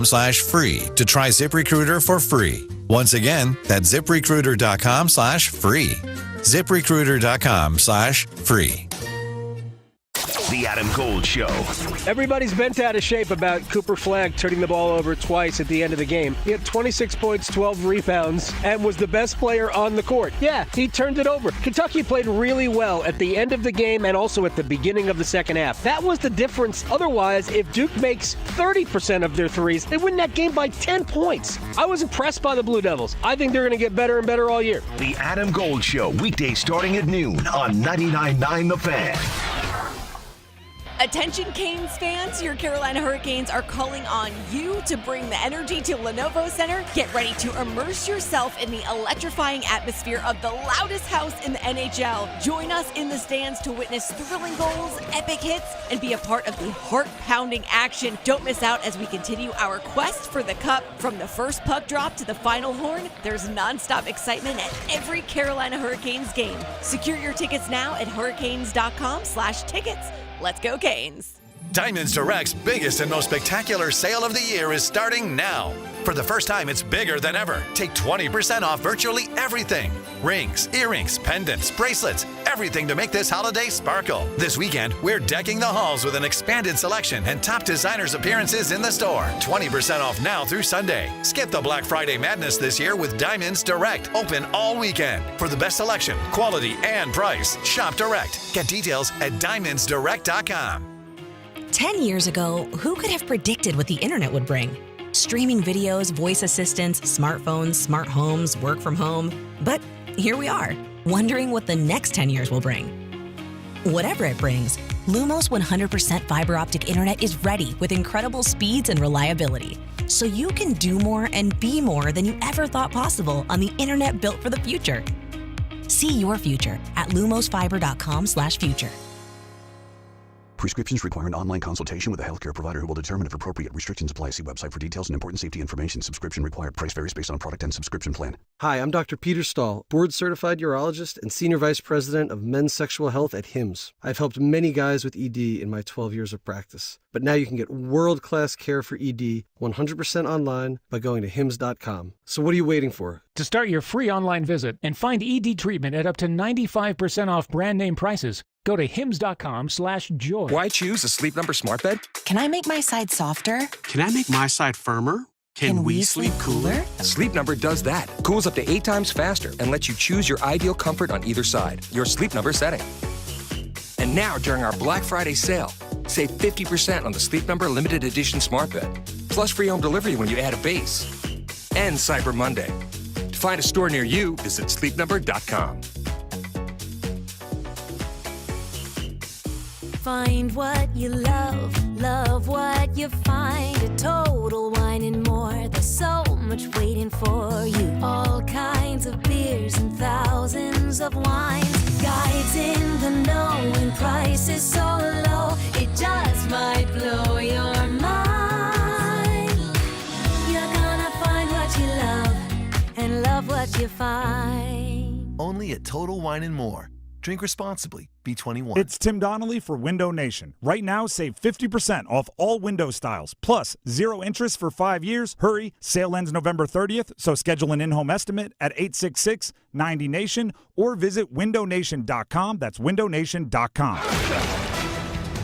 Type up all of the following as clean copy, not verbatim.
ZipRecruiter.com/free to try ZipRecruiter for free. Once again, that's ZipRecruiter.com/free. ZipRecruiter.com/free. The Adam Gold Show. Everybody's bent out of shape about Cooper Flagg turning the ball over twice at the end of the game. He had 26 points, 12 rebounds, and was the best player on the court. Yeah, he turned it over. Kentucky played really well at the end of the game and also at the beginning of the second half. That was the difference. Otherwise, if Duke makes 30% of their threes, they win that game by 10 points. I was impressed by the Blue Devils. I think they're going to get better and better all year. The Adam Gold Show, weekdays starting at noon on 99.9 The Fan. Attention Canes fans, your Carolina Hurricanes are calling on you to bring the energy to Lenovo Center. Get ready to immerse yourself in the electrifying atmosphere of the loudest house in the NHL. Join us in the stands to witness thrilling goals, epic hits, and be a part of the heart-pounding action. Don't miss out as we continue our quest for the cup. From the first puck drop to the final horn, there's nonstop excitement at every Carolina Hurricanes game. Secure your tickets now at hurricanes.com/tickets. Let's go, Canes. Diamonds Direct's biggest and most spectacular sale of the year is starting now. For the first time, it's bigger than ever. Take 20% off virtually everything. Rings, earrings, pendants, bracelets, everything to make this holiday sparkle. This weekend, we're decking the halls with an expanded selection and top designers' appearances in the store. 20% off now through Sunday. Skip the Black Friday madness this year with Diamonds Direct. Open all weekend. For the best selection, quality, and price, shop direct. Get details at diamondsdirect.com. 10 years ago, who could have predicted what the internet would bring? Streaming videos, voice assistants, smartphones, smart homes, work from home. But here we are, wondering what the next 10 years will bring. Whatever it brings, Lumos 100% fiber optic internet is ready with incredible speeds and reliability. So you can do more and be more than you ever thought possible on the internet built for the future. See your future at lumosfiber.com/future. Prescriptions require an online consultation with a healthcare provider who will determine if appropriate restrictions apply. See website for details and important safety information. Subscription required. Price varies based on product and subscription plan. Hi, I'm Dr. Peter Stahl, board-certified urologist and Senior Vice President of Men's Sexual Health at HIMSS. I've helped many guys with ED in my 12 years of practice. But now you can get world-class care for ED 100% online by going to hims.com. So what are you waiting for? To start your free online visit and find ED treatment at up to 95% off brand name prices, go to hims.com/joy. Why choose a Sleep Number smart bed? Can I make my side softer? Can I make my side firmer? Can we sleep cooler? Sleep Number does that. Cools up to 8 times faster and lets you choose your ideal comfort on either side. Your Sleep Number setting. And now during our Black Friday sale, save 50% on the Sleep Number limited edition smart bed. Plus free home delivery when you add a base. And Cyber Monday. To find a store near you, visit sleepnumber.com. Find what you love, love what you find. A Total Wine and More, there's so much waiting for you. All kinds of beers and thousands of wines. Guides in the know and prices so low, it just might blow your mind. You're gonna find what you love and love what you find. Only at Total Wine and More. Drink responsibly. B21. It's Tim Donnelly for Window Nation. Right now, save 50% off all window styles, plus 0 interest for 5 years. Hurry, sale ends November 30th, so schedule an in-home estimate at 866-90NATION or visit windownation.com. That's windownation.com.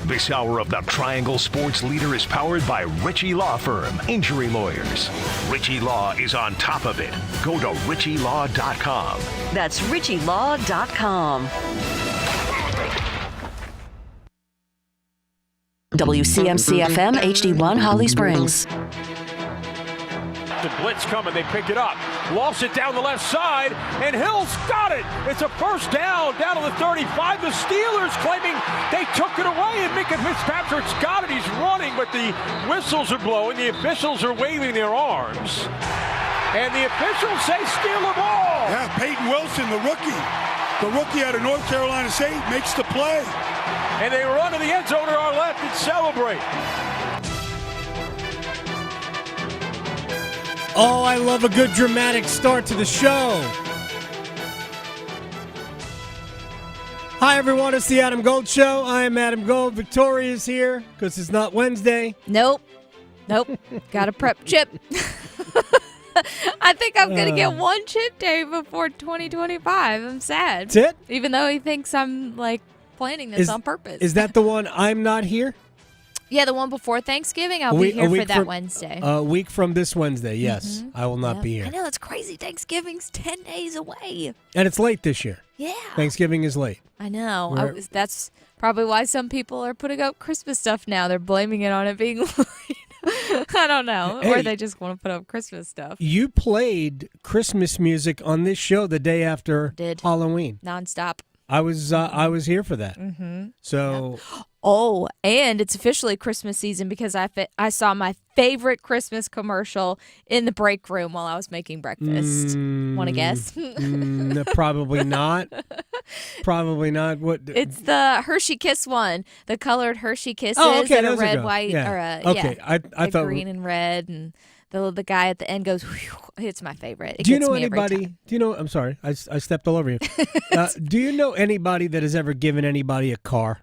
This hour of the Triangle Sports Leader is powered by Ritchie Law Firm, injury lawyers. Ritchie Law is on top of it. Go to ritchielaw.com. That's ritchielaw.com. WCMC-FM HD1 Holly Springs. The blitz coming, they pick it up. Lofts it down the left side, and Hill's got it. It's a first down to the 35. The Steelers claiming they took it away, and Minka Fitzpatrick's got it. He's running, but the whistles are blowing. The officials are waving their arms. And the officials say steal the ball. Yeah, Peyton Wilson, the rookie out of North Carolina State, makes the play. And they run to the end zone to our left and celebrate. Oh, I love a good dramatic start to the show. Hi, everyone. It's the Adam Gold Show. I am Adam Gold. Victoria's here because it's not Wednesday. Nope. Nope. Got to prep chip. I think I'm going to get one chip day before 2025. I'm sad. That's it? Even though he thinks I'm, planning this on purpose. Is that the one I'm not here? Yeah, the one before Thanksgiving. I'll be here for that Wednesday. A week from this Wednesday, yes. Mm-hmm. I will not be here. I know, it's crazy. Thanksgiving's 10 days away. And it's late this year. Yeah. Thanksgiving is late. I know. That's probably why some people are putting up Christmas stuff now. They're blaming it on it being late. I don't know. Hey, or they just want to put up Christmas stuff. You played Christmas music on this show the day after Halloween. Nonstop. I was here for that. Mm-hmm. So, oh, and it's officially Christmas season because I saw my favorite Christmas commercial in the break room while I was making breakfast. Want to guess? Probably not. Probably not. What? It's the Hershey Kiss one. The colored Hershey Kisses okay, and a red, white, or I thought green and red, and the guy at the end goes. Whew, it's my favorite. Do you know anybody? Do you know? I'm sorry, I stepped all over you. Do you know anybody that has ever given anybody a car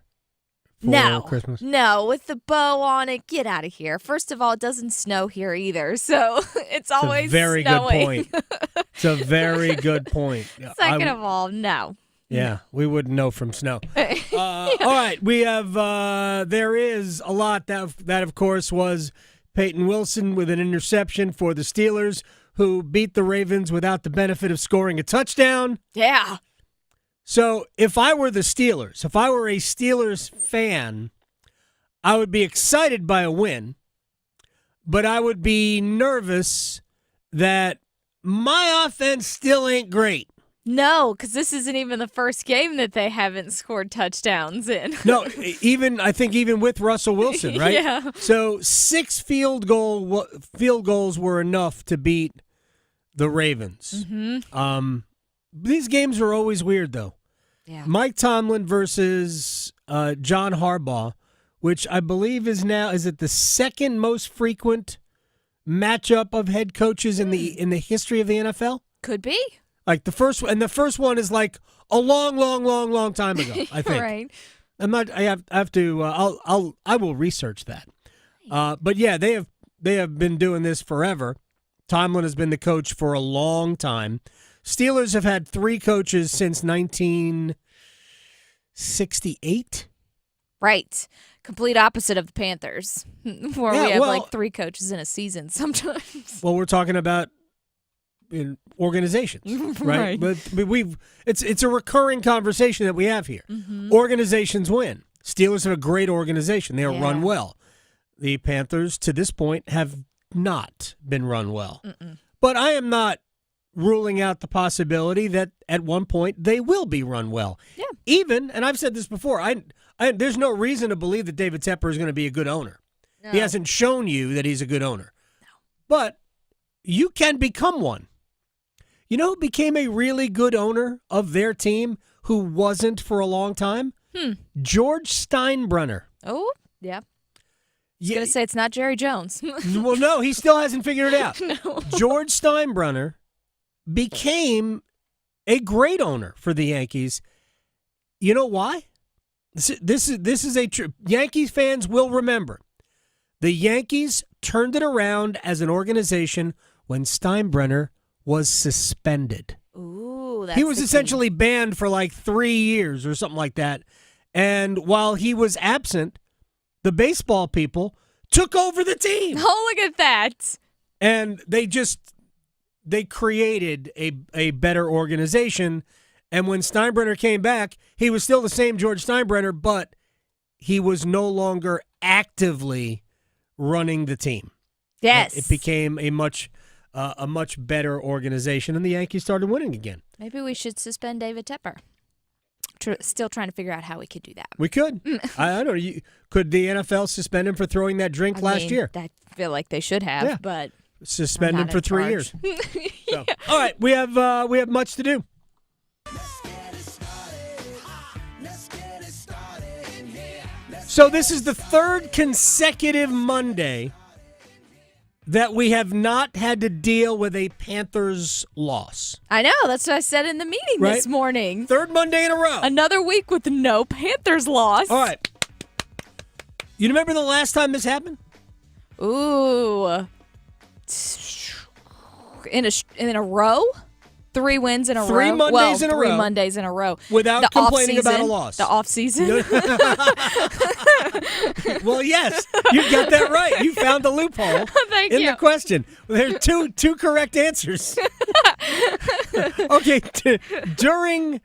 for Christmas? No, with the bow on it. Get out of here. First of all, it doesn't snow here either, so it's always a very snowing. good point. It's a very good point. Second of all, no. Yeah, we wouldn't know from snow. All right, we have. There is a lot that of course was Peyton Wilson with an interception for the Steelers, who beat the Ravens without the benefit of scoring a touchdown. Yeah. So if I were the Steelers, if I were a Steelers fan, I would be excited by a win, but I would be nervous that my offense still ain't great. No, because this isn't even the first game that they haven't scored touchdowns in. No, I think even with Russell Wilson, right? Yeah. So 6 field goals were enough to beat the Ravens. Mm-hmm. These games are always weird, though. Yeah. Mike Tomlin versus John Harbaugh, which I believe is it the second most frequent matchup of head coaches in the history of the NFL? Could be. Like the first one is like a long time ago, I think. Right. I have to. I will research that. But yeah, they have been doing this forever. Tomlin has been the coach for a long time. Steelers have had 3 coaches since 1968. Right. Complete opposite of the Panthers, where we have 3 coaches in a season sometimes. Well, we're talking about in organizations, right? But it's a recurring conversation that we have here. Mm-hmm. Organizations win. Steelers have a great organization. They are run well. The Panthers, to this point, have not been run well. Mm-mm. But I am not ruling out the possibility that at one point they will be run well. Yeah. Even, and I've said this before, there's no reason to believe that David Tepper is going to be a good owner. No. He hasn't shown you that he's a good owner. No. But you can become one. You know who became a really good owner of their team who wasn't for a long time? George Steinbrenner. Oh, yeah. I was going to say it's not Jerry Jones. Well, no, he still hasn't figured it out. No. George Steinbrenner became a great owner for the Yankees. You know why? This is a true. Yankees fans will remember. The Yankees turned it around as an organization when Steinbrenner was suspended. Ooh, that's he was essentially banned for like 3 years or something like that. And while he was absent, the baseball people took over the team. Oh, look at that. And they created a better organization. And when Steinbrenner came back, he was still the same George Steinbrenner, but he was no longer actively running the team. Yes. It became a much better organization, and the Yankees started winning again. Maybe we should suspend David Tepper. Still trying to figure out how we could do that. We could. I don't know. Could the NFL suspend him for throwing that drink last year? I feel like they should have, but suspend him for 3 years. Yeah. All right, we have much to do. So this is the third consecutive Monday that we have not had to deal with a Panthers loss. I know. That's what I said in the meeting this morning. Third Monday in a row. Another week with no Panthers loss. All right. You remember the last time this happened? Ooh. In a row? 3 wins in a row? 3 Mondays in a row. 3 Mondays in a row. Without complaining about a loss. The off-season? Well, yes, you got that right. You found the loophole Thank in you. the question. There are two correct answers. Okay, during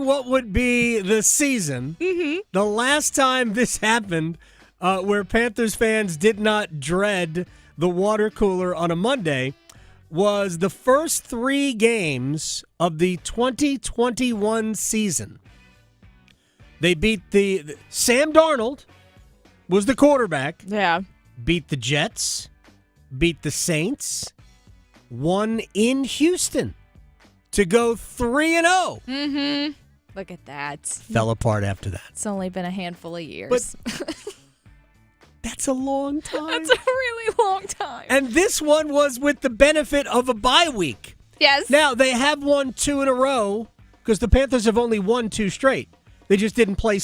what would be the season, the last time this happened, where Panthers fans did not dread the water cooler on a Monday, was the first 3 games of the 2021 season. They beat Sam Darnold was the quarterback. Yeah. Beat the Jets, beat the Saints, won in Houston to go 3-0. Mm-hmm. Look at that. Fell apart after that. It's only been a handful of years. But that's a long time. That's a really long time. And this one was with the benefit of a bye week. Yes. Now, they have won 2 in a row because the Panthers have only won 2 straight. They just didn't play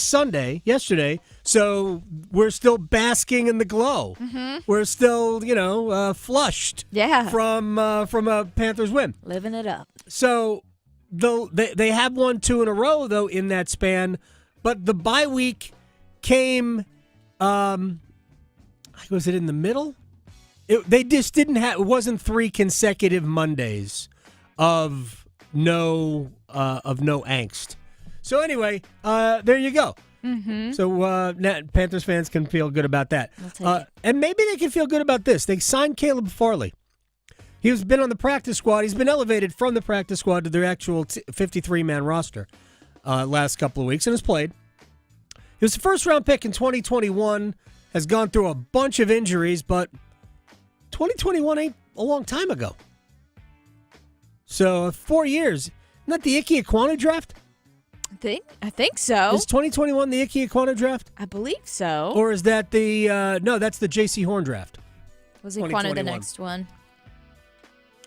yesterday, so we're still basking in the glow. Mm-hmm. We're still, flushed from a Panthers win. Living it up. So they have won 2 in a row, though, in that span, but the bye week came, was it in the middle? They just didn't have, it wasn't 3 consecutive Mondays of no angst. So anyway, there you go. Mm-hmm. So Panthers fans can feel good about that. And maybe they can feel good about this. They signed Caleb Farley. He's been on the practice squad. He's been elevated from the practice squad to their actual 53-man roster last couple of weeks and has played. He was the first-round pick in 2021, has gone through a bunch of injuries, but 2021 ain't a long time ago. So 4 years. Isn't that the Ike Ekwonu draft? I think so. Is 2021 the Ike Ekwonu draft? I believe so. Or is that no, that's the J.C. Horn draft. Was Ekwonu the next one?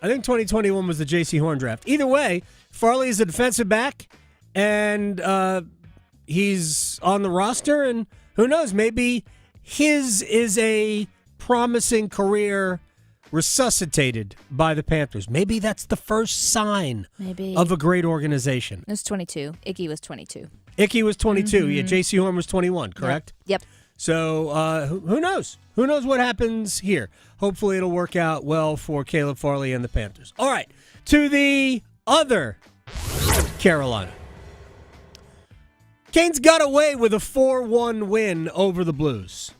I think 2021 was the J.C. Horn draft. Either way, Farley is a defensive back, and he's on the roster, and who knows, maybe his is a promising career resuscitated by the Panthers. Maybe that's the first sign of a great organization. It was 22. Icky was 22. Icky was 22. Yeah, J.C. Horn was 21, correct? Yep. So who knows? Who knows what happens here? Hopefully it'll work out well for Caleb Farley and the Panthers. All right, to the other Carolina. Canes got away with a 4-1 win over the Blues.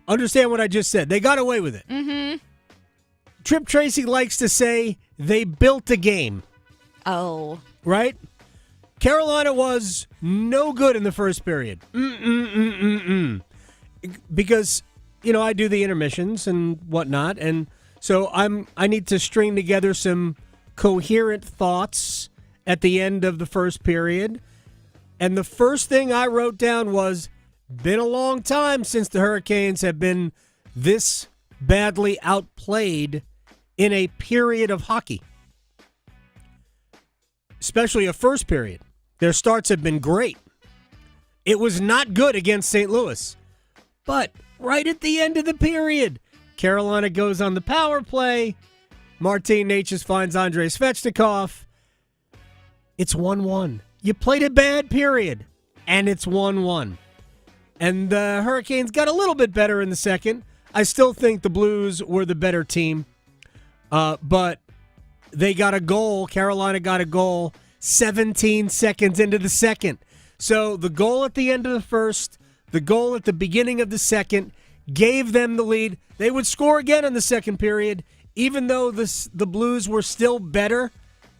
Understand what I just said. They got away with it. Mm-hmm. Trip Tracy likes to say they built a game. Oh. Right? Carolina was no good in the first period. Because, I do the intermissions and whatnot, and so I need to string together some coherent thoughts at the end of the first period. And the first thing I wrote down was, been a long time since the Hurricanes have been this badly outplayed in a period of hockey. Especially a first period. Their starts have been great. It was not good against St. Louis. But right at the end of the period, Carolina goes on the power play. Martin Necas finds Andrei Svechnikov. It's 1-1. You played a bad period, and it's 1-1. And the Hurricanes got a little bit better in the second. I still think the Blues were the better team. But they got a goal. Carolina got a goal 17 seconds into the second. So the goal at the end of the first, the goal at the beginning of the second gave them the lead. They would score again in the second period. Even though the Blues were still better,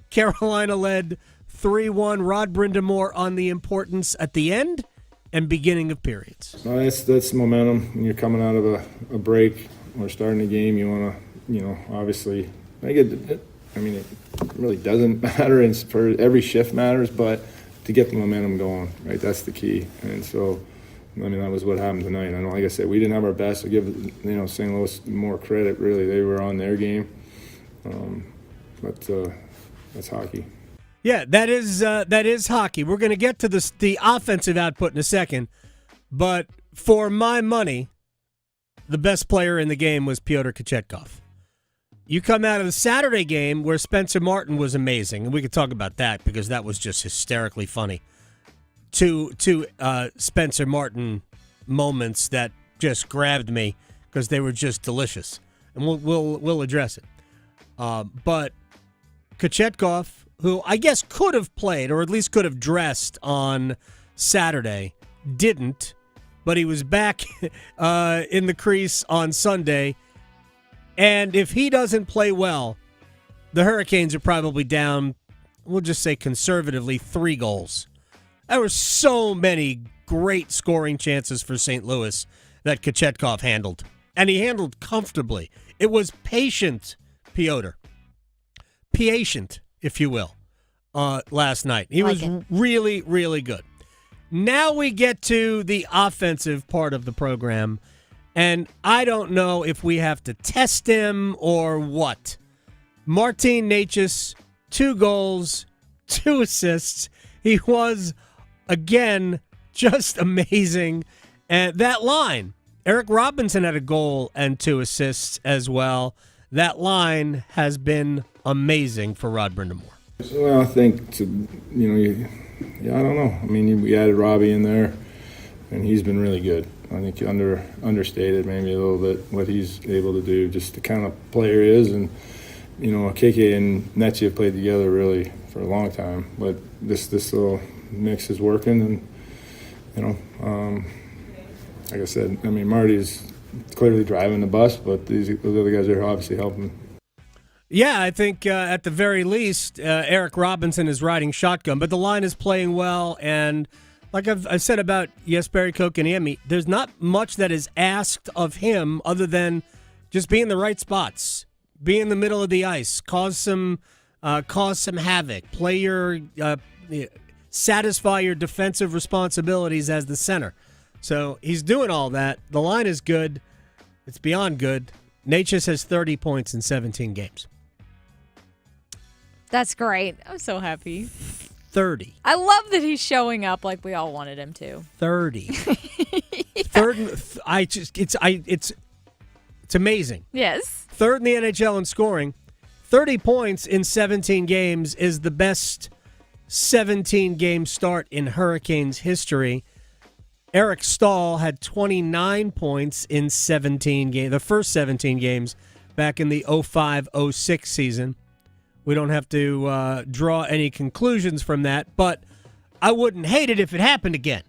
Carolina led 3-1. Rod Brindamore on the importance at the end and beginning of periods. Well, that's momentum. When you're coming out of a break or starting a game, you want to, obviously, it really doesn't matter, and for every shift matters, but to get the momentum going, right, that's the key. And so, that was what happened tonight. I know, like I said, we didn't have our best. I give, St. Louis more credit, really. They were on their game. But that's hockey. Yeah, that is hockey. We're going to get to the offensive output in a second, but for my money, the best player in the game was Pyotr Kochetkov. You come out of the Saturday game where Spencer Martin was amazing, and we could talk about that because that was just hysterically funny. Two Spencer Martin moments that just grabbed me because they were just delicious, and we'll address it. But Kochetkov, who I guess could have played or at least could have dressed on Saturday, didn't, but he was back in the crease on Sunday. And if he doesn't play well, the Hurricanes are probably down, we'll just say conservatively, 3 goals. There were so many great scoring chances for St. Louis that Kochetkov handled. And he handled comfortably. It was patient, Pyotr. Patient, if you will, last night. He was really, really good. Now we get to the offensive part of the program. And I don't know if we have to test him or what. Martin Necas, 2 goals, 2 assists. He was, again, just amazing. And that line, Eric Robinson had a goal and 2 assists as well. That line has been amazing for Rod Brindamore. Well, I think, I don't know. I mean, we added Robbie in there, and he's been really good. I think understated maybe a little bit what he's able to do, just the kind of player he is. And, KK and Netchi have played together really for a long time. But this little mix is working. And, like I said, I mean, Marty's clearly driving the bus, but those other guys are obviously helping. Yeah, I think at the very least, Eric Robinson is riding shotgun, but the line is playing well. And like I've said about Jesperi Kotkaniemi, there's not much that is asked of him other than just be in the right spots, be in the middle of the ice, cause some havoc, satisfy your defensive responsibilities as the center. So he's doing all that. The line is good. It's beyond good. Necas has 30 points in 17 games. That's great. I'm so happy. 30. I love that he's showing up like we all wanted him to. 30. Yeah. It's amazing. Yes. Third in the NHL in scoring. 30 points in 17 games is the best 17-game start in Hurricanes history. Eric Stahl had 29 points in 17 games, the first 17 games back in the 05-06 season. We don't have to draw any conclusions from that, but I wouldn't hate it if it happened again.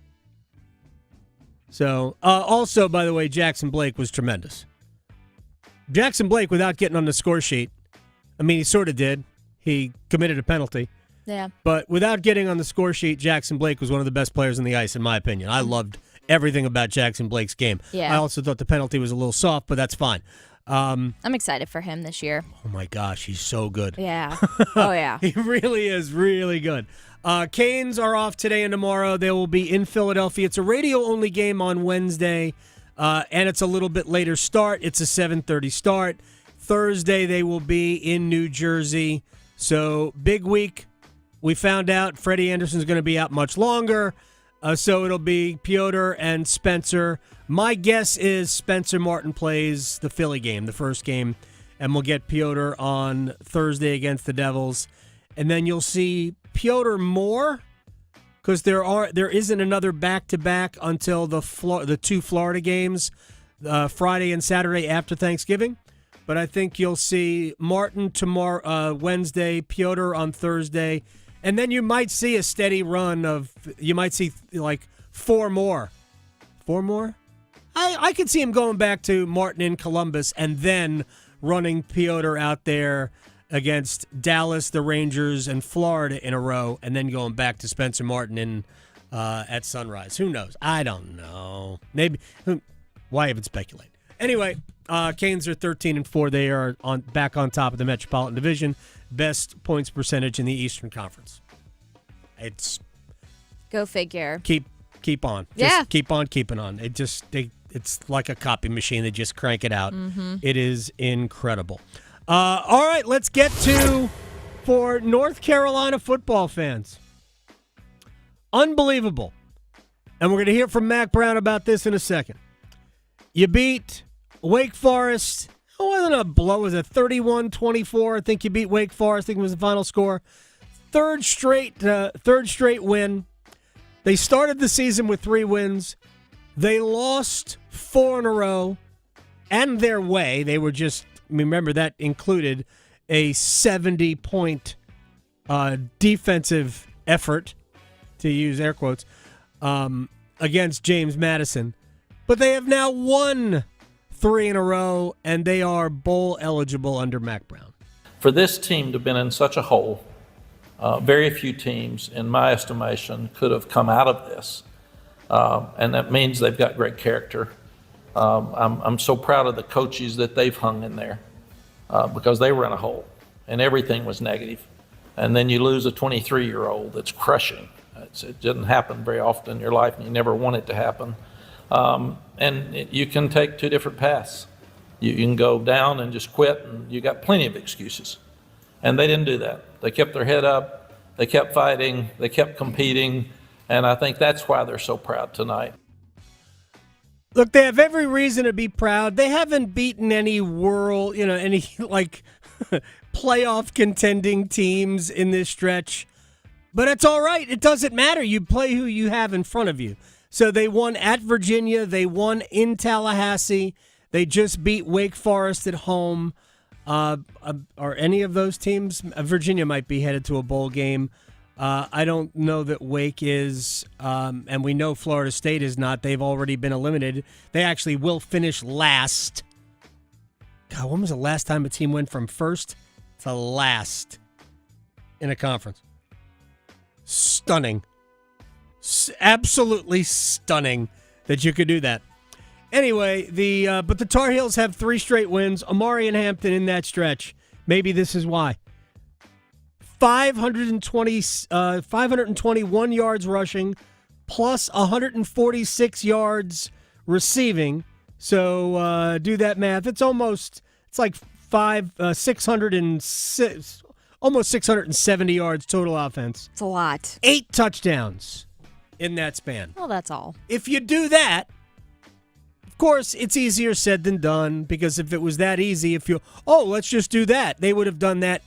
So, also, by the way, Jackson Blake was tremendous. Jackson Blake, without getting on the score sheet, I mean, he sort of did. He committed a penalty. Yeah. But without getting on the score sheet, Jackson Blake was one of the best players on the ice, in my opinion. I loved everything about Jackson Blake's game. Yeah. I also thought the penalty was a little soft, but that's fine. I'm excited for him this year. Oh, my gosh, he's so good. Yeah. Oh, yeah. He really is really good. Canes are off today and tomorrow. They will be in Philadelphia. It's a radio-only game on Wednesday, and it's a little bit later start. It's a 7:30 start. Thursday, they will be in New Jersey. So, big week. We found out Freddie Anderson's going to be out much longer, so it'll be Pyotr and Spencer. My guess is Spencer Martin plays the Philly game, the first game, and we'll get Pyotr on Thursday against the Devils. And then you'll see Pyotr more because there isn't another back-to-back until the 2 Florida games, Friday and Saturday after Thanksgiving. But I think you'll see Martin tomorrow, Wednesday, Pyotr on Thursday, and then you might see a steady run of, you might see like 4 more. 4 more? I could see him going back to Martin in Columbus and then running Pyotr out there against Dallas, the Rangers, and Florida in a row, and then going back to Spencer Martin at Sunrise. Who knows? I don't know. Maybe. Why even speculate? Anyway, Canes are 13-4. They are back on top of the Metropolitan Division. Best points percentage in the Eastern Conference. It's go figure. Keep on. Just keep on keeping on. It's like a copy machine. They just crank it out. Mm-hmm. It is incredible. All right, let's get to, for North Carolina football fans, unbelievable. And we're going to hear from Mac Brown about this in a second. You beat Wake Forest, it wasn't a blow. It was a 31-24. I think you beat Wake Forest. I think it was the final score. Third straight win. They started the season with 3 wins. They lost 4 in a row. And their way, they were just, remember that included a 70-point defensive effort, to use air quotes, against James Madison. But they have now won 3 in a row, and they are bowl eligible under Mac Brown. For this team to have been in such a hole, very few teams, in my estimation, could have come out of this. And that means they've got great character. I'm so proud of the coaches that they've hung in there because they were in a hole and everything was negative. And then you lose a 23-year-old that's crushing. It doesn't happen very often in your life, and you never want it to happen. You can take 2 different paths. You can go down and just quit, and you got plenty of excuses. And they didn't do that. They kept their head up. They kept fighting. They kept competing. And I think that's why they're so proud tonight. Look, they have every reason to be proud. They haven't beaten any playoff contending teams in this stretch. But it's all right. It doesn't matter. You play who you have in front of you. So they won at Virginia. They won in Tallahassee. They just beat Wake Forest at home. Are any of those teams? Virginia might be headed to a bowl game. I don't know that Wake is, and we know Florida State is not. They've already been eliminated. They actually will finish last. God, when was the last time a team went from first to last in a conference? Stunning. Absolutely stunning that you could do that. Anyway, but the Tar Heels have 3 straight wins. Amari and Hampton in that stretch. Maybe this is why. 521 yards rushing, plus 146 yards receiving. So do that math. It's like 606, almost 670 yards total offense. It's a lot. 8 touchdowns in that span. Well, that's all. If you do that, of course, it's easier said than done, because if it was that easy, let's just do that, they would have done that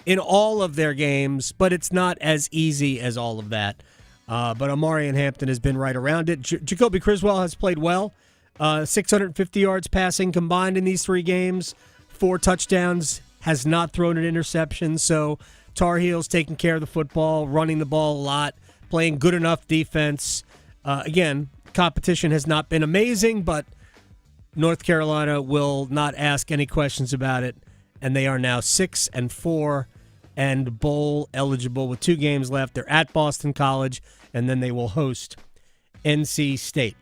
in all of their games, but it's not as easy as all of that. But Amari and Hampton has been right around it. Jacoby Criswell has played well. 650 yards passing combined in these 3 games. 4 touchdowns, has not thrown an interception. So Tar Heels taking care of the football, running the ball a lot, playing good enough defense. Again, competition has not been amazing, but North Carolina will not ask any questions about it. And they are now 6-4 and bowl eligible with 2 games left. They're at Boston College, and then they will host NC State.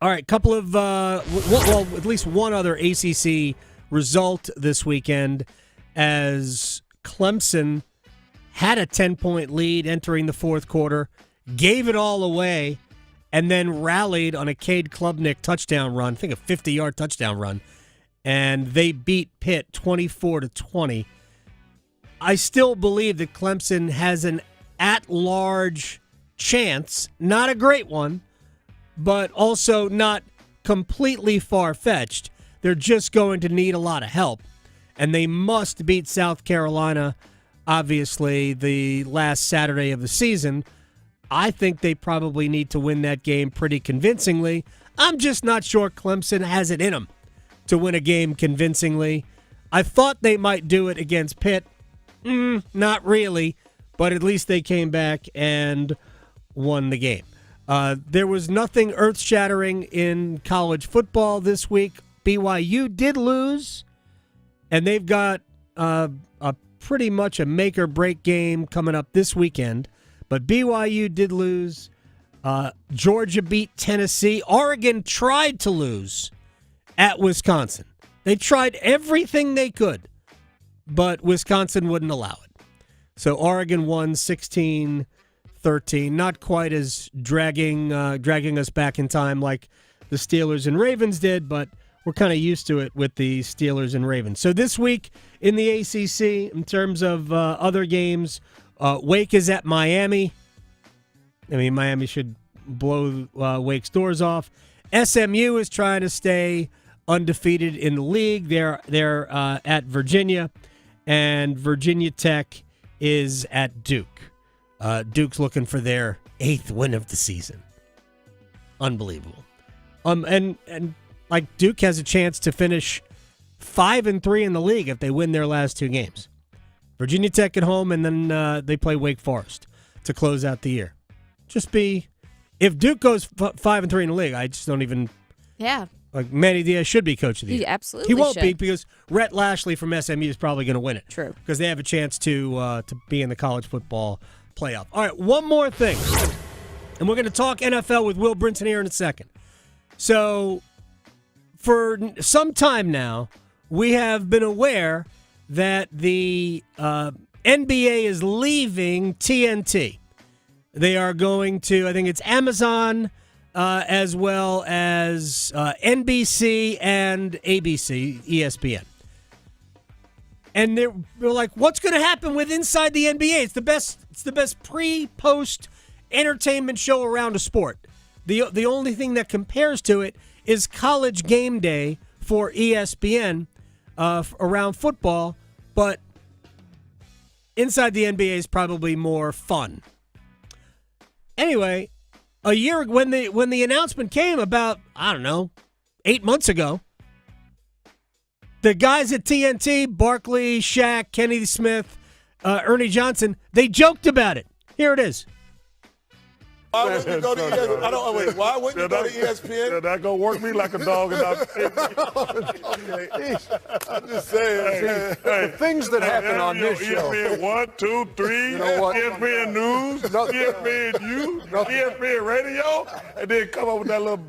All right, couple of, at least one other ACC result this weekend, as Clemson had a 10-point lead entering the 4th quarter, gave it all away, and then rallied on a Cade Klubnik touchdown run, I think a 50-yard touchdown run. And they beat Pitt 24-20. I still believe that Clemson has an at-large chance, not a great one, but also not completely far-fetched. They're just going to need a lot of help. And they must beat South Carolina, obviously, the last Saturday of the season. I think they probably need to win that game pretty convincingly. I'm just not sure Clemson has it in them to win a game convincingly. I thought they might do it against Pitt. Not really, but at least they came back and won the game. There was nothing earth-shattering in college football this week. BYU did lose, and they've got pretty much a make-or-break game coming up this weekend. But BYU did lose. Georgia beat Tennessee. Oregon tried to lose at Wisconsin. They tried everything they could, but Wisconsin wouldn't allow it. So Oregon won 16-13. Not quite as dragging us back in time like the Steelers and Ravens did, but we're kind of used to it with the Steelers and Ravens. So this week in the ACC, in terms of other games, Wake is at Miami. I mean, Miami should blow Wake's doors off. SMU is trying to stay undefeated in the league. They're at Virginia, and Virginia Tech is at Duke. Duke's looking for their 8th win of the season. Unbelievable. And like Duke has a chance to finish 5-3 in the league if they win their last 2 games. Virginia Tech at home, and then they play Wake Forest to close out the year. If Duke goes 5-3 in the league, I just don't even. Yeah. Like Manny Diaz should be coach of the year. He absolutely He won't should. be because Rhett Lashley from SMU is probably going to win it. True. Because they have a chance to be in the college football playoff. All right, one more thing. And we're going to talk NFL with Will Brinson here in a second. So, for some time now, we have been aware that the NBA is leaving TNT. They are going to, I think it's Amazon, as well as NBC and ABC, ESPN. And they're like, what's going to happen with Inside the NBA? It's the best pre-post entertainment show around a sport. The only thing that compares to it is College Game Day for ESPN around football, but Inside the NBA is probably more fun. Anyway, a year when the announcement came about, 8 months ago, the guys at TNT, Barkley, Shaq, Kenny Smith, Ernie Johnson, they joked about it. Here it is. Why wouldn't you go to ESPN? Why wouldn't you go to ESPN? They're going to work me like a dog about I'm just saying. The things that happen on this show. ESPN 1, 2, 3, you know what? ESPN News, ESPN U, ESPN Radio, and then come up with that little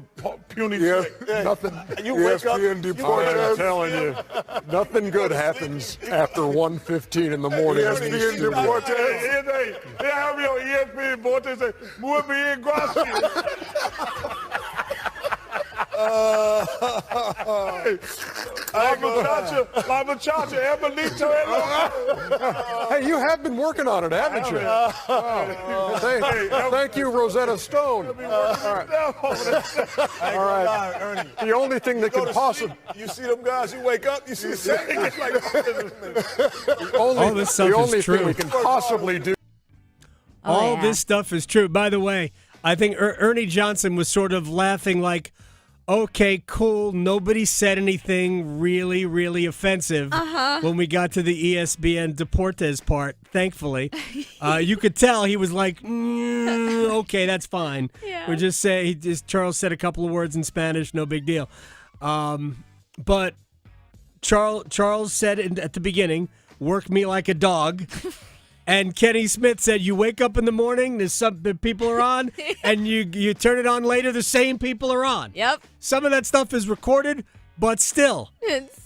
puny trick. Nothing. ESPN Deportes. I'm telling you, nothing good happens after 1:15 in the morning. ESPN Deportes. They have me on ESPN Deportes say, muy bien, gracias. La muchacha, Emelito. Hey, you have been working on it, haven't you? Thank you, Rosetta Stone. All right. Ernie. The only thing that can possibly... You see them guys, you wake up, you see the same. All this stuff is true. The only thing we can possibly do... All this stuff is true. By the way, I think Ernie Johnson was sort of laughing like, okay, cool, nobody said anything really, really offensive when we got to the ESPN Deportes part, thankfully. You could tell he was like, okay, that's fine. Yeah. We just say, Charles said a couple of words in Spanish, no big deal. But Charles said at the beginning, work me like a dog. And Kenny Smith said, you wake up in the morning, the people are on, and you turn it on later, the same people are on. Yep. Some of that stuff is recorded, but still.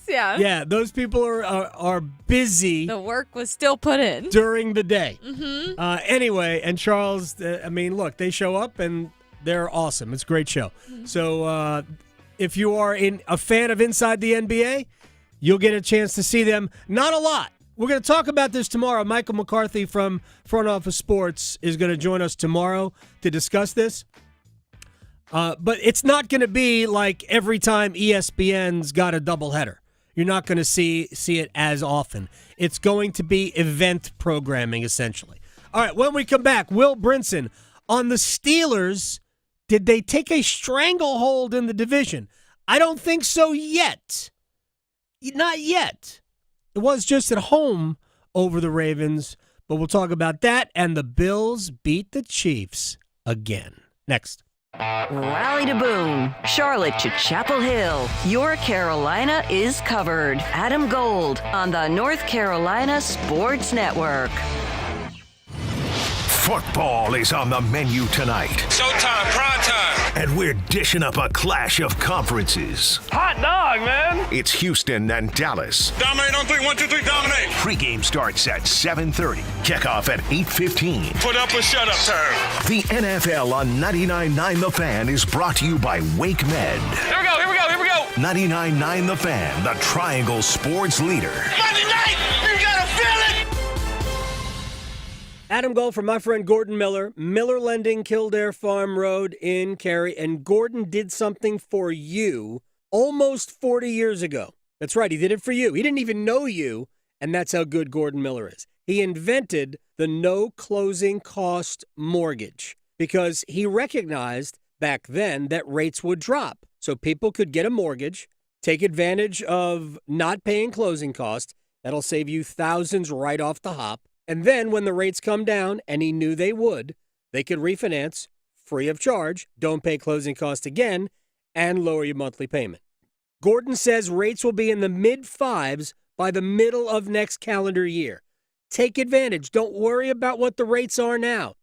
Yeah. Yeah, those people are busy. The work was still put in. During the day. Mm-hmm. Anyway, and Charles, look, they show up, and they're awesome. It's a great show. Mm-hmm. So if you are a fan of Inside the NBA, you'll get a chance to see them. Not a lot. We're going to talk about this tomorrow. Michael McCarthy from Front Office Sports is going to join us tomorrow to discuss this. But it's not going to be like every time ESPN's got a doubleheader. You're not going to see it as often. It's going to be event programming, essentially. All right, when we come back, Will Brinson on the Steelers. Did they take a stranglehold in the division? I don't think so yet. Not yet. It was just at home over the Ravens, but we'll talk about that, and the Bills beat the Chiefs again. Next. Raleigh to Boone, Charlotte to Chapel Hill. Your Carolina is covered. Adam Gold on the North Carolina Sports Network. Football is on the menu tonight. Showtime, prime time. And we're dishing up a clash of conferences. Hot dog, man. It's Houston and Dallas. Dominate on 3, 1, 2, 3, dominate. Pregame starts at 7:30. Kickoff at 8:15. Put up or shut up time. The NFL on 99.9 The Fan is brought to you by Wake Med. Here we go. 99.9 The Fan, the Triangle Sports leader. Monday night, you gotta feel it. Adam Gold from my friend Gordon Miller, Miller Lending, Kildare Farm Road in Cary. And Gordon did something for you almost 40 years ago. That's right, he did it for you. He didn't even know you, and that's how good Gordon Miller is. He invented the no closing cost mortgage because he recognized back then that rates would drop. So people could get a mortgage, take advantage of not paying closing costs. That'll save you thousands right off the hop. And then when the rates come down, and he knew they would, they could refinance free of charge, don't pay closing costs again, and lower your monthly payment. Gordon says rates will be in the mid-5s by the middle of next calendar year. Take advantage. Don't worry about what the rates are now.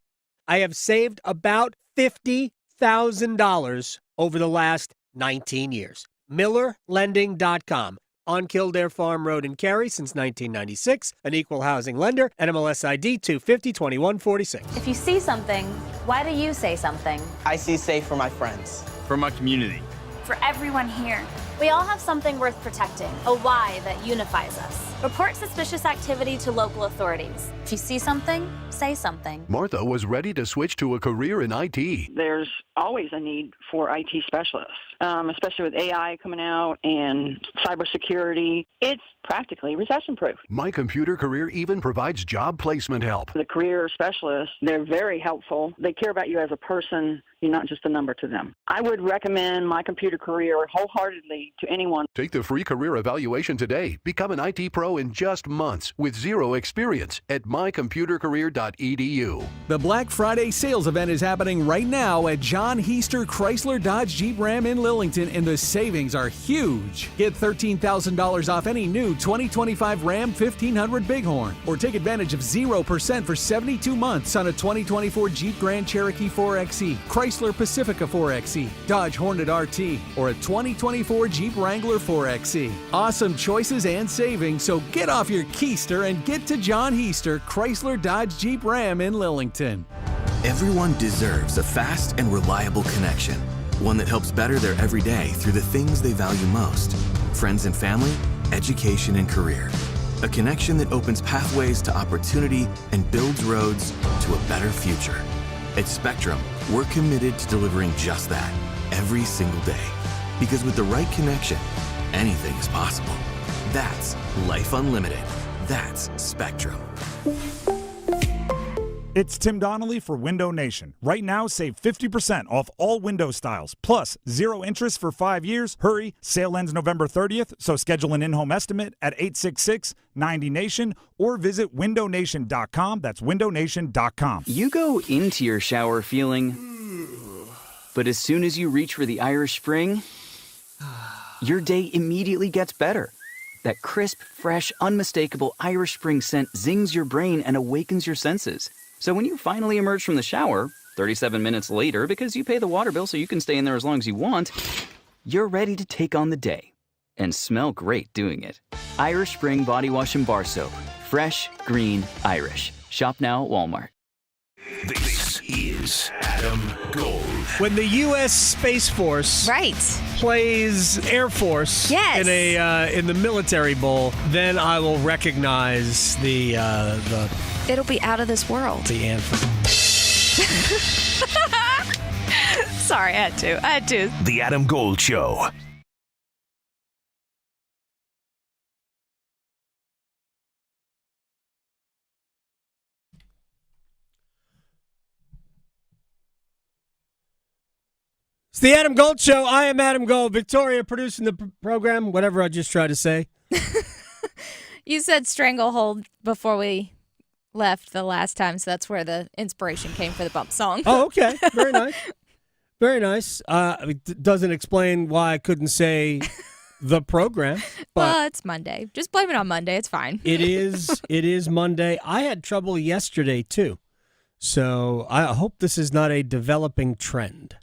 I have saved about $50,000 over the last 19 years. MillerLending.com. On Kildare Farm Road in Cary since 1996. An equal housing lender. NMLS ID 2502146. If you see something, why do you say something? I see safe for my friends. For my community. For everyone here. We all have something worth protecting, a why that unifies us. Report suspicious activity to local authorities. If you see something, say something. Martha was ready to switch to a career in IT. There's always a need for IT specialists, especially with AI coming out and cybersecurity. It's practically recession-proof. My Computer Career even provides job placement help. The career specialists, they're very helpful. They care about you as a person. You're not just a number to them. I would recommend My Computer Career wholeheartedly to anyone. Take the free career evaluation today. Become an IT pro in just months with zero experience at mycomputercareer.edu. The Black Friday sales event is happening right now at John Heister Chrysler Dodge Jeep Ram in Lillington, and the savings are huge. Get $13,000 off any new 2025 Ram 1500 Bighorn, or take advantage of 0% for 72 months on a 2024 Jeep Grand Cherokee 4xe, Chrysler Pacifica 4xe, Dodge Hornet RT, or a 2024 Jeep Wrangler 4xe. Awesome choices and savings, so get off your keister and get to John Heister Chrysler Dodge Jeep Ram in Lillington. Everyone deserves a fast and reliable connection, one that helps better their everyday through the things they value most: friends and family, education and career. A connection that opens pathways to opportunity and builds roads to a better future. At Spectrum, we're committed to delivering just that every single day. Because with the right connection, anything is possible. That's Life Unlimited. That's Spectrum. It's Tim Donnelly for Window Nation. Right now, save 50% off all window styles, plus 0 interest for 5 years. Hurry, sale ends November 30th, so schedule an in-home estimate at 866-90NATION or visit windownation.com. That's windownation.com. You go into your shower feeling, but as soon as you reach for the Irish Spring, your day immediately gets better. That crisp, fresh, unmistakable Irish Spring scent zings your brain and awakens your senses. So when you finally emerge from the shower, 37 minutes later, because you pay the water bill so you can stay in there as long as you want, you're ready to take on the day and smell great doing it. Irish Spring Body Wash and Bar Soap. Fresh, green, Irish. Shop now at Walmart. This is Adam Gold. When the U.S. Space Force plays Air Force in the Military Bowl, then I will recognize the It'll be out of this world. The anthem. Sorry, I had to. The Adam Gold Show. It's the Adam Gold Show. I am Adam Gold. Victoria producing the program, whatever I just tried to say. You said Stranglehold before we left the last time, so that's where the inspiration came for the bump song. Oh, okay. Very nice. Very nice. It doesn't explain why I couldn't say the program. But well, it's Monday. Just blame it on Monday. It's fine. It is Monday. I had trouble yesterday, too. So I hope this is not a developing trend.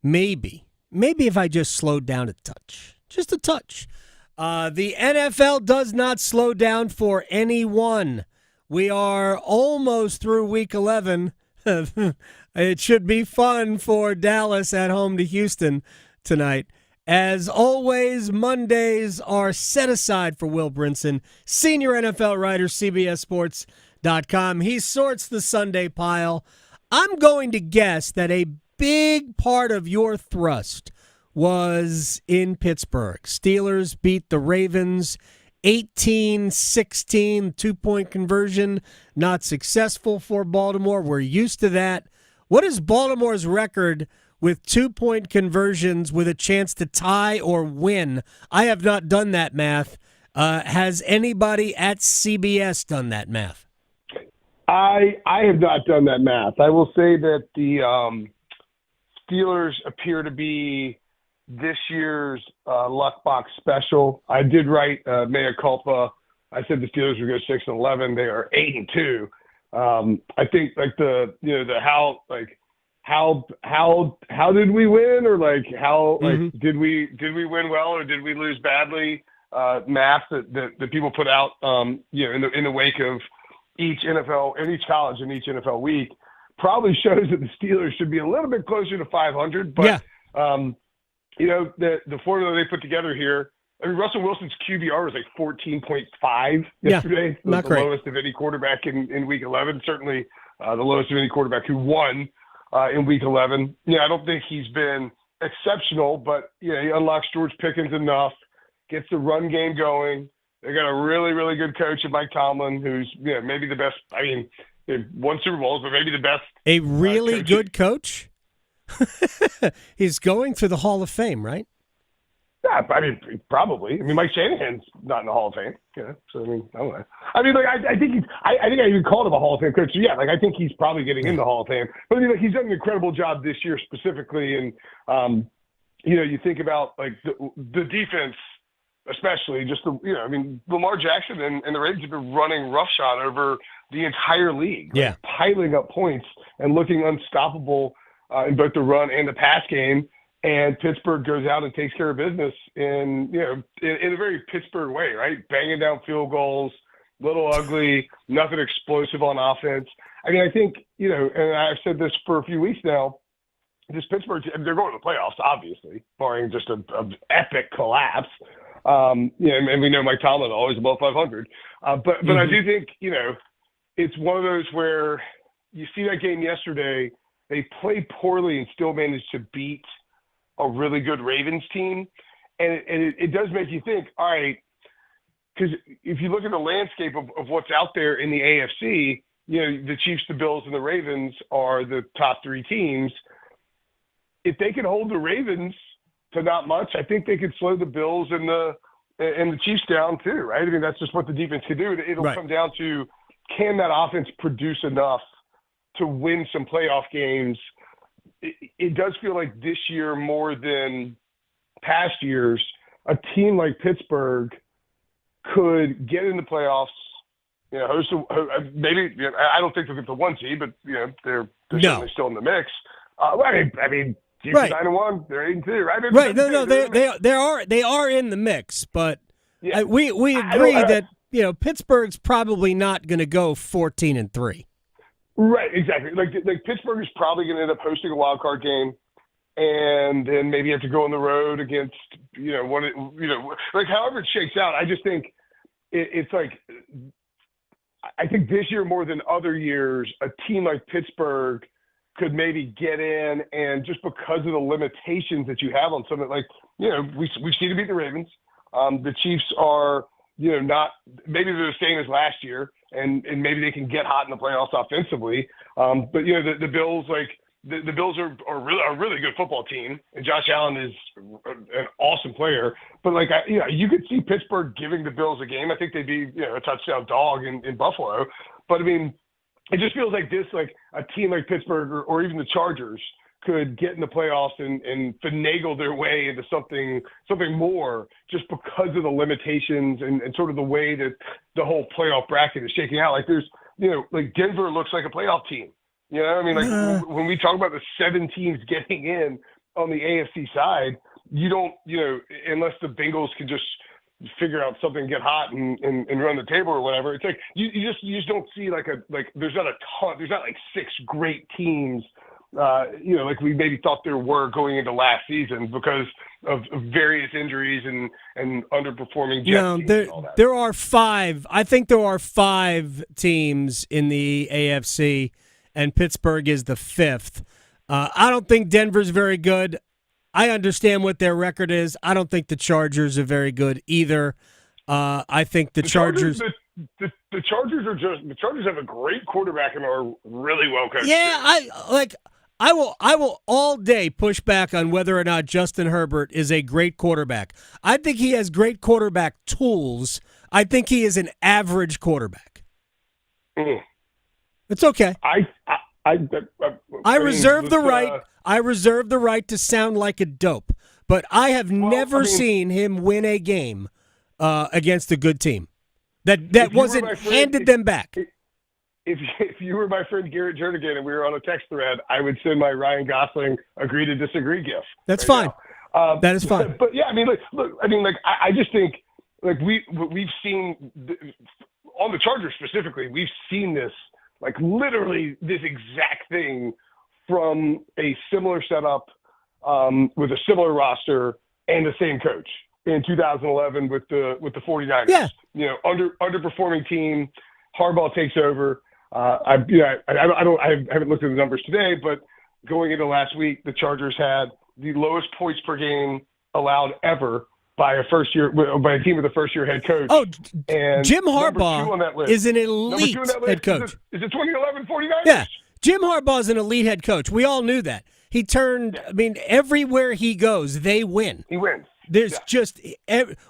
Maybe if I just slowed down a touch. Just a touch. The NFL does not slow down for anyone. We are almost through Week 11. It should be fun for Dallas at home to Houston tonight. As always, Mondays are set aside for Will Brinson, senior NFL writer, CBSSports.com. He sorts the Sunday pile. I'm going to guess that a big part of your thrust was in Pittsburgh. Steelers beat the Ravens 18-16, 2-point conversion, not successful for Baltimore. We're used to that. What is Baltimore's record with 2-point conversions with a chance to tie or win? I have not done that math. Has anybody at CBS done that math? I have not done that math. I will say that the Steelers appear to be this year's luck box special. I did write mea culpa. I said the Steelers would go 6-11. They are 8-2. I think how did we win, or did we win well or did we lose badly? Math that people put out in the wake of each college and each NFL week probably shows that the Steelers should be a little bit closer to 500. But the formula they put together here. I mean, Russell Wilson's QBR was like 14.5 yesterday. Not the great. Lowest of any quarterback in Week 11. Certainly the lowest of any quarterback who won in Week 11. I don't think he's been exceptional, but he unlocks George Pickens enough, gets the run game going. They got a really, really good coach in Mike Tomlin, who's maybe the best. I mean, they won Super Bowls, but maybe the best. A really good coach? He's going through the Hall of Fame, right? Yeah, I mean, probably. I mean, Mike Shanahan's not in the Hall of Fame. So I mean, I don't know. I mean, I think I even called him a Hall of Fame coach. So, I think he's probably getting in the Hall of Fame. But I mean, he's done an incredible job this year specifically, and you think about the defense, especially Lamar Jackson and the Ravens have been running roughshod over the entire league, piling up points and looking unstoppable in both the run and the pass game. And Pittsburgh goes out and takes care of business in a very Pittsburgh way, right? Banging down field goals, little ugly, nothing explosive on offense. I mean, I think, and I've said this for a few weeks now, this Pittsburgh, they're going to the playoffs, obviously, barring just an epic collapse. And we know Mike Tomlin always above 500. But I do think, it's one of those where you see that game yesterday, they played poorly and still managed to beat a really good Ravens team. And it does make you think, all right, because if you look at the landscape of what's out there in the AFC, the Chiefs, the Bills, and the Ravens are the top three teams. If they can hold the Ravens to not much, I think they could slow the Bills and the Chiefs down too, right? I mean, that's just what the defense can do. It'll come down to, can that offense produce enough to win some playoff games? It does feel like this year more than past years, a team like Pittsburgh could get in the playoffs. Maybe I don't think they'll get the 1 seed, but they're certainly still in the mix. I mean, Chiefs 9-1, they're 8-2, right? Right. No, they are in the mix, but we agree that Pittsburgh's probably not going to go 14-3. Right, exactly. Like Pittsburgh is probably going to end up hosting a wild card game, and then maybe have to go on the road against however it shakes out. I just think it's like, I think this year more than other years, a team like Pittsburgh could maybe get in, and just because of the limitations that you have on something we've seen to beat the Ravens. The Chiefs are not, maybe they're the same as last year, and maybe they can get hot in the playoffs offensively. But the Bills, the Bills are a really good football team, and Josh Allen is an awesome player. But you could see Pittsburgh giving the Bills a game. I think they'd be a touchdown dog in Buffalo. But I mean, it just feels like this, a team like Pittsburgh or even the Chargers could get in the playoffs and finagle their way into something more, just because of the limitations and sort of the way that the whole playoff bracket is shaking out. Denver looks like a playoff team. When we talk about the 7 teams getting in on the AFC side, you don't, unless the Bengals can just figure out something, get hot and run the table or whatever. It's like you just don't see there's not a ton. There's not 6 great teams. Like we maybe thought there were going into last season because of various injuries and underperforming Jets teams and all that. There are 5. I think there are 5 teams in the AFC, and Pittsburgh is the 5th. I don't think Denver's very good. I understand what their record is. I don't think the Chargers are very good either. I think the Chargers. The Chargers have a great quarterback and are really well coached. Yeah, I will all day push back on whether or not Justin Herbert is a great quarterback. I think he has great quarterback tools. I think he is an average quarterback. It's okay. I reserve the right. I reserve the right to sound like a dope, but I have never seen him win a game against a good team that wasn't handed them back. If you were my friend Garrett Jernigan and we were on a text thread, I would send my Ryan Gosling agree to disagree gif. That's fine. That is fine. But yeah, I mean, I just think we've seen on the Chargers specifically, we've seen this literally this exact thing from a similar setup with a similar roster and the same coach in 2011 with the 49ers. Yeah. Underperforming team. Harbaugh takes over. I haven't looked at the numbers today, but going into last week, the Chargers had the lowest points per game allowed ever by a team with a first-year head coach. Oh, and Jim Harbaugh is an elite head coach. Is it 2011 49ers? Yeah, Jim Harbaugh is an elite head coach. We all knew that. He turned. I mean, everywhere he goes, they win. He wins. There's just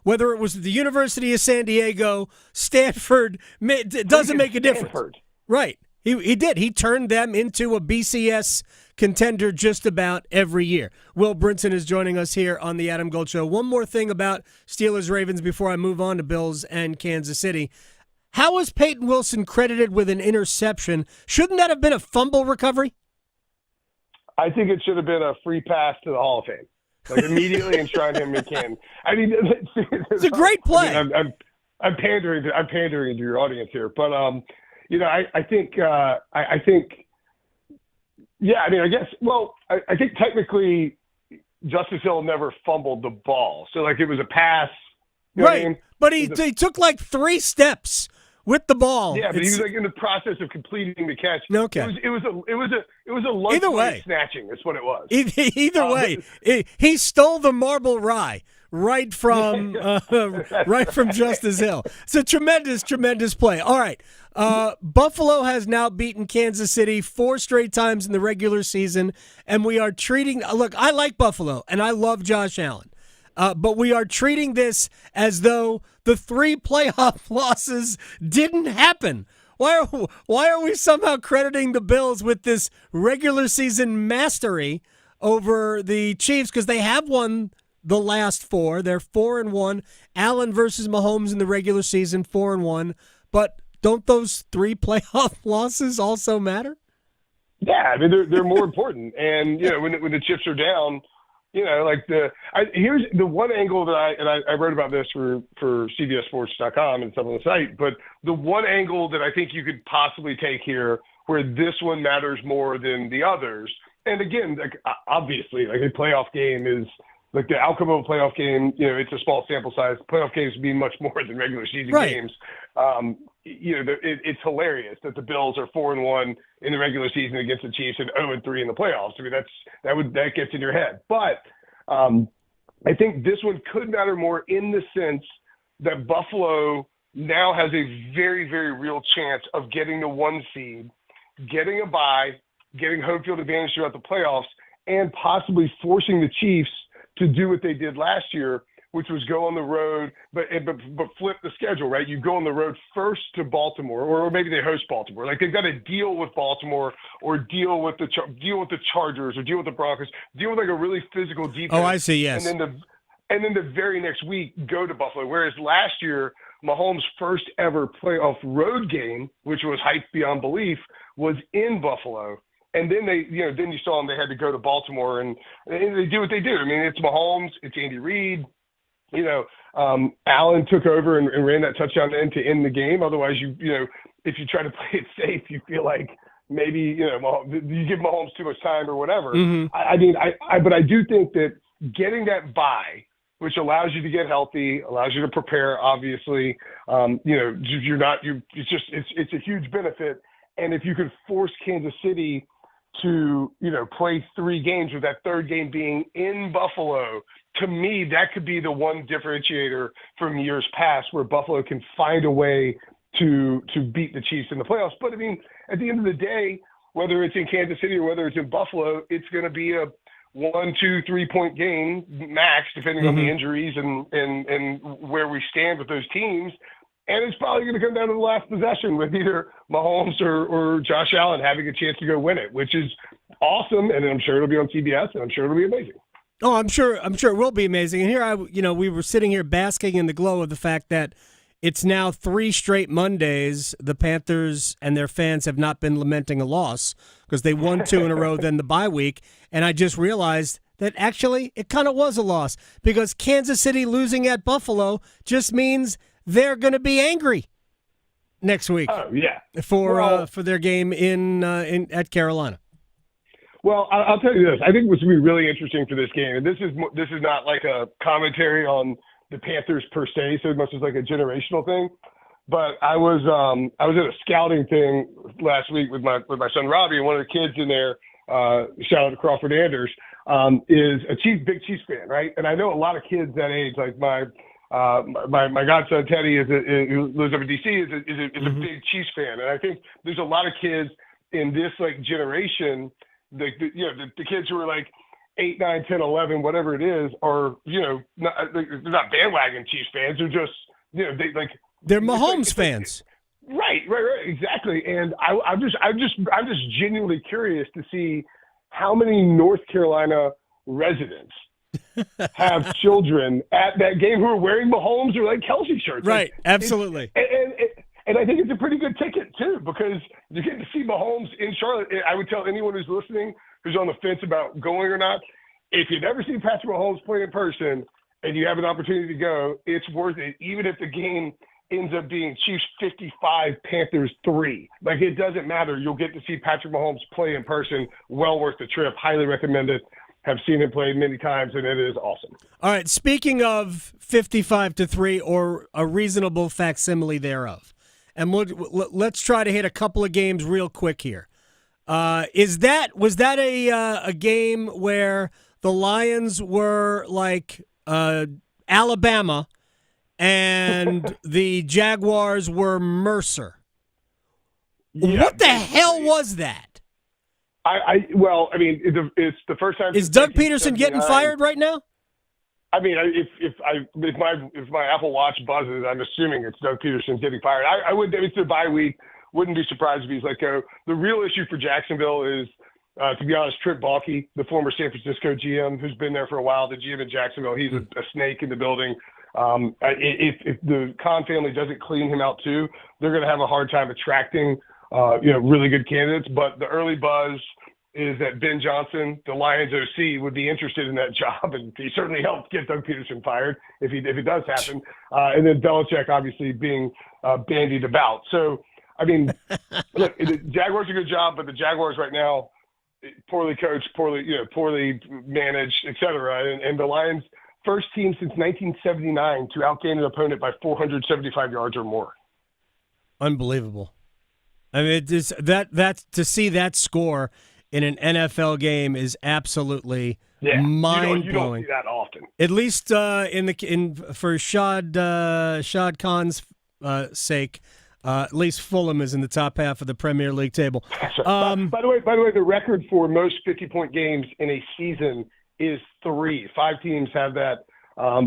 whether it was the University of San Diego, Stanford, it doesn't make a difference. Right. He did. He turned them into a BCS contender just about every year. Will Brinson is joining us here on the Adam Gold Show. One more thing about Steelers-Ravens before I move on to Bills and Kansas City. How is Peyton Wilson credited with an interception? Shouldn't that have been a fumble recovery? I think it should have been a free pass to the Hall of Fame. Immediately enshrine him in Canton. I mean, it's a great play. I mean, I'm pandering to your audience here, but I think, yeah. I mean, I guess. Well, I think technically, Justice Hill never fumbled the ball, so it was a pass. Right, I mean? But he took 3 steps with the ball. Yeah, but he was in the process of completing the catch. Okay, it was a lunch snatching. That's what it was. Either way, he stole the marble rye right from Justice Hill. It's a tremendous play. All right, Buffalo has now beaten Kansas City 4 straight times in the regular season, and we are treating. Look, I like Buffalo, and I love Josh Allen. But we are treating this as though the 3 playoff losses didn't happen. Why are we somehow crediting the Bills with this regular season mastery over the Chiefs? Because they have won the last 4. They're 4-1. Allen versus Mahomes in the regular season, 4-1. But don't those 3 playoff losses also matter? Yeah, I mean they're more important. And when the chips are down. Here's the one angle that I wrote about this for CBSSports.com and stuff on the site, but the one angle that I think you could possibly take here where this one matters more than the others, and again, obviously, a playoff game is the outcome of a playoff game, it's a small sample size. Playoff games mean much more than regular season games. It's hilarious that the Bills are 4-1 in the regular season against the Chiefs and 0-3 in the playoffs. I mean, that gets in your head. But I think this one could matter more in the sense that Buffalo now has a very, very real chance of getting the 1 seed, getting a bye, getting home field advantage throughout the playoffs, and possibly forcing the Chiefs to do what they did last year, which was go on the road, but flip the schedule, right? You go on the road first to Baltimore, or maybe they host Baltimore. They've got to deal with Baltimore, or deal with the Chargers, or deal with the Broncos, deal with a really physical defense. Oh, I see. Yes. And then the very next week go to Buffalo. Whereas last year, Mahomes' first ever playoff road game, which was hyped beyond belief, was in Buffalo. And then then you saw them. They had to go to Baltimore, and they do what they do. I mean, it's Mahomes, it's Andy Reid. Allen took over and ran that touchdown to end the game. Otherwise, if you try to play it safe, you feel like maybe you give Mahomes too much time or whatever. Mm-hmm. But I do think that getting that bye, which allows you to get healthy, allows you to prepare. Obviously, it's a huge benefit. And if you could force Kansas City to, play 3 games, with that third game being in Buffalo. To me, that could be the one differentiator from years past, where Buffalo can find a way to beat the Chiefs in the playoffs. But I mean, at the end of the day, whether it's in Kansas City or whether it's in Buffalo, it's going to be a 1, 2, 3 point game max, depending on the injuries and where we stand with those teams. And it's probably going to come down to the last possession, with either Mahomes or Josh Allen having a chance to go win it, which is awesome. And I'm sure it'll be on CBS, and I'm sure it'll be amazing. Oh, I'm sure it will be amazing. And here we were sitting here basking in the glow of the fact that it's now 3 straight Mondays the Panthers and their fans have not been lamenting a loss, because they won 2 in a row, then the bye week. And I just realized that actually it kind of was a loss, because Kansas City losing at Buffalo just means they're going to be angry next week. Oh, yeah. For their game at Carolina. Well, I'll tell you this. I think what's going to be really interesting for this game, and this is not like a commentary on the Panthers per se, so much as like a generational thing. But I was at a scouting thing last week with my son Robbie, and one of the kids in there, shout out to Crawford Anders, is a big Chiefs fan, right? And I know a lot of kids that age, like my godson Teddy who lives up in DC is a big Chiefs fan, and I think there's a lot of kids in this like generation. The kids who are like 8, 9, 10, 11, whatever it is, are, they're not bandwagon Chiefs fans. They're just, they're Mahomes fans. Right, exactly. And I'm just genuinely curious to see how many North Carolina residents have children at that game who are wearing Mahomes or like Kelsey shirts. Right, absolutely. And I think it's a pretty good ticket, too, because you get to see Mahomes in Charlotte. I would tell anyone who's listening, who's on the fence about going or not, if you've never seen Patrick Mahomes play in person and you have an opportunity to go, it's worth it, even if the game ends up being Chiefs 55, Panthers 3. Like, it doesn't matter. You'll get to see Patrick Mahomes play in person. Well worth the trip. Highly recommend it. Have seen him play many times, and it is awesome. All right, speaking of 55-3 or a reasonable facsimile thereof, and let's try to hit a couple of games real quick here. Was that a game where the Lions were like Alabama and the Jaguars were Mercer? Yeah, what the hell was that? It's the first time. Is Doug Peterson getting fired right now? I mean, if my Apple Watch buzzes, I'm assuming it's Doug Peterson getting fired. It's their bye week. Wouldn't be surprised if he's let go. The real issue for Jacksonville is, to be honest, Trent Baalke, the former San Francisco GM, who's been there for a while, the GM in Jacksonville. He's a snake in the building. If the Khan family doesn't clean him out too, they're going to have a hard time attracting, really good candidates. But the early buzz is that Ben Johnson, the Lions OC, would be interested in that job, and he certainly helped get Doug Peterson fired if it does happen. And then Belichick obviously being bandied about. So, I mean, look, the Jaguars do a good job, but the Jaguars right now, poorly coached, poorly managed, et cetera. And the Lions, first team since 1979 to outgain an opponent by 475 yards or more. Unbelievable. I mean, that to see that score in an NFL game is absolutely mind-blowing. You don't see that often. At least for Shad Khan's sake, at least Fulham is in the top half of the Premier League table. By the way, the record for most 50-point games in a season is 3. 5 teams have that.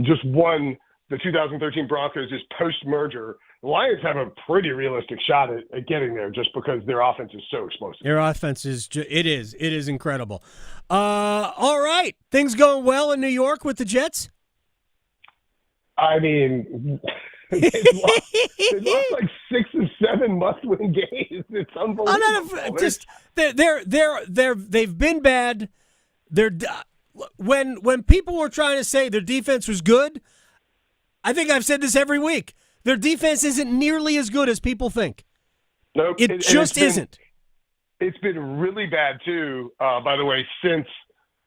Just one, the 2013 Broncos, is post-merger. The Lions have a pretty realistic shot at getting there just because their offense is so explosive. Their offense is it is incredible. All right. Things going well in New York with the Jets? I mean, they lost like 6 or 7 must-win games. It's unbelievable. They've been bad. When people were trying to say their defense was good, I think I've said this every week. Their defense isn't nearly as good as people think. Nope. It just isn't. It's been really bad, too, by the way, since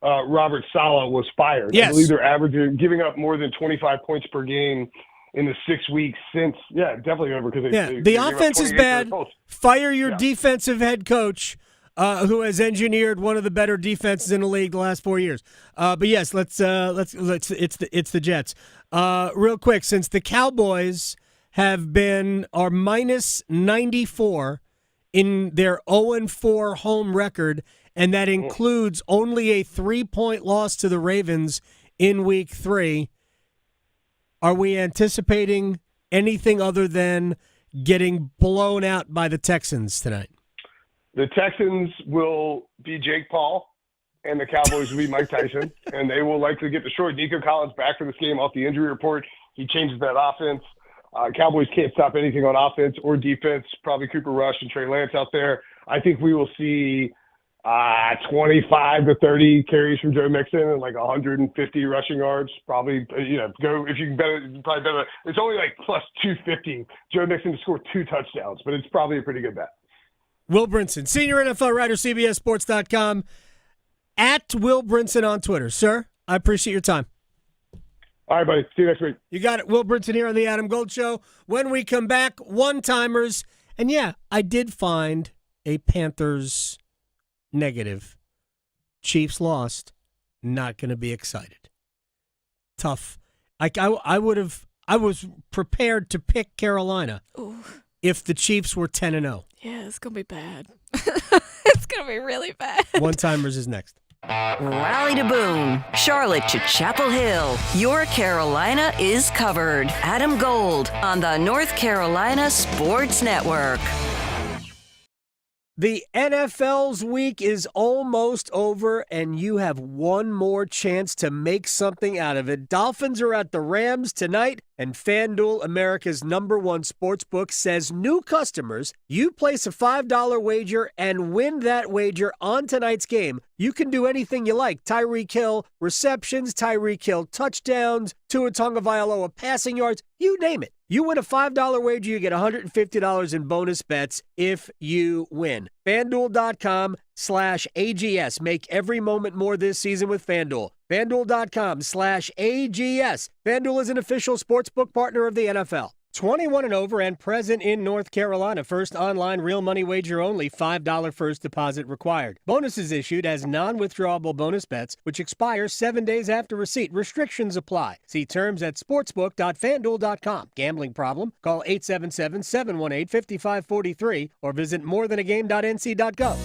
Robert Saleh was fired. Yes. I believe they're giving up more than 25 points per game in the 6 weeks since. Yeah, definitely over because the offense is bad. Fire your defensive head coach. who has engineered one of the better defenses in the league the last 4 years. But yes, let's it's the Jets. Real quick, since the Cowboys are minus 94 in their 0-4 home record, and that includes only a 3-point loss to the Ravens in Week 3. Are we anticipating anything other than getting blown out by the Texans tonight? The Texans will be Jake Paul, and the Cowboys will be Mike Tyson, and they will likely get destroyed. Nico Collins back for this game off the injury report. He changes that offense. Cowboys can't stop anything on offense or defense. Probably Cooper Rush and Trey Lance out there. I think we will see 25 to 30 carries from Joe Mixon and like 150 rushing yards. Probably, go if you can bet it. Probably bet it. It's only like plus 250. Joe Mixon to score 2 touchdowns, but it's probably a pretty good bet. Will Brinson, senior NFL writer, CBSSports.com. At Will Brinson on Twitter. Sir, I appreciate your time. All right, buddy. See you next week. You got it. Will Brinson here on the Adam Gold Show. When we come back, one-timers. And yeah, I did find a Panthers negative. Chiefs lost. Not going to be excited. Tough. I was prepared to pick Carolina. Ooh. If the Chiefs were 10-0. Yeah, it's going to be bad. It's going to be really bad. One-timers is next. Raleigh to Boone, Charlotte to Chapel Hill. Your Carolina is covered. Adam Gold on the North Carolina Sports Network. The NFL's week is almost over, and you have one more chance to make something out of it. Dolphins are at the Rams tonight, and FanDuel, America's #1 sportsbook, says new customers, you place a $5 wager and win that wager on tonight's game. You can do anything you like. Tyreek Hill receptions, Tyreek Hill touchdowns, Tua Tagovailoa passing yards, you name it. You win a $5 wager, you get $150 in bonus bets if you win. FanDuel.com/AGS. Make every moment more this season with FanDuel. FanDuel.com/AGS. FanDuel is an official sportsbook partner of the NFL. 21 and over and present in North Carolina. First online real money wager only. $5 first deposit required. Bonuses issued as non-withdrawable bonus bets, which expire 7 days after receipt. Restrictions apply. See terms at sportsbook.fanduel.com. Gambling problem? Call 877-718-5543 or visit morethanagame.nc.gov.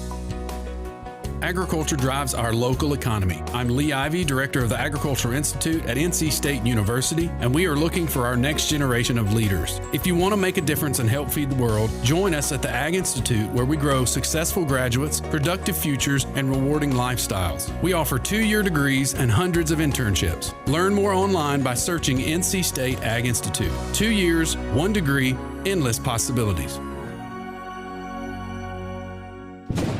Agriculture drives our local economy. I'm Lee Ivey, Director of the Agriculture Institute at NC State University, and we are looking for our next generation of leaders. If you want to make a difference and help feed the world, join us at the Ag Institute, where we grow successful graduates, productive futures, and rewarding lifestyles. We offer 2-year degrees and hundreds of internships. Learn more online by searching NC State Ag Institute. 2 years, 1 degree, endless possibilities.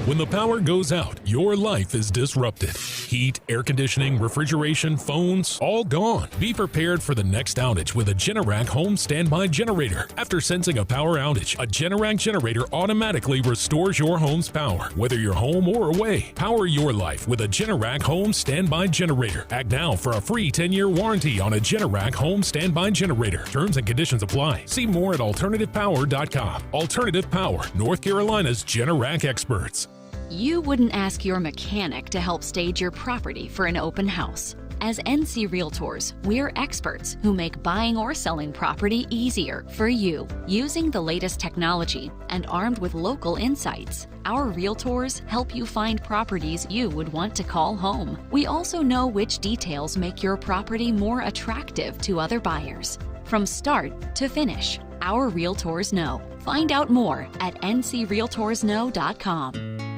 When the power goes out, your life is disrupted. Heat, air conditioning, refrigeration, phones, all gone. Be prepared for the next outage with a Generac home standby generator. After sensing a power outage, a Generac generator automatically restores your home's power, whether you're home or away. Power your life with a Generac home standby generator. Act now for a free 10-year warranty on a Generac home standby generator. Terms and conditions apply. See more at alternativepower.com. Alternative Power, North Carolina's Generac experts. You wouldn't ask your mechanic to help stage your property for an open house. As NC Realtors, we're experts who make buying or selling property easier for you. Using the latest technology and armed with local insights, our Realtors help you find properties you would want to call home. We also know which details make your property more attractive to other buyers. From start to finish, our Realtors know. Find out more at ncrealtorsknow.com.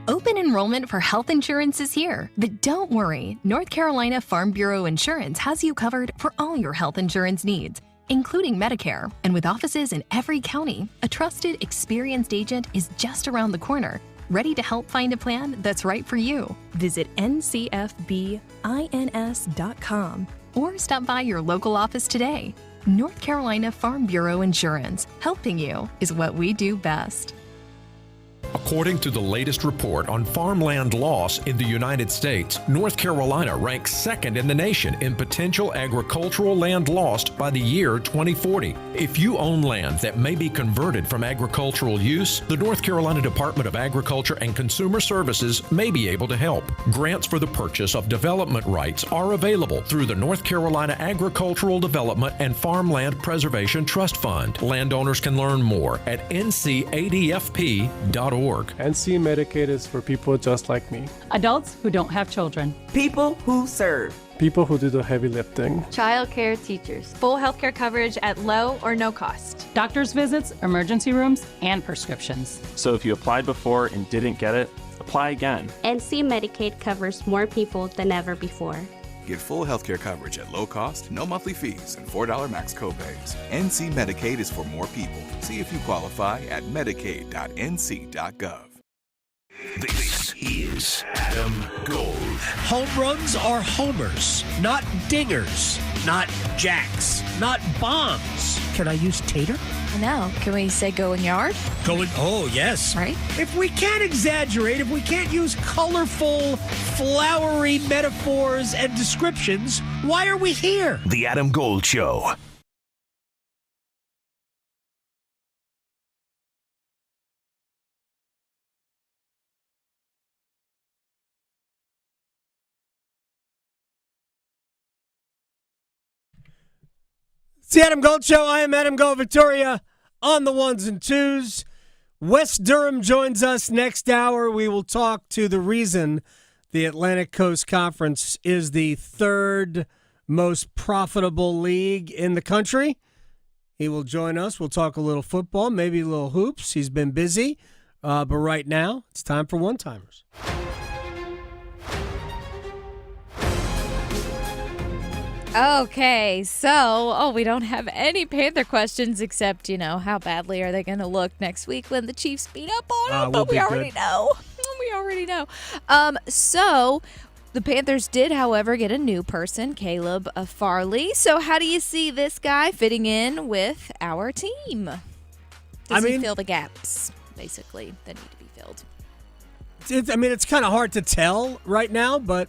Open enrollment for health insurance is here, but don't worry. North Carolina Farm Bureau Insurance has you covered for all your health insurance needs, including Medicare. And with offices in every county, a trusted, experienced agent is just around the corner, ready to help find a plan that's right for you. Visit ncfbins.com or stop by your local office today. North Carolina Farm Bureau Insurance. Helping you is what we do best. According to the latest report on farmland loss in the United States, North Carolina ranks second in the nation in potential agricultural land lost by the year 2040. If you own land that may be converted from agricultural use, the North Carolina Department of Agriculture and Consumer Services may be able to help. Grants for the purchase of development rights are available through the North Carolina Agricultural Development and Farmland Preservation Trust Fund. Landowners can learn more at ncadfp.org. NC Medicaid is for people just like me. Adults who don't have children. People who serve. People who do the heavy lifting. Child care teachers. Full healthcare coverage at low or no cost. Doctor's visits, emergency rooms, and prescriptions. So if you applied before and didn't get it, apply again. NC Medicaid covers more people than ever before. Get full healthcare coverage at low cost, no monthly fees, and $4 max copays. NC Medicaid is for more people. See if you qualify at medicaid.nc.gov. This is Adam Gold. Home runs are homers, not dingers, not jacks, not bombs. Can I use tater? I know. Can we say going yard? Oh, yes. Right? If we can't exaggerate, if we can't use colorful, flowery metaphors and descriptions, why are we here? The Adam Gold Show. It's the Adam Gold Show. I am Adam Gold, Victoria on the ones and twos. Wes Durham joins us next hour. We will talk to the reason the Atlantic Coast Conference is the third most profitable league in the country. He will join us. We'll talk a little football, maybe a little hoops. He's been busy, but right now it's time for one-timers. Okay, so, we don't have any Panther questions except, how badly are they going to look next week when the Chiefs beat up on them? But we already know. We already know. So, the Panthers did, however, get a new person, Caleb Farley. So, how do you see this guy fitting in with our team? Does he fill the gaps, basically, that need to be filled? It's kind of hard to tell right now, but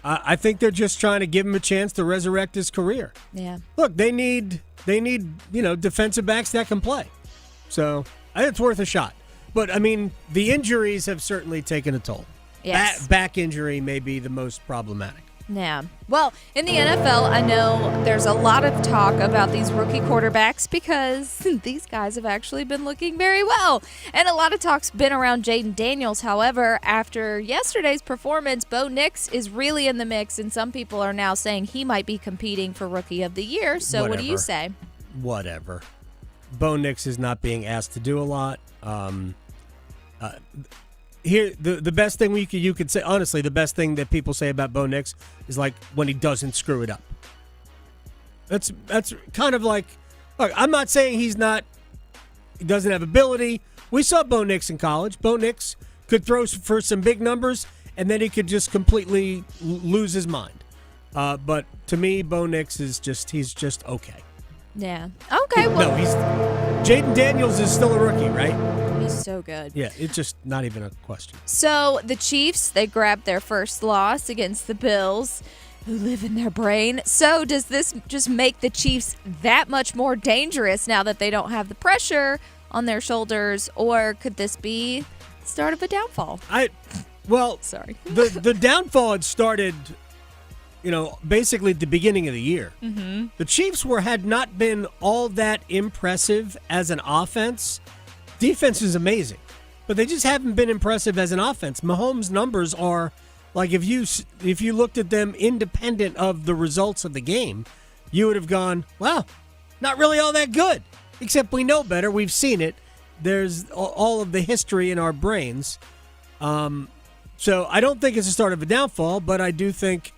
I think they're just trying to give him a chance to resurrect his career. Yeah. Look, they need defensive backs that can play. So I think it's worth a shot. But the injuries have certainly taken a toll. Yes. Back injury may be the most problematic. Yeah. Well, in the NFL, I know there's a lot of talk about these rookie quarterbacks because these guys have actually been looking very well. And a lot of talk's been around Jaden Daniels. However, after yesterday's performance, Bo Nix is really in the mix, and some people are now saying he might be competing for Rookie of the Year. So What do you say? Whatever. Bo Nix is not being asked to do a lot. Here, the best thing you could say, honestly, the best thing that people say about Bo Nix is like when he doesn't screw it up. That's kind of like, look, I'm not saying he doesn't have ability. We saw Bo Nix in college. Bo Nix could throw for some big numbers, and then he could just completely lose his mind. But to me, Bo Nix he's just okay. Yeah. Okay. Well, no, Jaden Daniels is still a rookie, right? He's so good. Yeah, it's just not even a question. So the Chiefs, they grabbed their first loss against the Bills, who live in their brain. So does this just make the Chiefs that much more dangerous now that they don't have the pressure on their shoulders, or could this be the start of a downfall? Sorry. the downfall had started, basically at the beginning of the year. Mm-hmm. The Chiefs had not been all that impressive as an offense. Defense is amazing, but they just haven't been impressive as an offense. Mahomes' numbers are like if you looked at them independent of the results of the game, you would have gone, wow, not really all that good. Except we know better. We've seen it. There's all of the history in our brains. So I don't think it's the start of a downfall, but I do think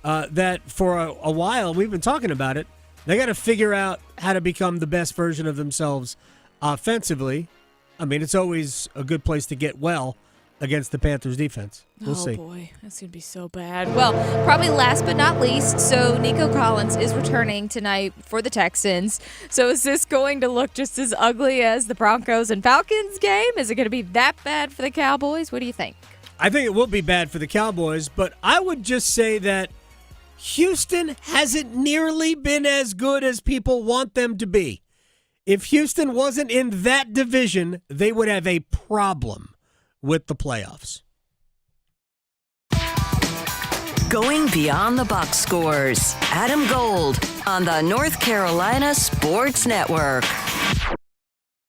that for a while, we've been talking about it, they got to figure out how to become the best version of themselves offensively. It's always a good place to get well against the Panthers defense. We'll see. Oh, boy. That's going to be so bad. Well, probably last but not least, so Nico Collins is returning tonight for the Texans. So is this going to look just as ugly as the Broncos and Falcons game? Is it going to be that bad for the Cowboys? What do you think? I think it will be bad for the Cowboys, but I would just say that Houston hasn't nearly been as good as people want them to be. If Houston wasn't in that division, they would have a problem with the playoffs. Going beyond the box scores. Adam Gold on the North Carolina Sports Network.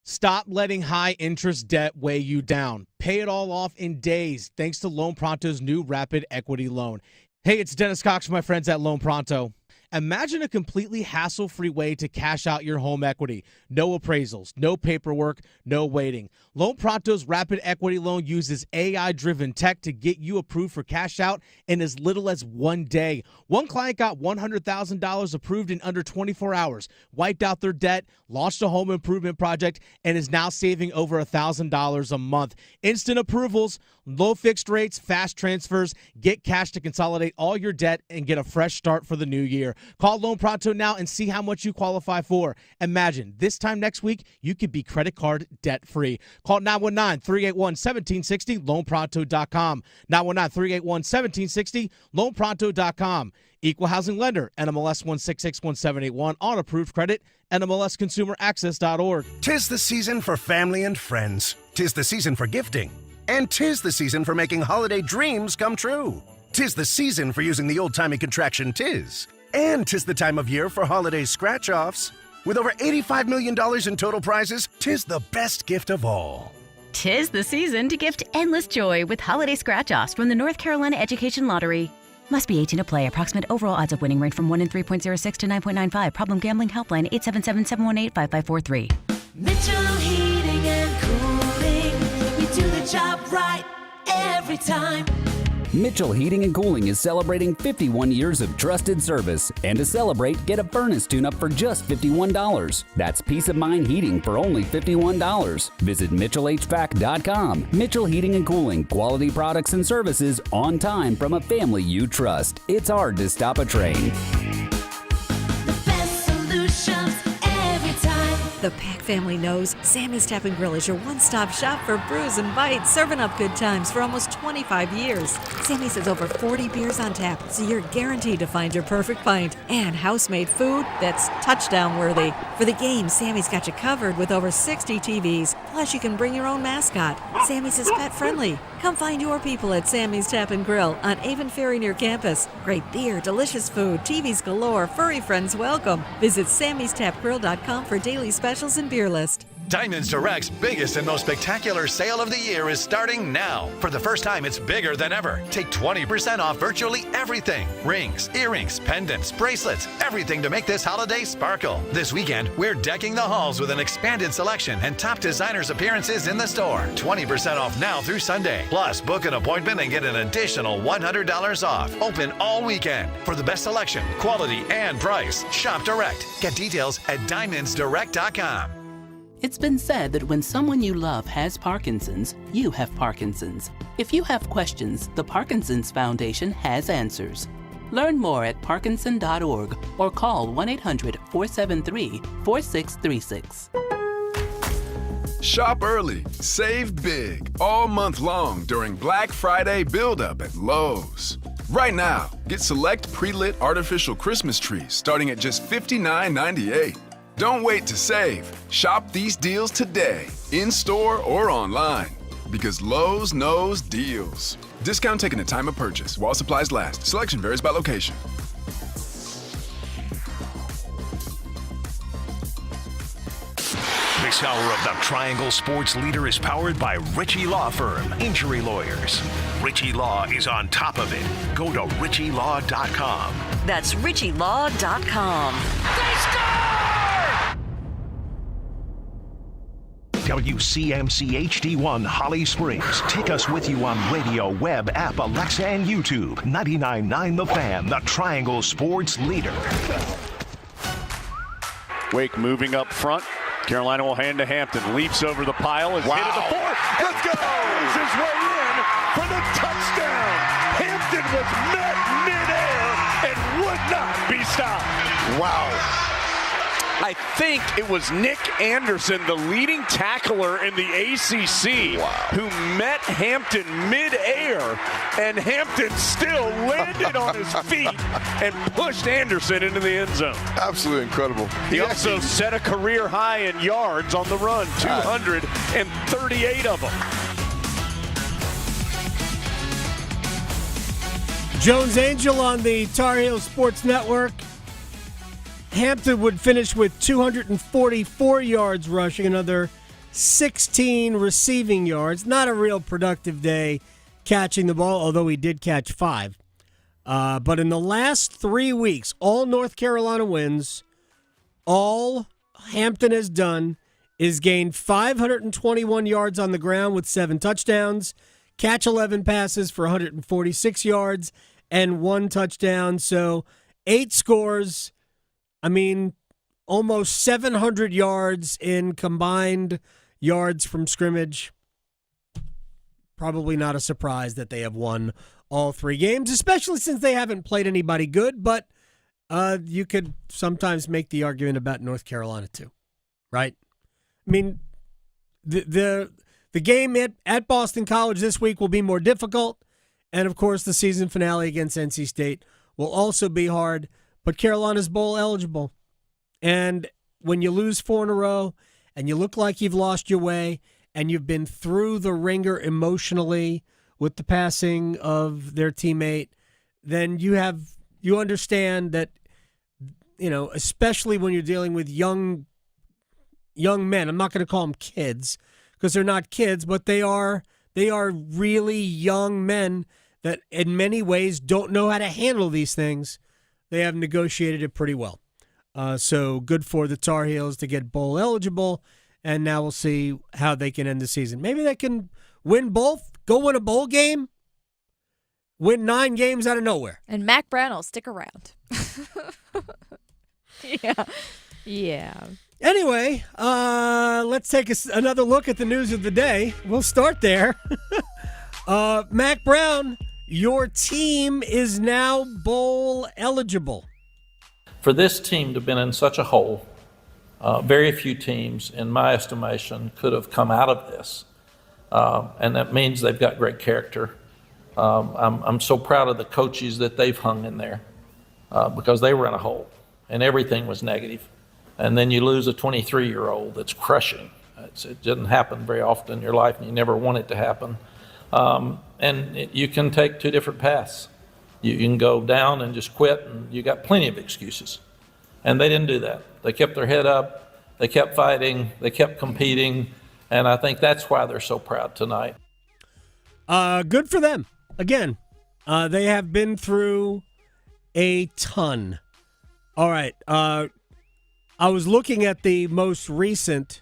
Stop letting high-interest debt weigh you down. Pay it all off in days thanks to Loan Pronto's new Rapid Equity Loan. Hey, it's Dennis Cox from my friends at Loan Pronto. Imagine a completely hassle-free way to cash out your home equity. No appraisals, no paperwork, no waiting. Loan Pronto's Rapid Equity Loan uses AI-driven tech to get you approved for cash out in as little as 1 day. One client got $100,000 approved in under 24 hours, wiped out their debt, launched a home improvement project, and is now saving over $1,000 a month. Instant approvals, low fixed rates, fast transfers. Get cash to consolidate all your debt and get a fresh start for the new year. Call Loan Pronto now and see how much you qualify for. Imagine this time next week, you could be credit card debt-free. Call 919-381-1760, loanpronto.com. 919-381-1760, loanpronto.com. Equal housing lender, NMLS 1661781, on approved credit, NMLSconsumeraccess.org. 'Tis the season for family and friends. 'Tis the season for gifting. And 'tis the season for making holiday dreams come true. 'Tis the season for using the old-timey contraction 'tis. And 'tis the time of year for holiday scratch-offs. With over $85 million in total prizes, 'tis the best gift of all. 'Tis the season to gift endless joy with holiday scratch-offs from the North Carolina Education Lottery. Must be 18 to play. Approximate overall odds of winning range from 1 in 3.06 to 9.95. Problem gambling helpline 877-718-5543. Mitchell Heating and Cooling. We do the job right every time. Mitchell Heating and Cooling is celebrating 51 years of trusted service. And to celebrate, get a furnace tune-up for just $51. That's peace of mind heating for only $51. Visit MitchellHVAC.com. Mitchell Heating and Cooling. Quality products and services on time from a family you trust. It's hard to stop a train. The best solutions every time. The Pack family knows Sammy's Tap & Grill is your one-stop shop for brews and bites, serving up good times for almost 25 years. Sammy's has over 40 beers on tap, so you're guaranteed to find your perfect pint. And house-made food that's touchdown-worthy. For the game, Sammy's got you covered with over 60 TVs. Plus, you can bring your own mascot. Sammy's is pet-friendly. Come find your people at Sammy's Tap & Grill on Avon Ferry near campus. Great beer, delicious food, TVs galore, furry friends welcome. Visit Sammy'sTapGrill.com for daily specials and beer list. Diamonds Direct's biggest and most spectacular sale of the year is starting now. For the first time, it's bigger than ever. Take 20% off virtually everything. Rings, earrings, pendants, bracelets, everything to make this holiday sparkle. This weekend, we're decking the halls with an expanded selection and top designers' appearances in the store. 20% off now through Sunday. Plus, book an appointment and get an additional $100 off. Open all weekend. For the best selection, quality, and price, shop direct. Get details at diamondsdirect.com. It's been said that when someone you love has Parkinson's, you have Parkinson's. If you have questions, the Parkinson's Foundation has answers. Learn more at parkinson.org or call 1-800-473-4636. Shop early, save big, all month long during Black Friday build-up at Lowe's. Right now, get select pre-lit artificial Christmas trees starting at just $59.98. Don't wait to save. Shop these deals today, in-store or online. Because Lowe's knows deals. Discount taken at time of purchase while supplies last. Selection varies by location. This hour of the Triangle Sports Leader is powered by Ritchie Law Firm, injury lawyers. Ritchie Law is on top of it. Go to ritchielaw.com. That's ritchielaw.com. They score! WCMC HD1 Holly Springs. Take us with you on radio, web, app, Alexa, and YouTube. 99.9 The Fan, the Triangle Sports Leader. Wake moving up front. Carolina will hand to Hampton. Leaps over the pile. Is hit at the 4. Let's go! His way in for the touchdown. Hampton was met midair and would not be stopped. Wow. I think it was Nick Anderson, the leading tackler in the ACC, who met Hampton midair, and Hampton still landed on his feet and pushed Anderson into the end zone. Absolutely incredible. He also set a career high in yards on the run, 238 of them. Jones Angel on the Tar Heel Sports Network. Hampton would finish with 244 yards rushing, another 16 receiving yards. Not a real productive day catching the ball, although he did catch 5. But in the last 3 weeks, all North Carolina wins, all Hampton has done is gain 521 yards on the ground with 7 touchdowns, catch 11 passes for 146 yards, and 1 touchdown. So 8 scores. I mean, almost 700 yards in combined yards from scrimmage. Probably not a surprise that they have won all 3 games, especially since they haven't played anybody good. But you could sometimes make the argument about North Carolina too, right? I mean, the game at Boston College this week will be more difficult. And, of course, the season finale against NC State will also be hard. But Carolina's bowl eligible. And when you lose 4 in a row and you look like you've lost your way and you've been through the ringer emotionally with the passing of their teammate, then you understand that, especially when you're dealing with young men. I'm not going to call them kids because they're not kids, but they are really young men that in many ways don't know how to handle these things. They have negotiated it pretty well. So good for the Tar Heels to get bowl eligible, and now we'll see how they can end the season. Maybe they can win both, go win a bowl game, win 9 games out of nowhere. And Mac Brown will stick around. Yeah. Anyway, let's take another look at the news of the day. We'll start there. Mac Brown, your team is now bowl eligible. For this team to have been in such a hole, very few teams, in my estimation, could have come out of this. And that means they've got great character. I'm so proud of the coaches that they've hung in there because they were in a hole and everything was negative. And then you lose a 23-year-old that's crushing. It doesn't happen very often in your life, and you never want it to happen. You can take 2 different paths. You can go down and just quit, and you got plenty of excuses. And they didn't do that. They kept their head up. They kept fighting. They kept competing. And I think that's why they're so proud tonight. Good for them. Again, they have been through a ton. All right. I was looking at the most recent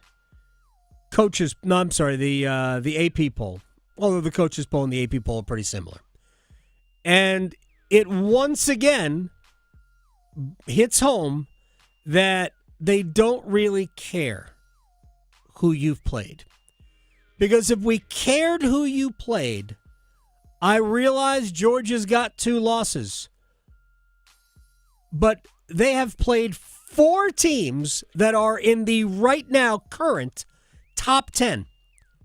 the AP poll. Although the coaches poll and the AP poll are pretty similar. And it once again hits home that they don't really care who you've played. Because if we cared who you played, I realize Georgia's got 2 losses. But they have played 4 teams that are in the right now current top 10.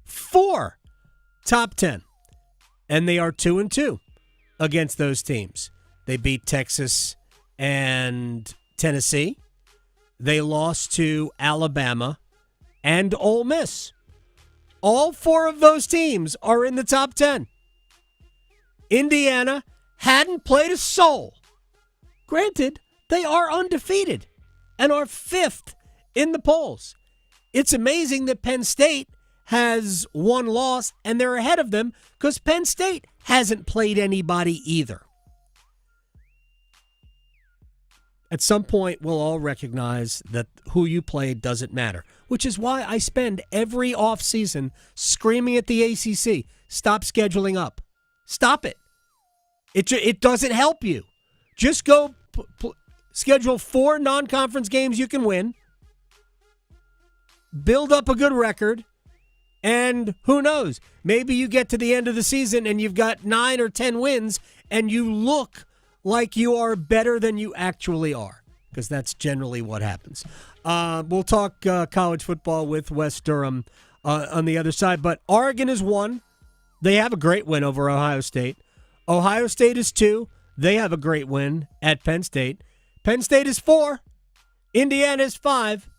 4 top 10. And they are 2-2 against those teams. They beat Texas and Tennessee. They lost to Alabama and Ole Miss. All 4 of those teams are in the top 10. Indiana hadn't played a soul. Granted, they are undefeated and are 5th in the polls. It's amazing that Penn State has 1 loss and they're ahead of them because Penn State hasn't played anybody either. At some point, we'll all recognize that who you play doesn't matter, which is why I spend every offseason screaming at the ACC, stop scheduling up. Stop it. It doesn't help you. Just go schedule 4 non-conference games you can win build up a good record, and who knows? Maybe you get to the end of the season and you've got 9 or 10 wins, and you look like you are better than you actually are, because that's generally what happens. We'll talk college football with Wes Durham on the other side, but Oregon is 1. They have a great win over Ohio State. Ohio State is 2. They have a great win at Penn State. Penn State is 4. Indiana is 5.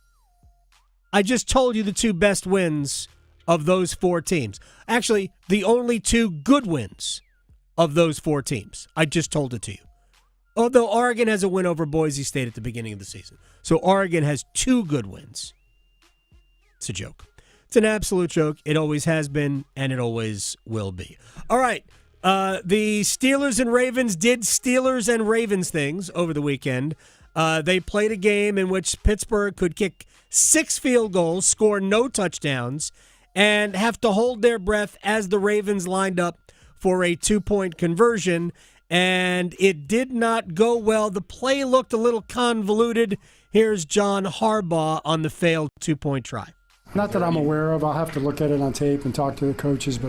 I just told you the 2 best wins of those 4 teams. Actually, the only 2 good wins of those 4 teams. I just told it to you. Although Oregon has a win over Boise State at the beginning of the season. So Oregon has 2 good wins. It's a joke. It's an absolute joke. It always has been, and it always will be. All right. The Steelers and Ravens did Steelers and Ravens things over the weekend. They played a game in which Pittsburgh could kick 6 field goals, score no touchdowns, and have to hold their breath as the Ravens lined up for a 2-point conversion. And it did not go well. The play looked a little convoluted. Here's John Harbaugh on the failed 2-point try. Not that I'm aware of. I'll have to look at it on tape and talk to the coaches, but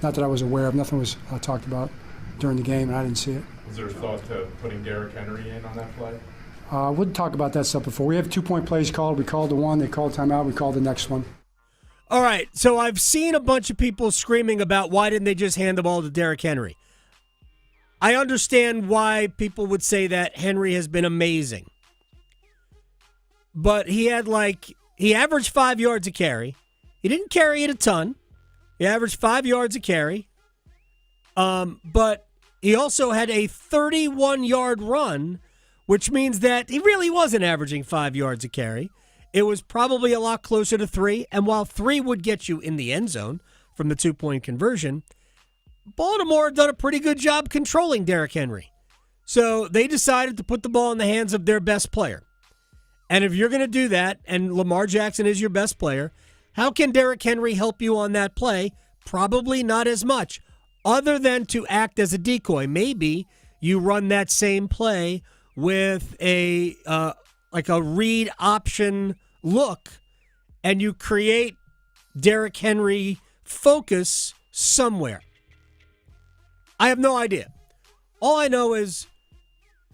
not that I was aware of. Nothing was talked about during the game, and I didn't see it. Was there a thought to putting Derrick Henry in on that play? I wouldn't talk about that stuff before. We have 2-point plays called. We called the one. They called timeout. We called the next one. All right, so I've seen a bunch of people screaming about why didn't they just hand the ball to Derrick Henry. I understand why people would say that. Henry has been amazing. But he averaged 5 yards a carry. He didn't carry it a ton. He averaged 5 yards a carry. But he also had a 31-yard run, which means that he really wasn't averaging 5 yards a carry. It was probably a lot closer to 3. And while 3 would get you in the end zone from the 2-point conversion, Baltimore had done a pretty good job controlling Derrick Henry. So they decided to put the ball in the hands of their best player. And if you're going to do that, and Lamar Jackson is your best player, how can Derrick Henry help you on that play? Probably not as much, other than to act as a decoy. Maybe you run that same play with a read option look, and you create Derrick Henry focus somewhere. I have no idea. All I know is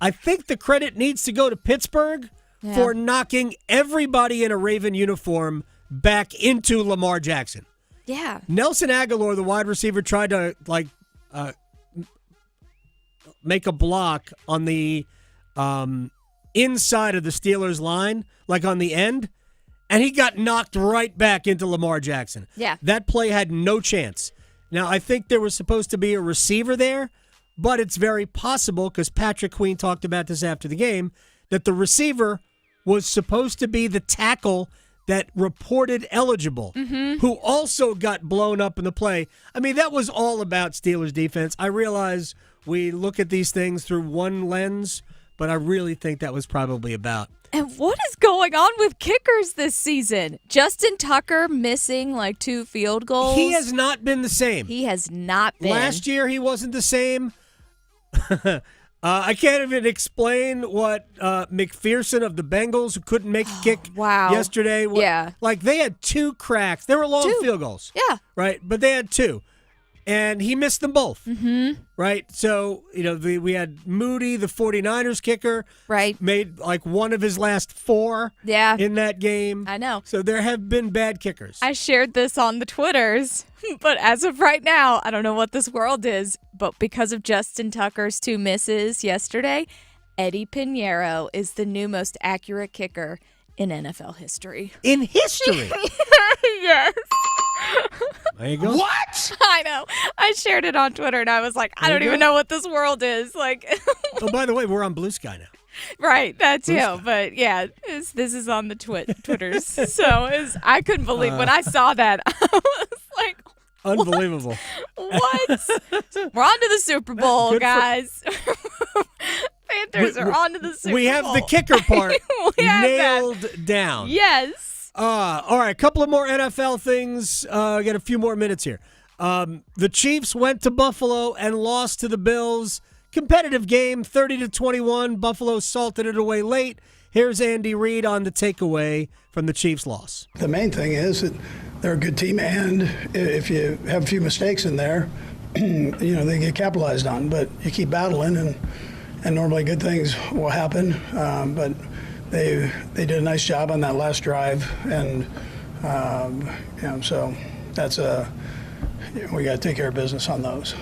I think the credit needs to go to Pittsburgh for knocking everybody in a Raven uniform back into Lamar Jackson. Yeah. Nelson Aguilar, the wide receiver, tried to make a block on the inside of the Steelers line, like on the end, and he got knocked right back into Lamar Jackson. Yeah. That play had no chance. Now, I think there was supposed to be a receiver there, but it's very possible, because Patrick Queen talked about this after the game, that the receiver was supposed to be the tackle that reported eligible, who also got blown up in the play. I mean, that was all about Steelers defense. I realize we look at these things through one lens, but I really think that was probably about. And what is going on with kickers this season? Justin Tucker missing 2 field goals. He has not been the same. He has not been. Last year he wasn't the same. I can't even explain what McPherson of the Bengals, who couldn't make a kick yesterday. Yeah. They had 2 cracks. They were long field goals. Yeah. Right? But they had 2. And he missed them both. Mm-hmm. Right? So, we had Moody, the 49ers kicker. Right. Made one of his last 4 in that game. I know. So there have been bad kickers. I shared this on the Twitters, but as of right now, I don't know what this world is, but because of Justin Tucker's 2 misses yesterday, Eddie Pinheiro is the new most accurate kicker in NFL history. In history? Yes. There you go. What? I know. I shared it on Twitter, and I was like, I don't even know what this world is. Oh, by the way, we're on Blue Sky now. Right, that too. But yeah, this is on the Twitters. So I couldn't believe when I saw that. I was like, unbelievable. What? We're on to the Super Bowl, guys. Panthers are on to the Super Bowl. We have the kicker part nailed down. Yes. All right, a couple of more NFL things. I got a few more minutes here. The Chiefs went to Buffalo and lost to the Bills. Competitive game, 30-21. Buffalo salted it away late. Here's Andy Reid on the takeaway from the Chiefs' loss. The main thing is that they're a good team, and if you have a few mistakes in there, they get capitalized on. But you keep battling, and normally good things will happen. But they did a nice job on that last drive, and so that's we got to take care of business on those.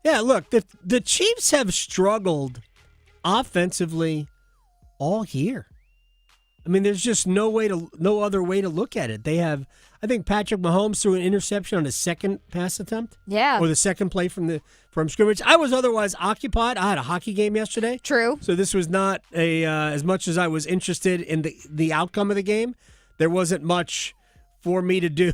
Yeah, look, the Chiefs have struggled offensively all year. I mean, there's just no other way to look at it. They have, I think Patrick Mahomes threw an interception on his second pass attempt. Yeah. Or the second play from scrimmage. I was otherwise occupied. I had a hockey game yesterday. True. So this was not as much as I was interested in the outcome of the game. There wasn't much for me to do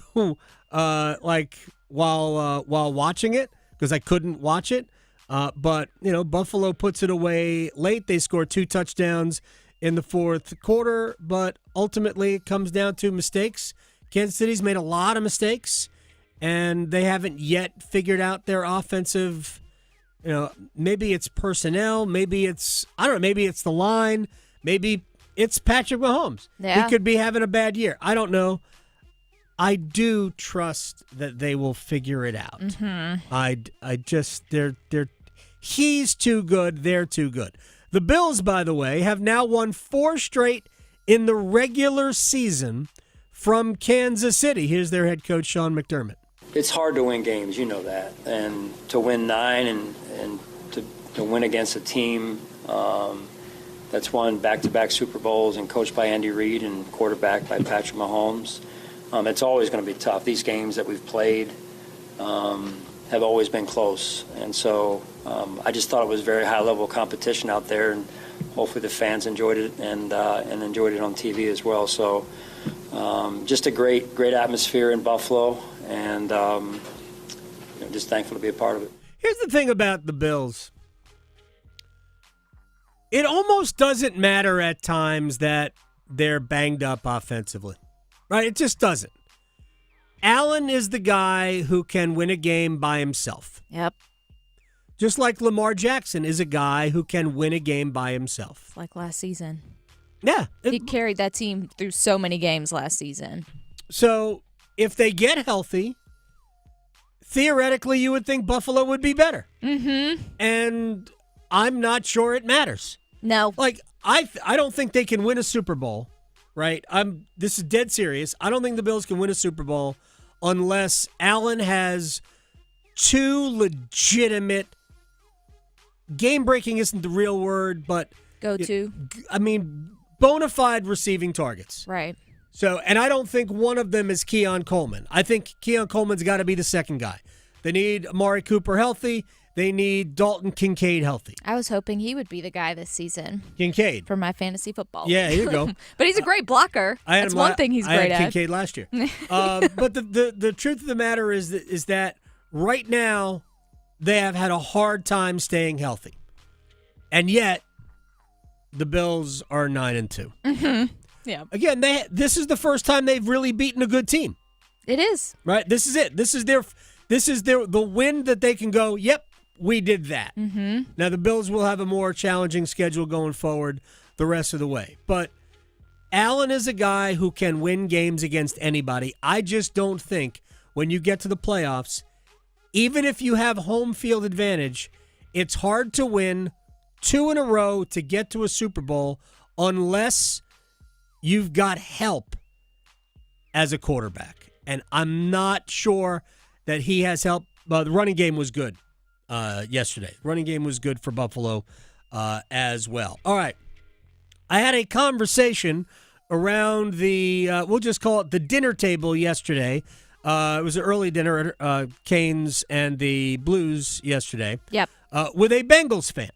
while watching it because I couldn't watch it. But Buffalo puts it away late. They score 2 touchdowns in the fourth quarter, but ultimately it comes down to mistakes. Kansas City's made a lot of mistakes, and they haven't yet figured out their offensive, maybe it's personnel, maybe it's the line, maybe it's Patrick Mahomes. Yeah. He could be having a bad year. I don't know. I do trust that they will figure it out. Mm-hmm. He's too good, they're too good. The Bills, by the way, have now won 4 straight in the regular season from Kansas City. Here's their head coach, Sean McDermott. It's hard to win games, you know that. And to win 9 and to win against a team that's won back-to-back Super Bowls and coached by Andy Reid and quarterbacked by Patrick Mahomes, it's always going to be tough. These games that we've played have always been close. And so I just thought it was very high-level competition out there, and hopefully the fans enjoyed it and enjoyed it on TV as well. So just a great atmosphere in Buffalo, and just thankful to be a part of it. Here's the thing about the Bills. It almost doesn't matter at times that they're banged up offensively, right? It just doesn't. Allen is the guy who can win a game by himself. Yep. Just like Lamar Jackson is a guy who can win a game by himself. Like last season. Yeah. He carried that team through so many games last season. So if they get healthy, theoretically you would think Buffalo would be better. Mm-hmm. And I'm not sure it matters. No. Like, I don't think they can win a Super Bowl, right? This is dead serious. I don't think the Bills can win a Super Bowl unless Allen has 2 legitimate, game-breaking isn't the real word, but bona fide receiving targets. Right. So, and I don't think one of them is Keon Coleman. I think Keon Coleman's got to be the second guy. They need Amari Cooper healthy. They need Dalton Kincaid healthy. I was hoping he would be the guy this season. Kincaid. For my fantasy football. Yeah, here you go. But he's a great blocker. That's one thing he's great at. I had at. Kincaid last year. But the truth of the matter is that right now they have had a hard time staying healthy. And yet the Bills are 9-2. Mm-hmm. Yeah. Again, this is the first time they've really beaten a good team. It is. Right? This is it. This is the win that they can go, yep, we did that. Mm-hmm. Now, the Bills will have a more challenging schedule going forward the rest of the way. But Allen is a guy who can win games against anybody. I just don't think when you get to the playoffs, even if you have home field advantage, it's hard to win 2 in a row to get to a Super Bowl unless you've got help as a quarterback. And I'm not sure that he has help. The running game was good yesterday. Running game was good for Buffalo as well. All right. I had a conversation around we'll just call it the dinner table yesterday. It was an early dinner at Canes and the Blues yesterday. Yep. With a Bengals fan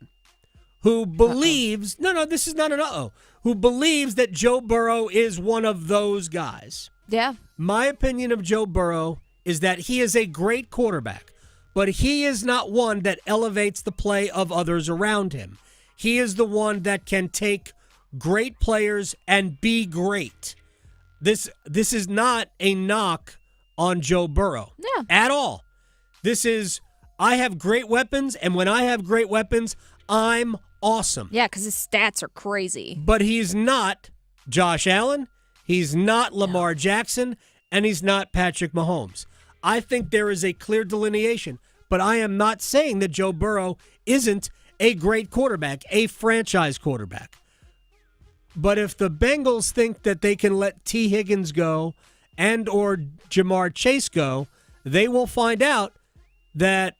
who believes, this is not an who believes that Joe Burrow is one of those guys. Yeah. My opinion of Joe Burrow is that he is a great quarterback, but he is not one that elevates the play of others around him. He is the one that can take great players and be great. This is not a knock on Joe Burrow at all. This is, I have great weapons, and when I have great weapons, I'm awesome. Yeah, because his stats are crazy. But he's not Josh Allen, he's not Lamar Jackson, and he's not Patrick Mahomes. I think there is a clear delineation, but I am not saying that Joe Burrow isn't a great quarterback, a franchise quarterback. But if the Bengals think that they can let T. Higgins go and or Jamar Chase go, they will find out that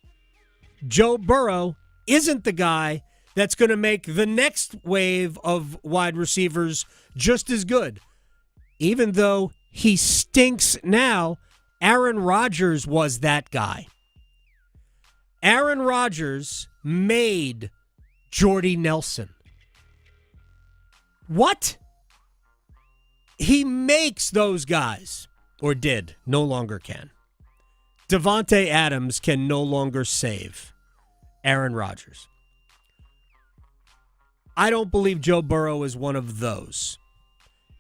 Joe Burrow isn't the guy that's going to make the next wave of wide receivers just as good. Even though he stinks now, Aaron Rodgers was that guy. Aaron Rodgers made Jordy Nelson. What? He makes those guys, or did, no longer can. Devontae Adams can no longer save Aaron Rodgers. I don't believe Joe Burrow is one of those.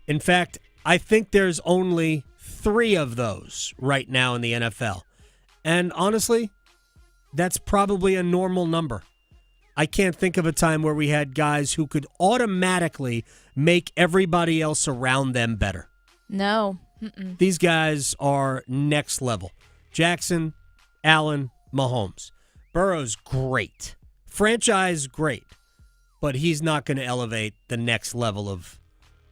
In fact, I think there's only 3 of those right now in the NFL. And honestly, that's probably a normal number. I can't think of a time where we had guys who could automatically make everybody else around them better. No. These guys are next level. Jackson, Allen, Mahomes. Burrow's great. Franchise great. But he's not going to elevate the next level of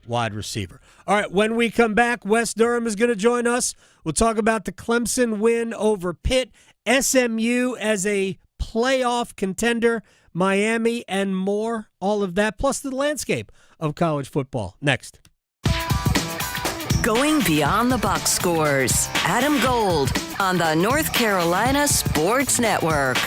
wide receiver. All right, when we come back, Wes Durham is going to join us. We'll talk about the Clemson win over Pitt, SMU as a playoff contender, Miami, and more. All of that, plus the landscape of college football. Next. Going beyond the box scores. Adam Gold on the North Carolina Sports Network.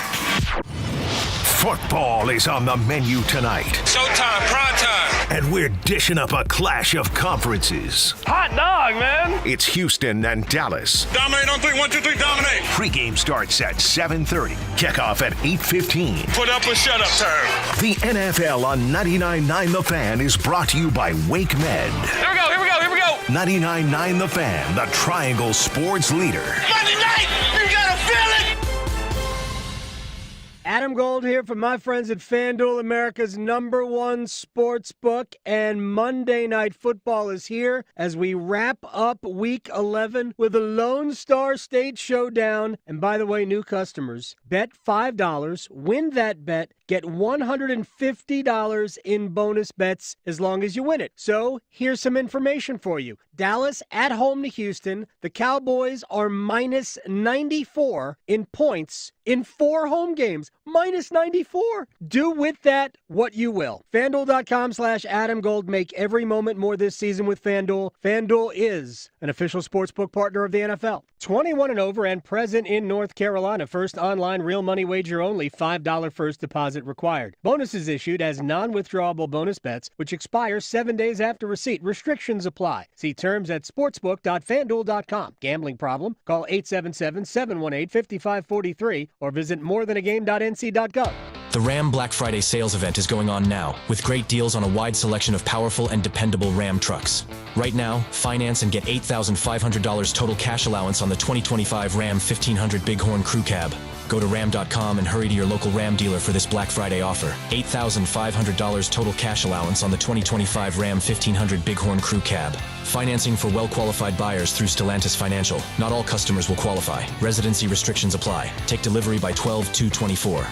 Football is on the menu tonight. Showtime, prime time. And we're dishing up a clash of conferences. Hot dog, man. It's Houston and Dallas. Dominate on 3, 1, 2, 3, dominate. Pregame starts at 7:30. Kickoff at 8:15. Put up or shut up time. The NFL on 99.9 The Fan is brought to you by Wake Med. Here we go. 99.9 The Fan, the Triangle Sports leader. Monday night, you gotta feel it. Adam Gold here from my friends at FanDuel, America's #1 sports book, and Monday Night Football is here as we wrap up Week 11 with a Lone Star State Showdown. And by the way, new customers, bet $5, win that bet, get $150 in bonus bets as long as you win it. So here's some information for you. Dallas at home to Houston. The Cowboys are minus 94 in points in 4 home games. Minus 94. Do with that what you will. FanDuel.com/AdamGold. Make every moment more this season with FanDuel. FanDuel is an official sportsbook partner of the NFL. 21 and over and present in North Carolina. First online real money wager only. $5 first deposit required. Bonuses issued as non-withdrawable bonus bets, which expire 7 days after receipt. Restrictions apply. See terms at sportsbook.fanduel.com. Gambling problem? Call 877-718-5543 or visit morethanagame.nc.gov. The Ram Black Friday sales event is going on now, with great deals on a wide selection of powerful and dependable Ram trucks. Right now, finance and get $8,500 total cash allowance on the 2025 Ram 1500 Bighorn Crew Cab. Go to ram.com and hurry to your local Ram dealer for this Black Friday offer. $8,500 total cash allowance on the 2025 Ram 1500 Bighorn Crew Cab. Financing for well-qualified buyers through Stellantis Financial. Not all customers will qualify. Residency restrictions apply. Take delivery by 12/2/24.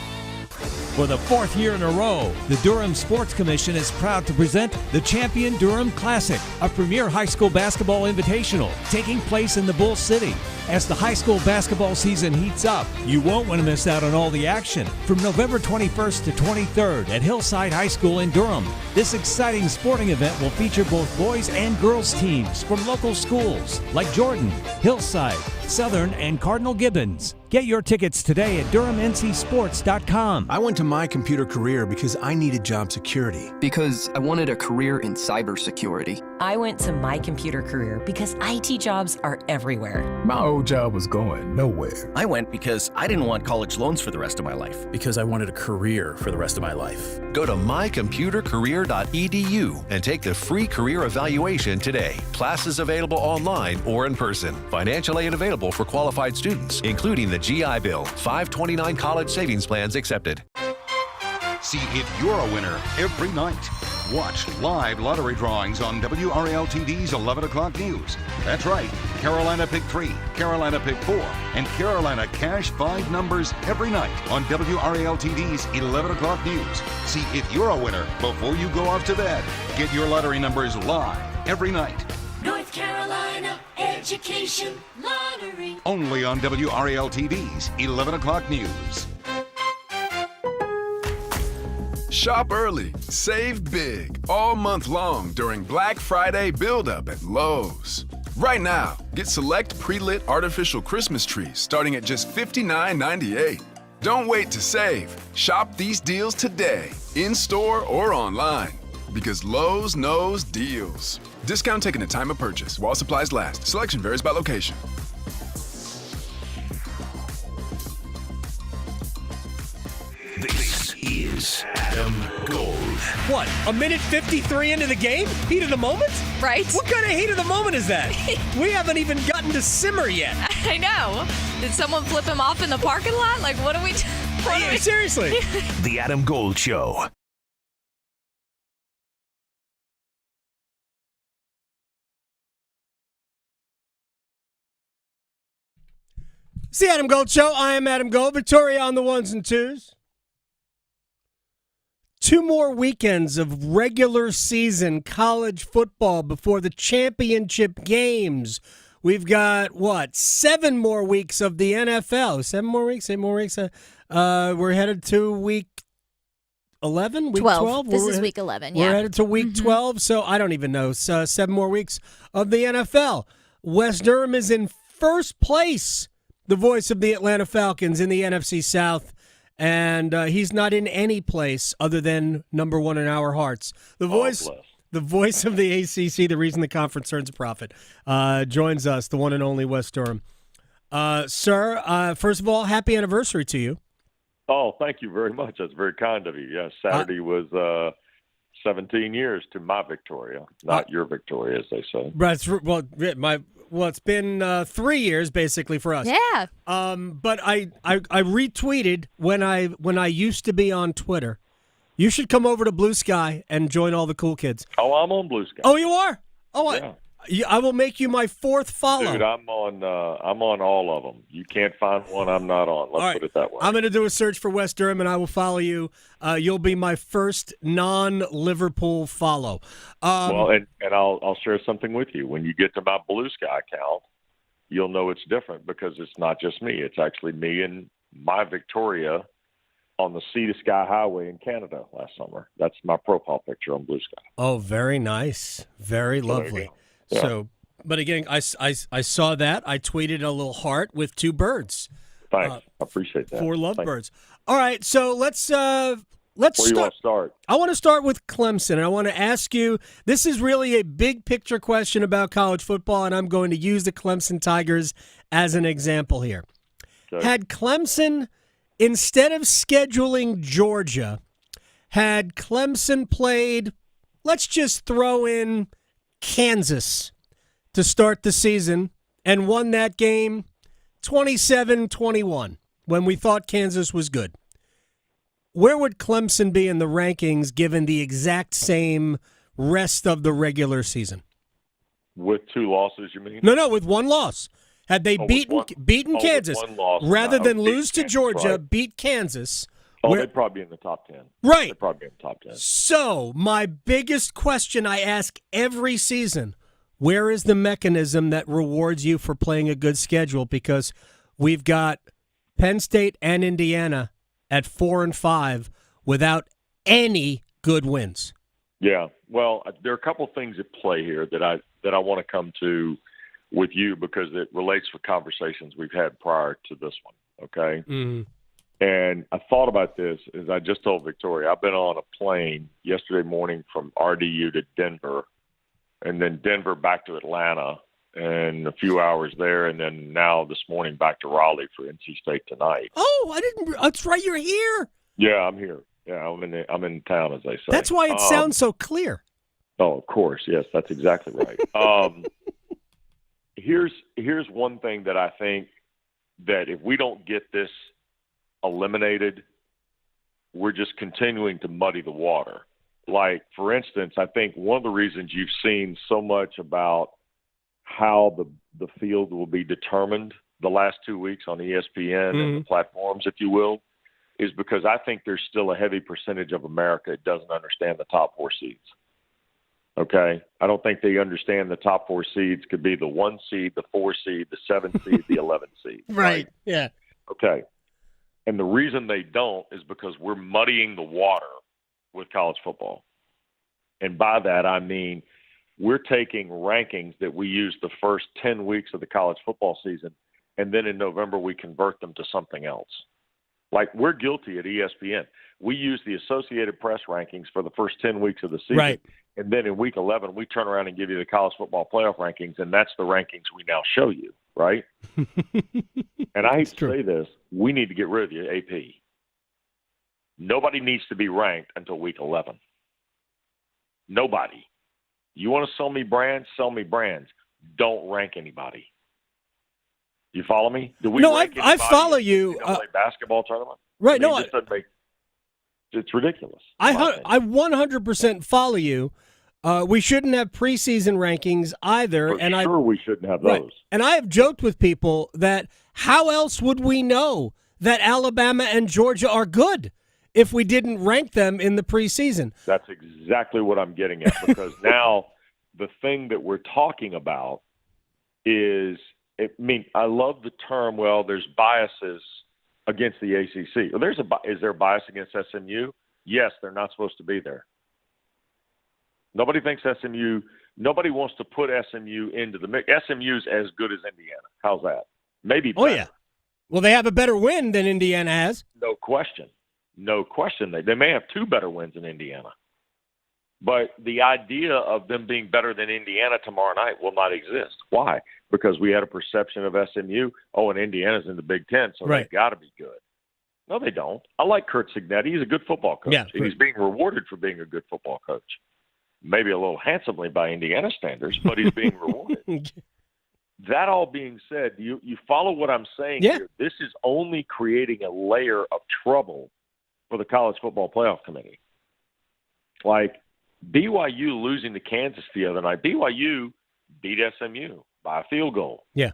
For the 4th year in a row, the Durham Sports Commission is proud to present the Champion Durham Classic, a premier high school basketball invitational taking place in the Bull City. As the high school basketball season heats up, you won't want to miss out on all the action. From November 21st to 23rd at Hillside High School in Durham, this exciting sporting event will feature both boys and girls teams from local schools like Jordan, Hillside, Southern, and Cardinal Gibbons. Get your tickets today at DurhamNCSports.com. I went to My Computer Career because I needed job security. Because I wanted a career in cybersecurity. I went to My Computer Career because IT jobs are everywhere. My old job was going nowhere. I went because I didn't want college loans for the rest of my life. Because I wanted a career for the rest of my life. Go to mycomputercareer.edu and take the free career evaluation today. Classes available online or in person. Financial aid available for qualified students, including the GI Bill. 529 college savings plans accepted. See if you're a winner every night. Watch live lottery drawings on WRAL-TV's 11 o'clock news. That's right, Carolina Pick 3, Carolina Pick 4, and Carolina Cash 5 numbers every night on WRAL-TV's 11 o'clock news. See if you're a winner before you go off to bed. Get your lottery numbers live every night. North Carolina Education Lottery. Only on WRAL-TV's 11 o'clock news. Shop early, save big, all month long during Black Friday build-up at Lowe's. Right now, get select pre-lit artificial Christmas trees starting at just $59.98. Don't wait to save. Shop these deals today, in-store or online, because Lowe's knows deals. Discount taken at time of purchase while supplies last. Selection varies by location. This is Adam Gold. What, a minute 53 into the game? Heat of the moment? Right. What kind of heat of the moment is that? We haven't even gotten to simmer yet. I know. Did someone flip him off in the parking lot? Like, what are we doing? Seriously. The Adam Gold Show. It's the Adam Gold Show. I am Adam Gold. Victoria on the ones and twos. 2 more weekends of regular season college football before the championship games. We've got, 7 more weeks of the NFL. 7 more weeks, 8 more weeks. We're headed to week 11? Week 12? This is week 11, yeah. We're headed to week 12, so I don't even know. So 7 more weeks of the NFL. Wes Durham is in first place, the voice of the Atlanta Falcons in the NFC South. And he's not in any place other than number 1 in our hearts. The voice of the ACC, the reason the conference earns a profit, joins us, the one and only Wes Durham. Sir, first of all, happy anniversary to you. Oh, thank you very much. That's very kind of you. Yes, Saturday was 17 years to my Victoria, not your Victoria, as they say. Well, it's been 3 years basically for us. Yeah. But I retweeted when I used to be on Twitter. You should come over to Blue Sky and join all the cool kids. Oh, I'm on Blue Sky. Oh, you are? Oh, yeah. I will make you my 4th follow. Dude, I'm on all of them. You can't find one I'm not on. Let's put it that way. I'm going to do a search for Wes Durham, and I will follow you. You'll be my first non-Liverpool follow. And I'll share something with you. When you get to my Blue Sky account, you'll know it's different because it's not just me. It's actually me and my Victoria on the Sea to Sky Highway in Canada last summer. That's my profile picture on Blue Sky. Oh, very nice. Very lovely. Yeah. So, but again, I saw that. I tweeted a little heart with 2 birds. Thanks. I appreciate that. 4 lovebirds. All right, so let's Where start. you want to start? I want to start with Clemson, and I want to ask you, this is really a big picture question about college football, and I'm going to use the Clemson Tigers as an example here. Okay. Had Clemson, instead of scheduling Georgia, had Clemson played, let's just throw in Kansas to start the season and won that game 27-21 when we thought Kansas was good. Where would Clemson be in the rankings given the exact same rest of the regular season? With 2 losses, you mean? No, with 1 loss. Had they beaten Kansas, rather than lose to Georgia, right. Beat Kansas. They'd probably be in the top 10. Right. They'd probably be in the top 10. So, my biggest question I ask every season, where is the mechanism that rewards you for playing a good schedule? Because we've got Penn State and Indiana at 4 and 5 without any good wins. Yeah. Well, there are a couple things at play here that I want to come to with you because it relates to conversations we've had prior to this one, okay? Mm-hmm. And I thought about this as I just told Victoria. I've been on a plane yesterday morning from RDU to Denver, and then Denver back to Atlanta, and a few hours there, and then now this morning back to Raleigh for NC State tonight. Oh, I didn't. That's right. You're here. Yeah, I'm here. Yeah, I'm in town, as they say. That's why it sounds so clear. Oh, of course. Yes, that's exactly right. Here's one thing that I think that if we don't get this eliminated, we're just continuing to muddy the water. Like, for instance, I think one of the reasons you've seen so much about how the field will be determined the last 2 weeks on ESPN and the platforms, if you will, is because I think there's still a heavy percentage of America that doesn't understand the top 4 seeds. Okay? I don't think they understand the top 4 seeds could be the 1 seed, the 4 seed, the 7 seed, the 11 seed. Right. Yeah. Okay. And the reason they don't is because we're muddying the water with college football. And by that, I mean we're taking rankings that we use the first 10 weeks of the college football season, and then in November we convert them to something else. Like, we're guilty at ESPN. We use the Associated Press rankings for the first 10 weeks of the season. Right. And then in week 11, we turn around and give you the college football playoff rankings, and that's the rankings we now show you, right? And I hate to say this, we need to get rid of the AP. Nobody needs to be ranked until week 11. Nobody. You want to sell me brands? Sell me brands. Don't rank anybody. You follow me? Do we no, rank I follow you. In the NCAA basketball tournament? Right. I mean, it's ridiculous. I 100% follow you. We shouldn't have preseason rankings either. We shouldn't have those. Right. And I have joked with people that how else would we know that Alabama and Georgia are good if we didn't rank them in the preseason? That's exactly what I'm getting at, because now the thing that we're talking about is, I love the term, well, there's biases against the ACC. Well, is there bias against SMU? Yes, they're not supposed to be there. Nobody thinks nobody wants to put SMU into the mix. SMU's as good as Indiana. How's that? Maybe better. Oh, yeah. Well, they have a better win than Indiana has. No question. No question. They may have 2 better wins than Indiana. But the idea of them being better than Indiana tomorrow night will not exist. Why? Because we had a perception of SMU, and Indiana's in the Big Ten, so they've got to be good. No, they don't. I like Kurt Cignetti. He's a good football coach, and he's being rewarded for being a good football coach. Maybe a little handsomely by Indiana standards, but he's being rewarded. That all being said, you follow what I'm saying here. This is only creating a layer of trouble for the College Football Playoff Committee. Like BYU losing to Kansas the other night. BYU beat SMU by a field goal. Yeah.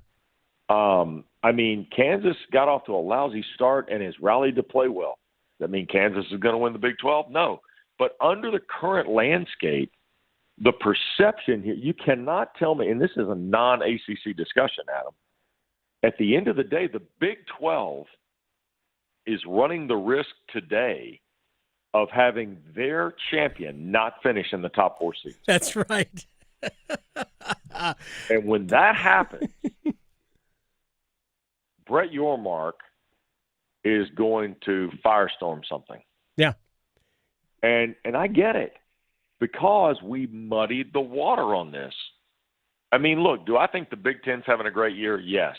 Kansas got off to a lousy start and has rallied to play well. Does that mean Kansas is going to win the Big 12? No. But under the current landscape, the perception here, you cannot tell me, and this is a non-ACC discussion, Adam. At the end of the day, the Big 12 is running the risk today of having their champion not finish in the top 4 seeds. That's right. And when that happens, Brett Yormark is going to firestorm something. Yeah. And I get it, because we muddied the water on this. Look, do I think the Big Ten's having a great year? Yes.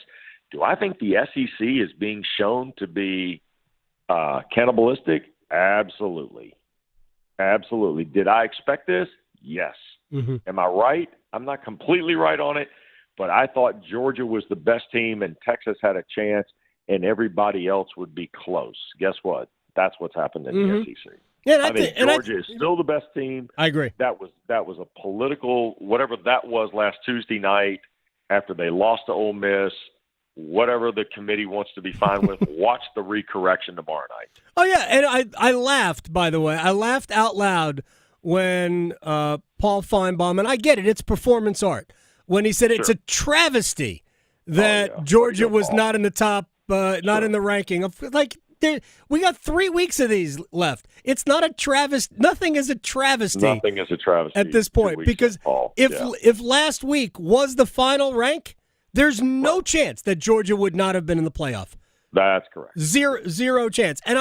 Do I think the SEC is being shown to be cannibalistic? Absolutely. Absolutely. Did I expect this? Yes. Mm-hmm. Am I right? I'm not completely right on it, but I thought Georgia was the best team and Texas had a chance and everybody else would be close. Guess what? That's what's happened in the SEC. Yeah, I think Georgia is still the best team. I agree. That was a political, whatever that was last Tuesday night after they lost to Ole Miss. Whatever the committee wants to be fine with, watch the recorrection tomorrow night. Oh, yeah, and I laughed, by the way. I laughed out loud when Paul Feinbaum, and I get it, it's performance art, when he said it's a travesty that Georgia was not in the top, not in the ranking. We got 3 weeks of these left. It's not a travesty. Nothing is a travesty. Nothing is a travesty at this point, because if last week was the final rank, there's no chance that Georgia would not have been in the playoff. That's correct. Zero chance. And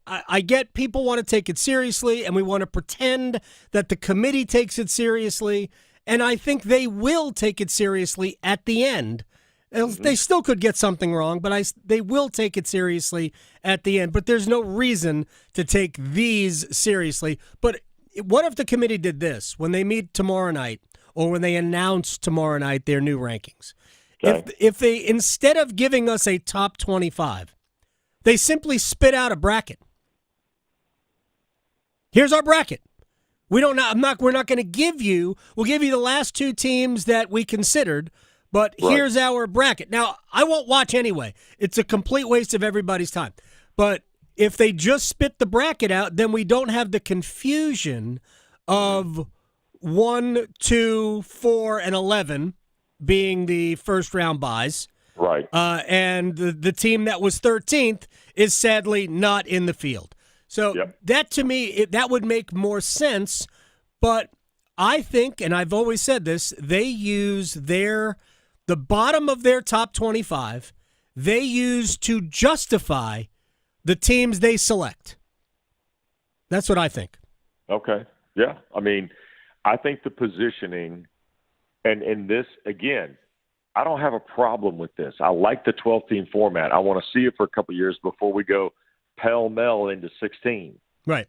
I get people want to take it seriously, and we want to pretend that the committee takes it seriously, and I think they will take it seriously at the end. They still could get something wrong, but they will take it seriously at the end. But there's no reason to take these seriously. But what if the committee did this when they meet tomorrow night, or when they announce tomorrow night their new rankings? Okay. If they, instead of giving us a top 25, they simply spit out a bracket. Here's our bracket. We're not going to give you. We'll give you the last two teams that we considered, but here's our bracket. Now, I won't watch anyway. It's a complete waste of everybody's time. But if they just spit the bracket out, then we don't have the confusion of 1, 2, 4, and 11 being the first round buys. Right. And the team that was 13th is sadly not in the field. So that, to me, that would make more sense. But I think, and I've always said this, they use the bottom of their top 25, they use to justify the teams they select. That's what I think. Okay. Yeah. I mean, I think the positioning, and this, again, I don't have a problem with this. I like the 12-team format. I want to see it for a couple of years before we go pell-mell into 16. Right.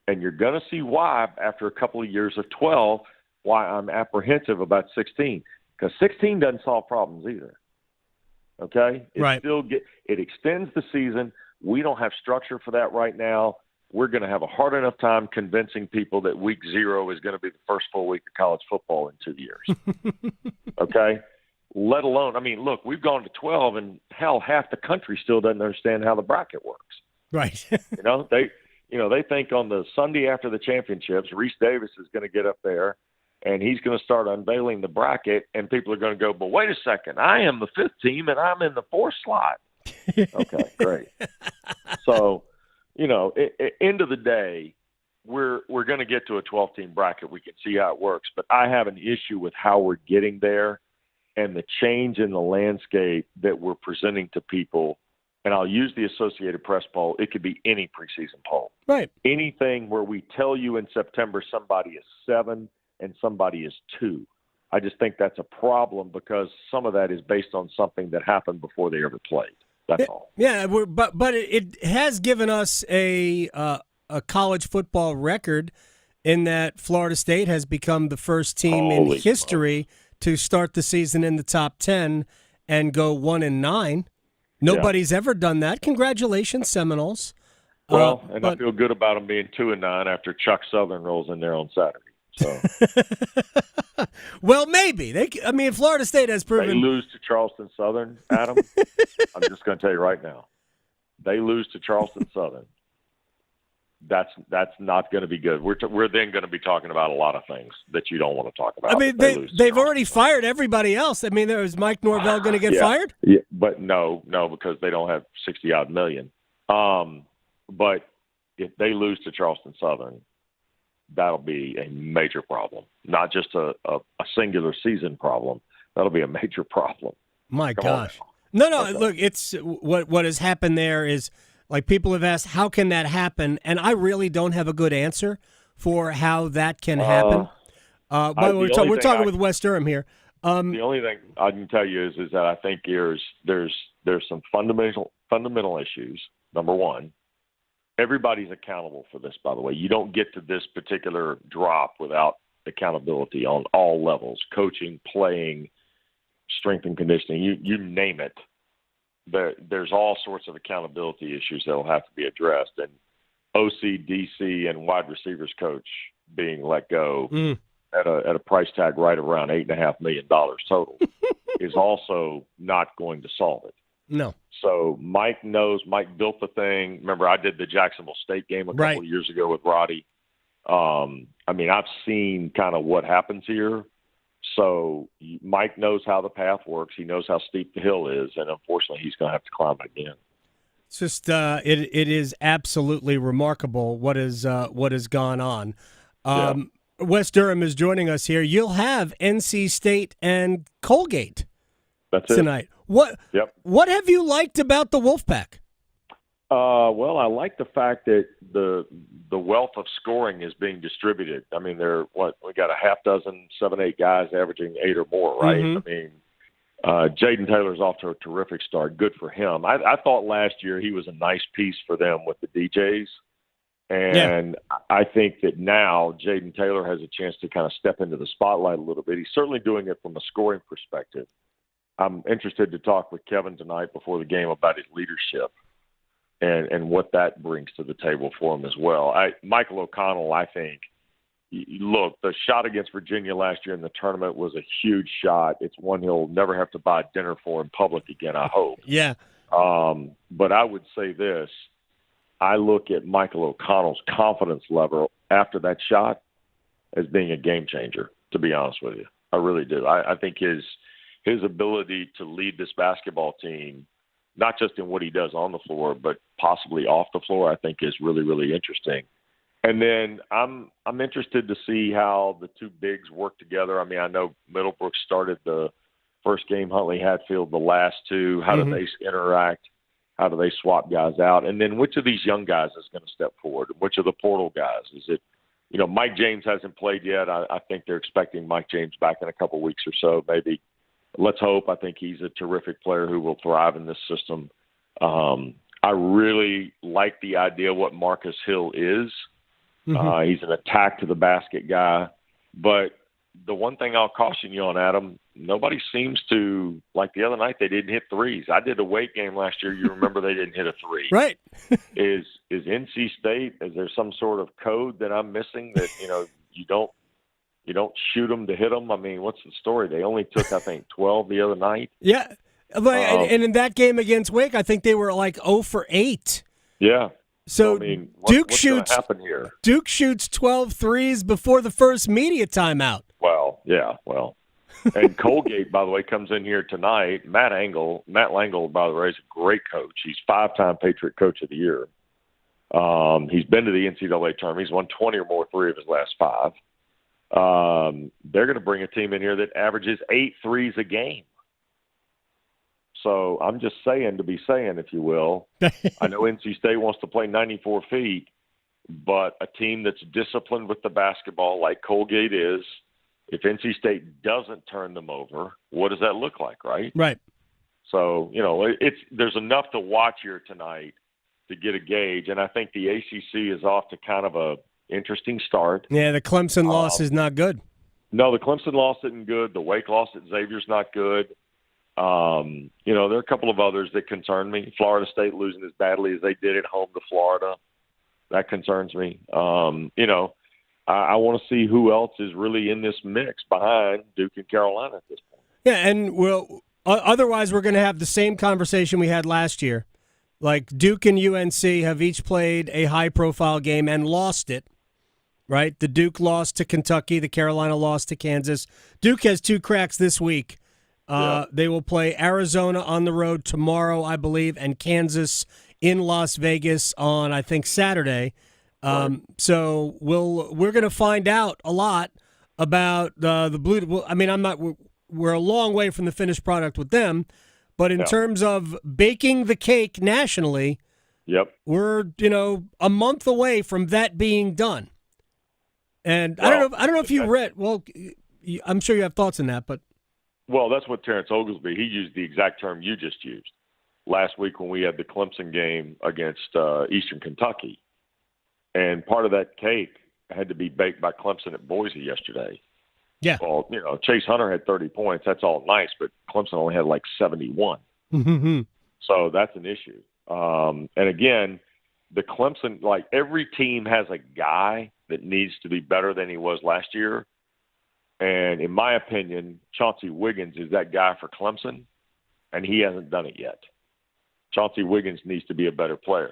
And you're going to see why, after a couple of years of 12, why I'm apprehensive about 16. Because 16 doesn't solve problems either. Okay? It extends the season. We don't have structure for that right now. We're going to have a hard enough time convincing people that week 0 is going to be the first full week of college football in 2 years. Okay? Let alone, I mean, look, we've gone to 12, and hell, half the country still doesn't understand how the bracket works. Right. They think on the Sunday after the championships, Reese Davis is going to get up there, and he's going to start unveiling the bracket, and people are going to go, but wait a second, I am the 5th team, and I'm in the 4th slot. Okay, great. So, end of the day, we're going to get to a 12-team bracket. We can see how it works, but I have an issue with how we're getting there and the change in the landscape that we're presenting to people. And I'll use the Associated Press poll. It could be any preseason poll. Right. Anything where we tell you in September somebody is 7 and somebody is 2. I just think that's a problem because some of that is based on something that happened before they ever played. That's all. Yeah, but it has given us a college football record in that Florida State has become the first team in history to start the season in the top 10 and go 1-9. Nobody's ever done that. Congratulations, Seminoles. Well, I feel good about them being 2-9 after Chuck Southern rolls in there on Saturday. So, well, maybe Florida State has proven they lose to Charleston Southern. Adam, I'm just going to tell you right now, they lose to Charleston Southern. That's not going to be good. We're then going to be talking about a lot of things that you don't want to talk about. I mean, they've already fired everybody else. I mean, is Mike Norvell going to get fired? Yeah, but no, because they don't have $60-odd million. But if they lose to Charleston Southern, that'll be a major problem. Not just a singular season problem. That'll be a major problem. My gosh. No. Okay. Look, it's what has happened there is. Like, people have asked, how can that happen? And I really don't have a good answer for how that can happen. By the way, we're talking with Wes Durham here. The only thing I can tell you is that I think there's some fundamental issues. Number one, everybody's accountable for this, by the way. You don't get to this particular drop without accountability on all levels, coaching, playing, strength and conditioning, you name it. There's all sorts of accountability issues that will have to be addressed. And OC, DC, and wide receivers coach being let go at a price tag right around $8.5 million total is also not going to solve it. No. So Mike built the thing. Remember, I did the Jacksonville State game a couple of years ago with Roddy. I've seen kind of what happens here. So Mike knows how the path works. He knows how steep the hill is, and unfortunately, he's going to have to climb it again. It's just it is absolutely remarkable what has gone on. Wes Durham is joining us here. You'll have NC State and Colgate tonight. What have you liked about the Wolfpack? Well, I like the fact that the wealth of scoring is being distributed. I mean, we got a half dozen, 7-8 guys averaging 8 or more, right? Mm-hmm. I mean, Jaden Taylor's off to a terrific start. Good for him. I thought last year he was a nice piece for them with the DJs. And I think that now Jaden Taylor has a chance to kind of step into the spotlight a little bit. He's certainly doing it from a scoring perspective. I'm interested to talk with Kevin tonight before the game about his leadership. and what that brings to the table for him as well. Michael O'Connell, I think, look, the shot against Virginia last year in the tournament was a huge shot. It's one he'll never have to buy dinner for in public again, I hope. Yeah. But I would say this. I look at Michael O'Connell's confidence level after that shot as being a game changer, to be honest with you. I really do. I think his ability to lead this basketball team, not just in what he does on the floor, but possibly off the floor, I think is really, really interesting. And then I'm interested to see how the two bigs work together. I mean, I know Middlebrook started the first game, Huntley Hatfield the last two. How do they interact? How do they swap guys out? And then which of these young guys is going to step forward? Which of the portal guys? Is it, Mike James hasn't played yet. I think they're expecting Mike James back in a couple weeks or so, maybe. Let's hope. I think he's a terrific player who will thrive in this system. I really like the idea of what Marcus Hill is. He's an attack to the basket guy. But the one thing I'll caution you on, Adam, nobody seems to, like the other night, they didn't hit threes. I did a weight game last year. You remember they didn't hit a three. Right. Is NC State, is there some sort of code that I'm missing that, you don't shoot them to hit them? I mean, what's the story? They only took, I think, 12 the other night. Yeah. And in that game against Wake, I think they were like 0 for 8. Yeah. So I mean, Duke what's happen here? Duke shoots 12 threes before the first media timeout. Well, yeah, and Colgate, by the way, comes in here tonight. Matt Langle, by the way, is a great coach. He's 5-time Patriot Coach of the Year. He's been to the NCAA tournament. He's won 20 or more 3 of his last 5. They're going to bring a team in here that averages 8 threes a game. So I'm just saying to be saying, if you will. I know NC State wants to play 94 feet, but a team that's disciplined with the basketball like Colgate is, if NC State doesn't turn them over, what does that look like, right? Right. So, there's enough to watch here tonight to get a gauge, and I think the ACC is off to kind of a interesting start. Yeah, the Clemson loss is not good. No, the Clemson loss isn't good. The Wake loss at Xavier's not good. There are a couple of others that concern me. Florida State losing as badly as they did at home to Florida. That concerns me. I want to see who else is really in this mix behind Duke and Carolina at this point. Yeah, and otherwise we're going to have the same conversation we had last year. Like Duke and UNC have each played a high-profile game and lost it, right? The Duke lost to Kentucky. The Carolina lost to Kansas. Duke has 2 cracks this week. They will play Arizona on the road tomorrow, I believe, and Kansas in Las Vegas on, I think, Saturday. So we're going to find out a lot about the Blue. Well, I mean, we're a long way from the finished product with them, but in terms of baking the cake nationally, we're a month away from that being done. And I don't know if you read. Well, I'm sure you have thoughts on that, but. Well, that's what Terrence Oglesby, he used the exact term you just used last week when we had the Clemson game against Eastern Kentucky. And part of that cake had to be baked by Clemson at Boise yesterday. Yeah. Well, Chase Hunter had 30 points. That's all nice, but Clemson only had like 71. So that's an issue. And again, the Clemson, like every team has a guy that needs to be better than he was last year. And in my opinion, Chauncey Wiggins is that guy for Clemson, and he hasn't done it yet. Chauncey Wiggins needs to be a better player.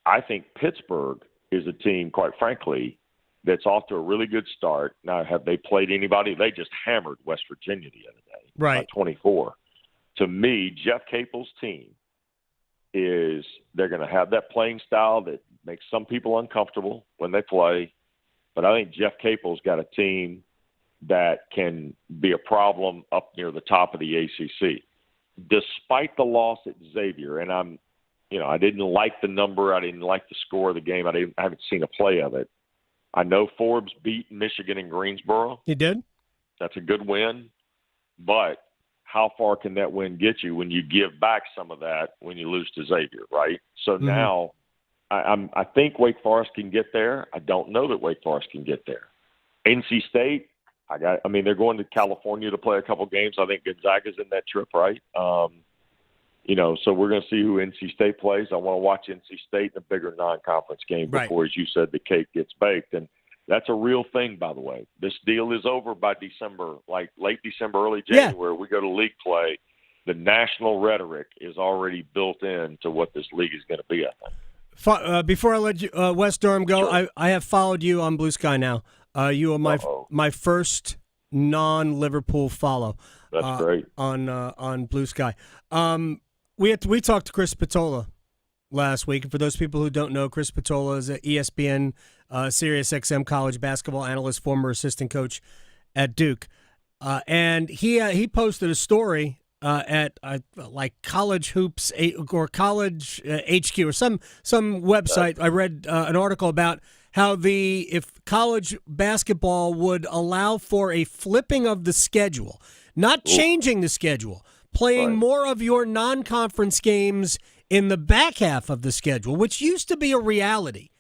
I think Pittsburgh is a team, quite frankly, that's off to a really good start. Now, have they played anybody? They just hammered West Virginia the other day, right? By 24. To me, Jeff Capel's team they're going to have that playing style that makes some people uncomfortable when they play. But I think Jeff Capel's got a team that can be a problem up near the top of the ACC. Despite the loss at Xavier, and I didn't like the number, I didn't like the score of the game, I haven't seen a play of it. I know Forbes beat Michigan in Greensboro. He did. That's a good win, but how far can that win get you when you give back some of that when you lose to Xavier, right? So now I think Wake Forest can get there. I don't know that Wake Forest can get there. NC State, they're going to California to play a couple games. I think Gonzaga's in that trip, right? So we're going to see who NC State plays. I want to watch NC State in a bigger non-conference game before, as you said, the cake gets baked. And that's a real thing, by the way. This deal is over by December, like late December, early January. We go to league play. The national rhetoric is already built into what this league is going to be, I think. Before I let you, Wes Durham go, Sure. I have followed you on Blue Sky now. You are my first non-Liverpool follow. That's great. On Blue Sky. We talked to Chris Patola last week, and for those people who don't know, Chris Patola is an ESPN Sirius XM college basketball analyst, former assistant coach at Duke, and he posted a story at like College Hoops or College HQ or some website. I read an article about how if college basketball would allow for a flipping of the schedule, not changing the schedule, playing more of your non-conference games in the back half of the schedule, which used to be a reality.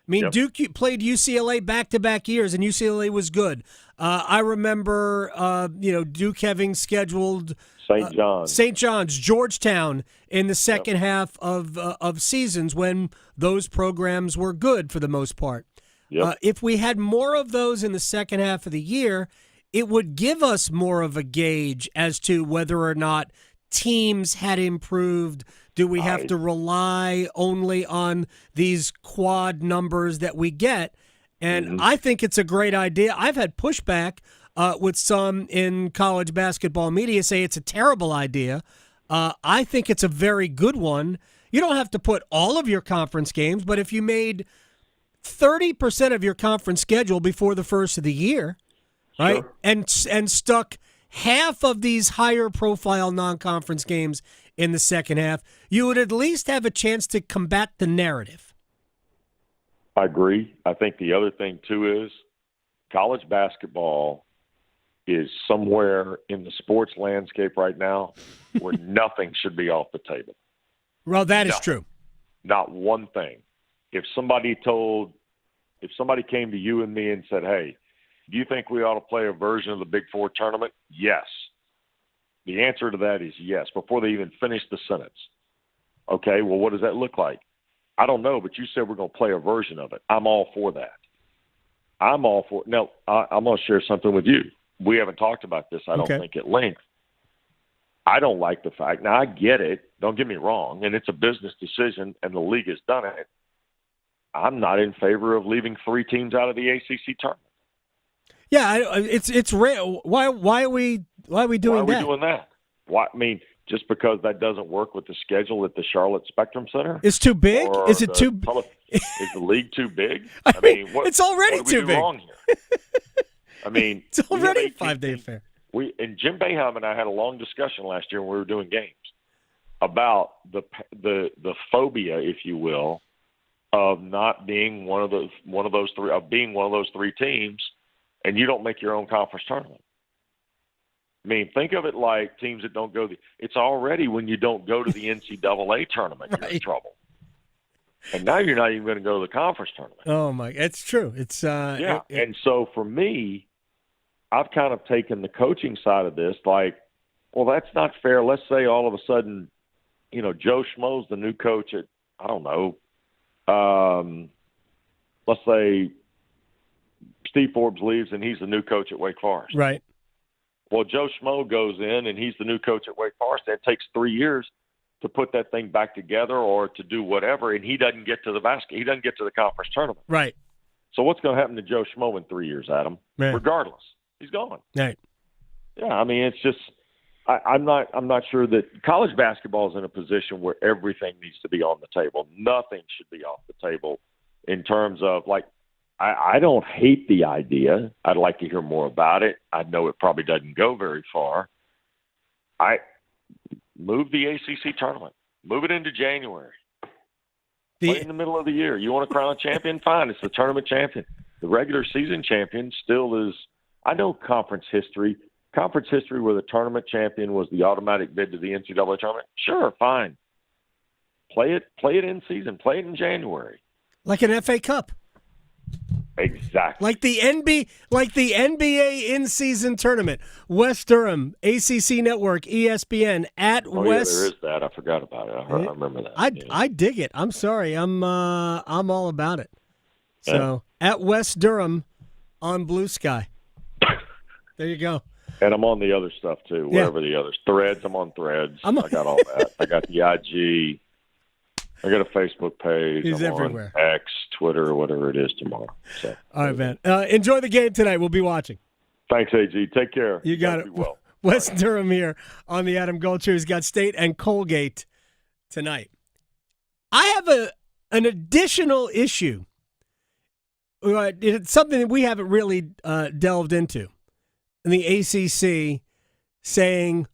I mean, Duke played UCLA back-to-back years, and UCLA was good. I remember, Duke having scheduled St. John's, Georgetown in the second half of seasons when those programs were good for the most part. If we had more of those in the second half of the year, it would give us more of a gauge as to whether or not teams had improved. Do we have to rely only on these quad numbers that we get? And I think it's a great idea. I've had pushback with some in college basketball media say it's a terrible idea. I think it's a very good one. You don't have to put all of your conference games, but if you made 30% of your conference schedule before the first of the year, right, and stuck half of these higher profile non-conference games in the second half, you would at least have a chance to combat the narrative. I agree. I think the other thing, too, is college basketball is somewhere in the sports landscape right now where nothing should be off the table. Well, that is true. Not one thing. If somebody came to you and me and said, hey, do you think we ought to play a version of the Big Four tournament? Yes. The answer to that is yes, before they even finish the sentence. Okay, well, what does that look like? I don't know, but you said we're going to play a version of it. I'm all for that. I'm all for it. Now, I'm going to share something with you. We haven't talked about this, I don't think, at length. I don't like the fact. Now, I get it. Don't get me wrong, and it's a business decision, and the league has done it. I'm not in favor of leaving 3 teams out of the ACC tournament. Yeah, it's rare. Why are we doing that? Why are we doing that? Why? I mean, just because that doesn't work with the schedule at the Charlotte Spectrum Center? It's too big? Is it too big? Is the league too big? I mean, it's already what do we too do big. Wrong here? I mean, it's already a 5-day affair. And Jim Boeheim and I had a long discussion last year when we were doing games about the phobia, if you will, of not being one of those three teams, and you don't make your own conference tournament. I mean, think of it like teams that don't go. It's already when you don't go to the NCAA tournament, you're in trouble. And now you're not even going to go to the conference tournament. Oh my, it's true. It's and so for me, I've kind of taken the coaching side of this. Like, well, that's not fair. Let's say all of a sudden, Joe Schmo's the new coach at let's say Steve Forbes leaves and he's the new coach at Wake Forest. Right. Well, Joe Schmo goes in and he's the new coach at Wake Forest. It takes 3 years to put that thing back together or to do whatever, and he doesn't get to the He doesn't get to the conference tournament. Right. So what's going to happen to Joe Schmo in 3 years, Adam? Man. Regardless, he's gone. Right. Yeah, I mean, it's just I'm not sure that college basketball is in a position where everything needs to be on the table. Nothing should be off the table in terms of like. I don't hate the idea. I'd like to hear more about it. I know it probably doesn't go very far. I move the ACC tournament. Move it into January. Play in the middle of the year. You want to crown a champion? Fine. It's the tournament champion. The regular season champion still is – I know conference history where the tournament champion was the automatic bid to the NCAA tournament. Sure, fine. Play it in season. Play it in January. Like an FA Cup. Exactly. Like the NBA in-season tournament. Wes Durham, ACC Network, ESPN at Wes. Yeah, there is that. I forgot about it. I remember that. I dig it. I'm sorry. I'm all about it. So at Wes Durham on Blue Sky. There you go. And I'm on the other stuff too. Whatever the others. Threads. I'm on Threads. I got all that. I got the IG. I got a Facebook page. He's I'm everywhere. on X, Twitter, or whatever it is tomorrow. So. All right, man. Enjoy the game tonight. We'll be watching. Thanks, AG. Take care. You got it. Well. Wes Durham here on the Adam Gold Show. He's got State and Colgate tonight. I have an additional issue. It's something that we haven't really delved into. In the ACC saying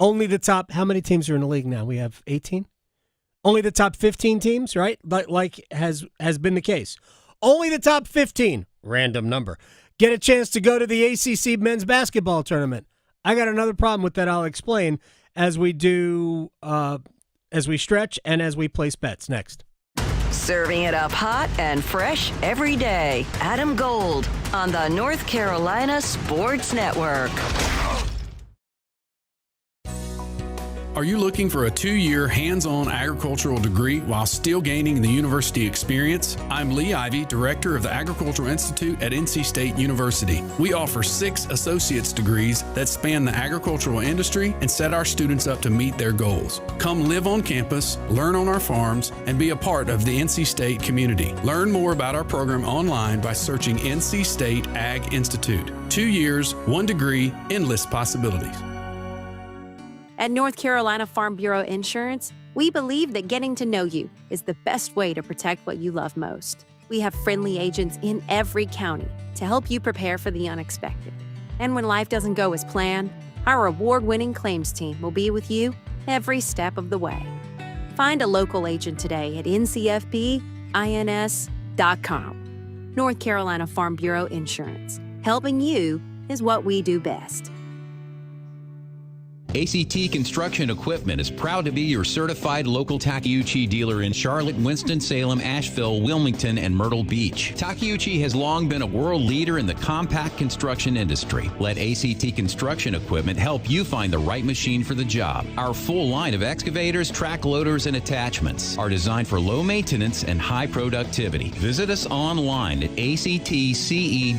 only the top, how many teams are in the league now? We have 18? Only the top 15 teams, right? Like has been the case. Only the top 15, random number, get a chance to go to the ACC men's basketball tournament. I got another problem with that I'll explain as we do, as we stretch and as we place bets next. Serving it up hot and fresh every day. Adam Gold on the North Carolina Sports Network. Are you looking for a 2-year hands-on agricultural degree while still gaining the university experience? I'm Lee Ivey, Director of the Agricultural Institute at NC State University. We offer 6 associate's degrees that span the agricultural industry and set our students up to meet their goals. Come live on campus, learn on our farms, and be a part of the NC State community. Learn more about our program online by searching NC State Ag Institute. 2 years, 1 degree, endless possibilities. At North Carolina Farm Bureau Insurance, we believe that getting to know you is the best way to protect what you love most. We have friendly agents in every county to help you prepare for the unexpected. And when life doesn't go as planned, our award-winning claims team will be with you every step of the way. Find a local agent today at ncfbins.com. North Carolina Farm Bureau Insurance. Helping you is what we do best. ACT Construction Equipment is proud to be your certified local Takeuchi dealer in Charlotte, Winston-Salem, Asheville, Wilmington, and Myrtle Beach. Takeuchi has long been a world leader in the compact construction industry. Let ACT Construction Equipment help you find the right machine for the job. Our full line of excavators, track loaders, and attachments are designed for low maintenance and high productivity. Visit us online at actce.com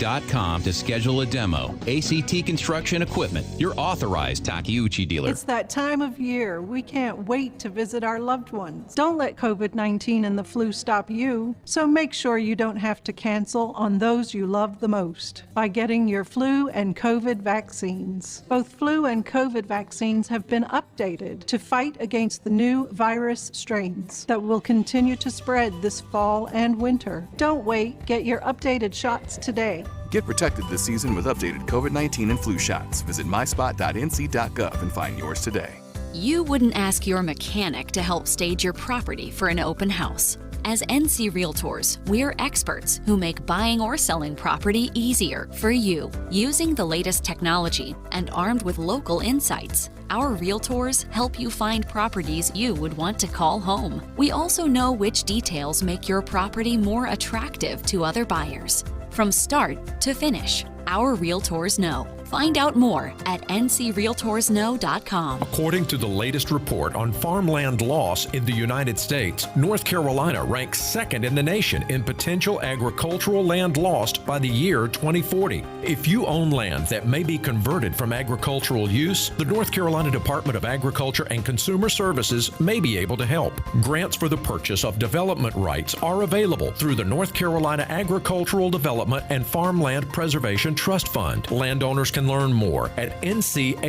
to schedule a demo. ACT Construction Equipment, your authorized Takeuchi dealer. It's that time of year. We can't wait to visit our loved ones. Don't let COVID-19 and the flu stop you, so make sure you don't have to cancel on those you love the most by getting your flu and COVID vaccines. Both flu and COVID vaccines have been updated to fight against the new virus strains that will continue to spread this fall and winter. Don't wait. Get your updated shots today. Get protected this season with updated COVID-19 and flu shots. Visit myspot.nc.gov and find yours today. You wouldn't ask your mechanic to help stage your property for an open house. As NC Realtors, we're experts who make buying or selling property easier for you. Using the latest technology and armed with local insights, our realtors help you find properties you would want to call home. We also know which details make your property more attractive to other buyers. From start to finish, our realtors know. Find out more at ncrealtorsknow.com. According to the latest report on farmland loss in the United States, North Carolina ranks second in the nation in potential agricultural land lost by the year 2040. If you own land that may be converted from agricultural use, the North Carolina Department of Agriculture and Consumer Services may be able to help. Grants for the purchase of development rights are available through the North Carolina Agricultural Development and Farmland Preservation Trust Fund. Landowners can learn more at ncadfp.org.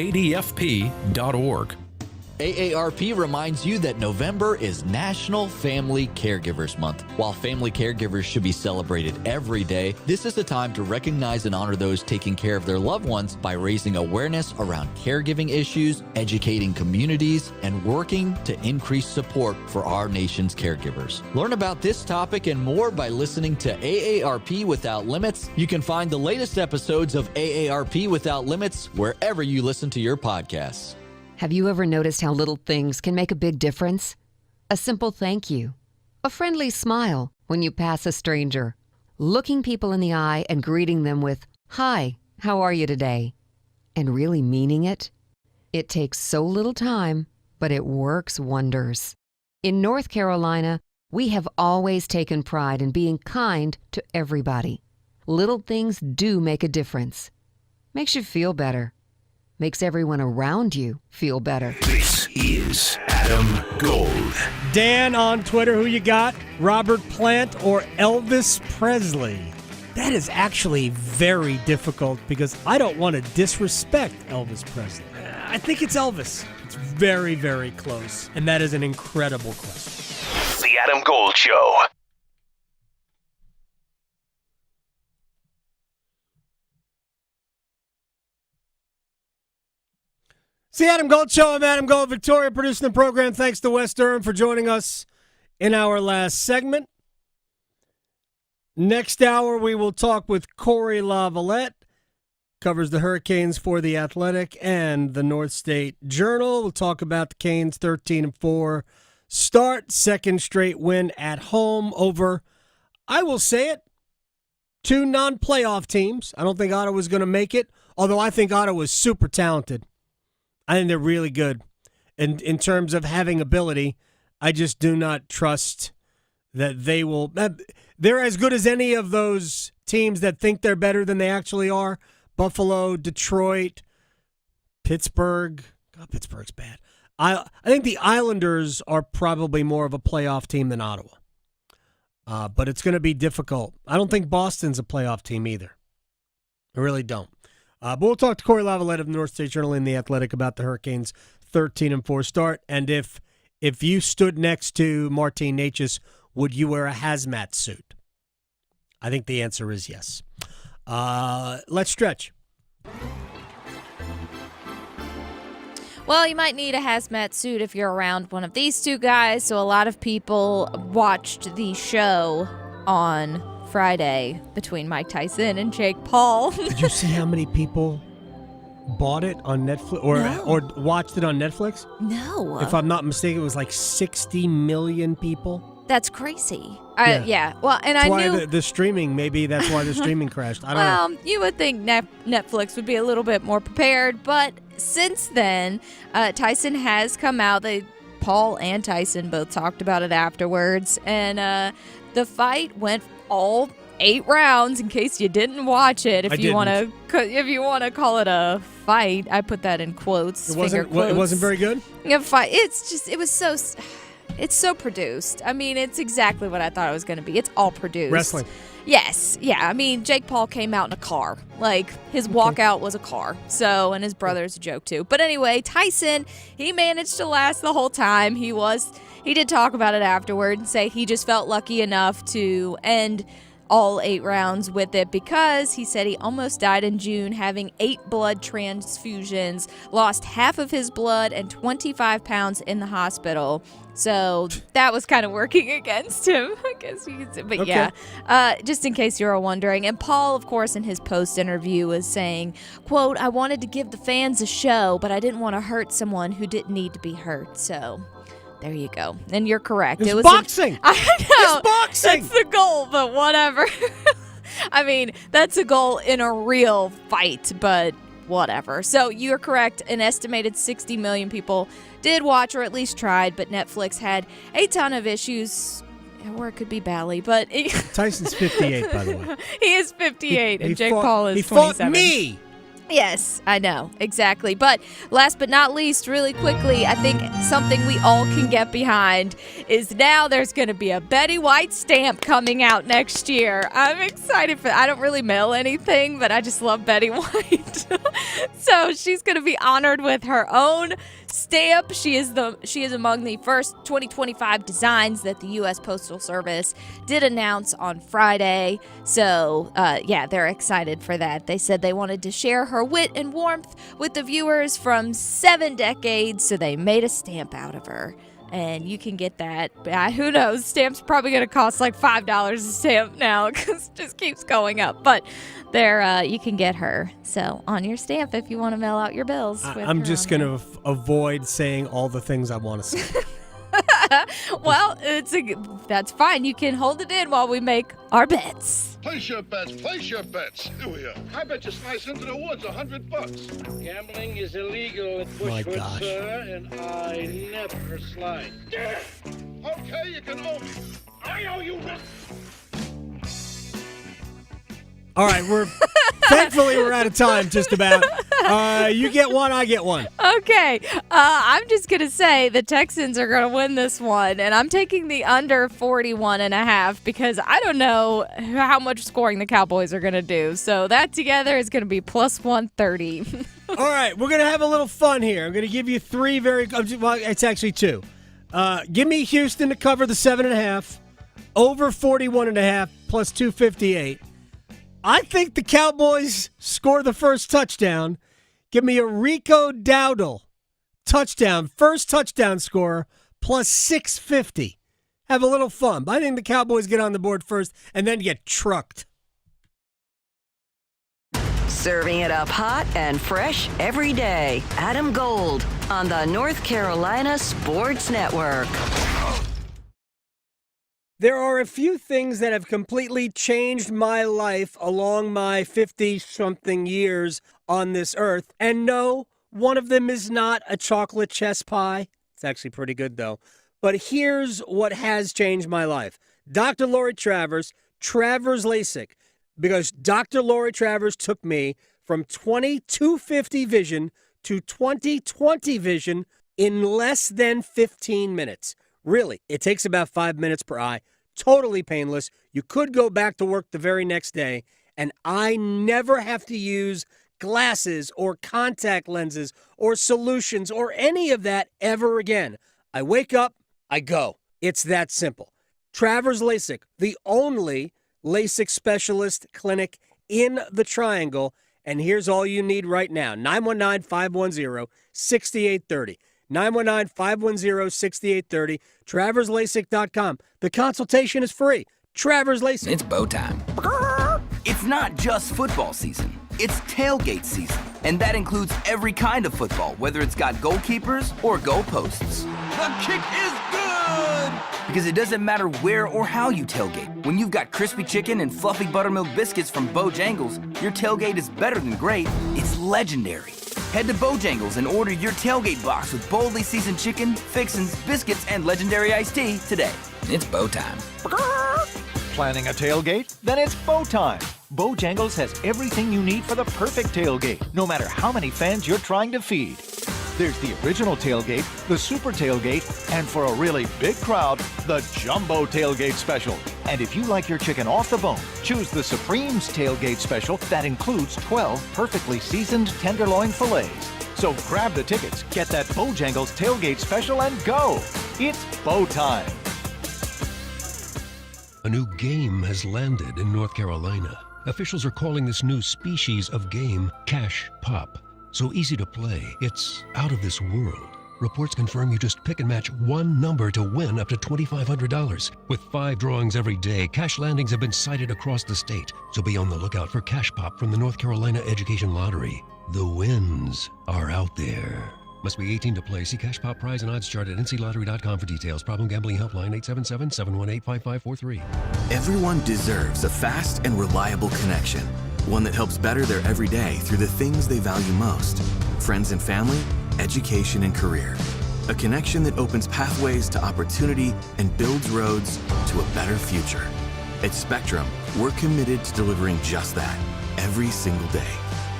AARP reminds you that November is National Family Caregivers Month. While family caregivers should be celebrated every day, this is the time to recognize and honor those taking care of their loved ones by raising awareness around caregiving issues, educating communities, and working to increase support for our nation's caregivers. Learn about this topic and more by listening to AARP Without Limits. You can find the latest episodes of AARP Without Limits wherever you listen to your podcasts. Have you ever noticed how little things can make a big difference? A simple thank you, a friendly smile when you pass a stranger, looking people in the eye and greeting them with, "Hi, how are you today?" and really meaning it. It takes so little time, but it works wonders. In North Carolina, we have always taken pride in being kind to everybody. Little things do make a difference. Makes you feel better. Makes everyone around you feel better. This is Adam Gold. Dan on Twitter, who you got? Robert Plant or Elvis Presley? That is actually very difficult because I don't want to disrespect Elvis Presley. I think it's Elvis. It's very, very close. And that is an incredible question. The Adam Gold Show. It's the Adam Gold Show. I'm Adam Gold, Victoria, producing the program. Thanks to Wes Durham for joining us in our last segment. Next hour, we will talk with Corey LaVallette. Covers the Hurricanes for The Athletic and the North State Journal. We'll talk about the Canes' 13-4 start, second straight win at home over, I will say it, 2 non-playoff teams. I don't think Ottawa's going to make it, although I think Ottawa's super talented. I think they're really good. And in terms of having ability, I just do not trust that they will. They're as good as any of those teams that think they're better than they actually are. Buffalo, Detroit, Pittsburgh. God, Pittsburgh's bad. I think the Islanders are probably more of a playoff team than Ottawa. But it's going to be difficult. I don't think Boston's a playoff team either. I really don't. But we'll talk to Corey LaVallette of the North State Journal and The Athletic about the Hurricanes' 13-4 start. And if you stood next to Martin Necas, would you wear a hazmat suit? I think the answer is yes. Let's stretch. Well, you might need a hazmat suit if you're around one of these two guys. So a lot of people watched the show on Friday between Mike Tyson and Jake Paul. Did you see how many people bought it on Netflix or watched it on Netflix? No. If I'm not mistaken, it was like 60 million people. That's crazy. Yeah. Well, and that's I why knew the streaming. Maybe that's why the streaming crashed. I don't know. You would think Netflix would be a little bit more prepared, but since then, Tyson has come out. Paul and Tyson both talked about it afterwards, and the fight went all 8 rounds. In case you didn't watch it, if you want to call it a fight, I put that in quotes. It wasn't very good. Fight. It's so produced. I mean, it's exactly what I thought it was going to be. It's all produced. Wrestling. Yes. Yeah. I mean, Jake Paul came out in a car. Like, his walkout was a car. So, and his brother's a joke too. But anyway, Tyson, he managed to last the whole time. He did talk about it afterward and say he just felt lucky enough to end all 8 rounds with it because he said he almost died in June having 8 blood transfusions, lost half of his blood and 25 pounds in the hospital. So that was kind of working against him, I guess you could say. But okay. Yeah, just in case you were wondering. And Paul, of course, in his post-interview was saying, quote, "I wanted to give the fans a show, but I didn't want to hurt someone who didn't need to be hurt." So there you go. And you're correct. It was boxing. I know. It's boxing. That's the goal, but whatever. I mean, that's a goal in a real fight, but whatever. So you're correct. An estimated 60 million people did watch or at least tried, but Netflix had a ton of issues. Or it could be Bally, but Tyson's 58, by the way. He is 58, and Jake fought, Paul is he 27. Fought me. Yes, I know, exactly. But last but not least, really quickly, I think something we all can get behind is now there's going to be a Betty White stamp coming out next year. I'm excited for that. I don't really mail anything, but I just love Betty White. So she's going to be honored with her own stamp. She is among the first 2025 designs that the U.S. Postal Service did announce on Friday. So, yeah, they're excited for that. They said they wanted to share her wit and warmth with the viewers from 7 decades, so they made a stamp out of her. And you can get that. Who knows? Stamp's probably going to cost like $5 a stamp now because it just keeps going up. But there, you can get her. So on your stamp if you want to mail out your bills. I'm just going to avoid saying all the things I want to say. Well, that's fine. You can hold it in while we make our bets. Place your bets. Place your bets. Here we are. I bet you slice into the woods $100. Gambling is illegal at Bushwood, sir, and I never slide. Okay, you can owe me. I owe you one. All right, thankfully we're out of time just about. You get one, I get one. Okay, I'm just going to say the Texans are going to win this one, and I'm taking the under 41.5 because I don't know how much scoring the Cowboys are going to do. So that together is going to be plus 130. All right, we're going to have a little fun here. I'm going to give you it's actually two. Give me Houston to cover the 7.5, over 41.5, plus 258. I think the Cowboys score the first touchdown. Give me a Rico Dowdle touchdown, first touchdown scorer, plus 650. Have a little fun. But I think the Cowboys get on the board first and then get trucked. Serving it up hot and fresh every day. Adam Gold on the North Carolina Sports Network. There are a few things that have completely changed my life along my 50-something years on this earth. And no, one of them is not a chocolate chess pie. It's actually pretty good, though. But here's what has changed my life. Dr. Lori Travers LASIK. Because Dr. Lori Travers took me from 20/250 vision to 20/20 vision in less than 15 minutes. Really, it takes about 5 minutes per eye. Totally painless. You could go back to work the very next day, and I never have to use glasses or contact lenses or solutions or any of that ever again. I wake up, I go. It's that simple. Travers LASIK, the only LASIK specialist clinic in the Triangle, and here's all you need right now. 919-510-6830. 919-510-6830. TraversLASIK.com. The consultation is free. Travers LASIK. It's bow time. It's not just football season. It's tailgate season. And that includes every kind of football, whether it's got goalkeepers or goalposts. The kick is good! Because it doesn't matter where or how you tailgate. When you've got crispy chicken and fluffy buttermilk biscuits from Bojangles, your tailgate is better than great. It's legendary. Head to Bojangles and order your tailgate box with boldly seasoned chicken, fixins, biscuits, and legendary iced tea today. It's bow time. Planning a tailgate? Then it's bow time. Bojangles has everything you need for the perfect tailgate, no matter how many fans you're trying to feed. There's the original tailgate, the super tailgate, and for a really big crowd, the jumbo tailgate special. And if you like your chicken off the bone, choose the Supreme's tailgate special that includes 12 perfectly seasoned tenderloin fillets. So grab the tickets, get that Bojangles tailgate special, and go. It's bow time. A new game has landed in North Carolina. Officials are calling this new species of game Cash Pop. So easy to play, it's out of this world. Reports confirm you just pick and match one number to win up to $2,500. With 5 drawings every day, cash landings have been cited across the state. So be on the lookout for Cash Pop from the North Carolina Education Lottery. The wins are out there. Must be 18 to play. See Cash Pop prize and odds chart at nclottery.com for details. Problem gambling helpline 877-718-5543. Everyone deserves a fast and reliable connection. One that helps better their everyday through the things they value most. Friends and family, education and career. A connection that opens pathways to opportunity and builds roads to a better future. At Spectrum, we're committed to delivering just that every single day.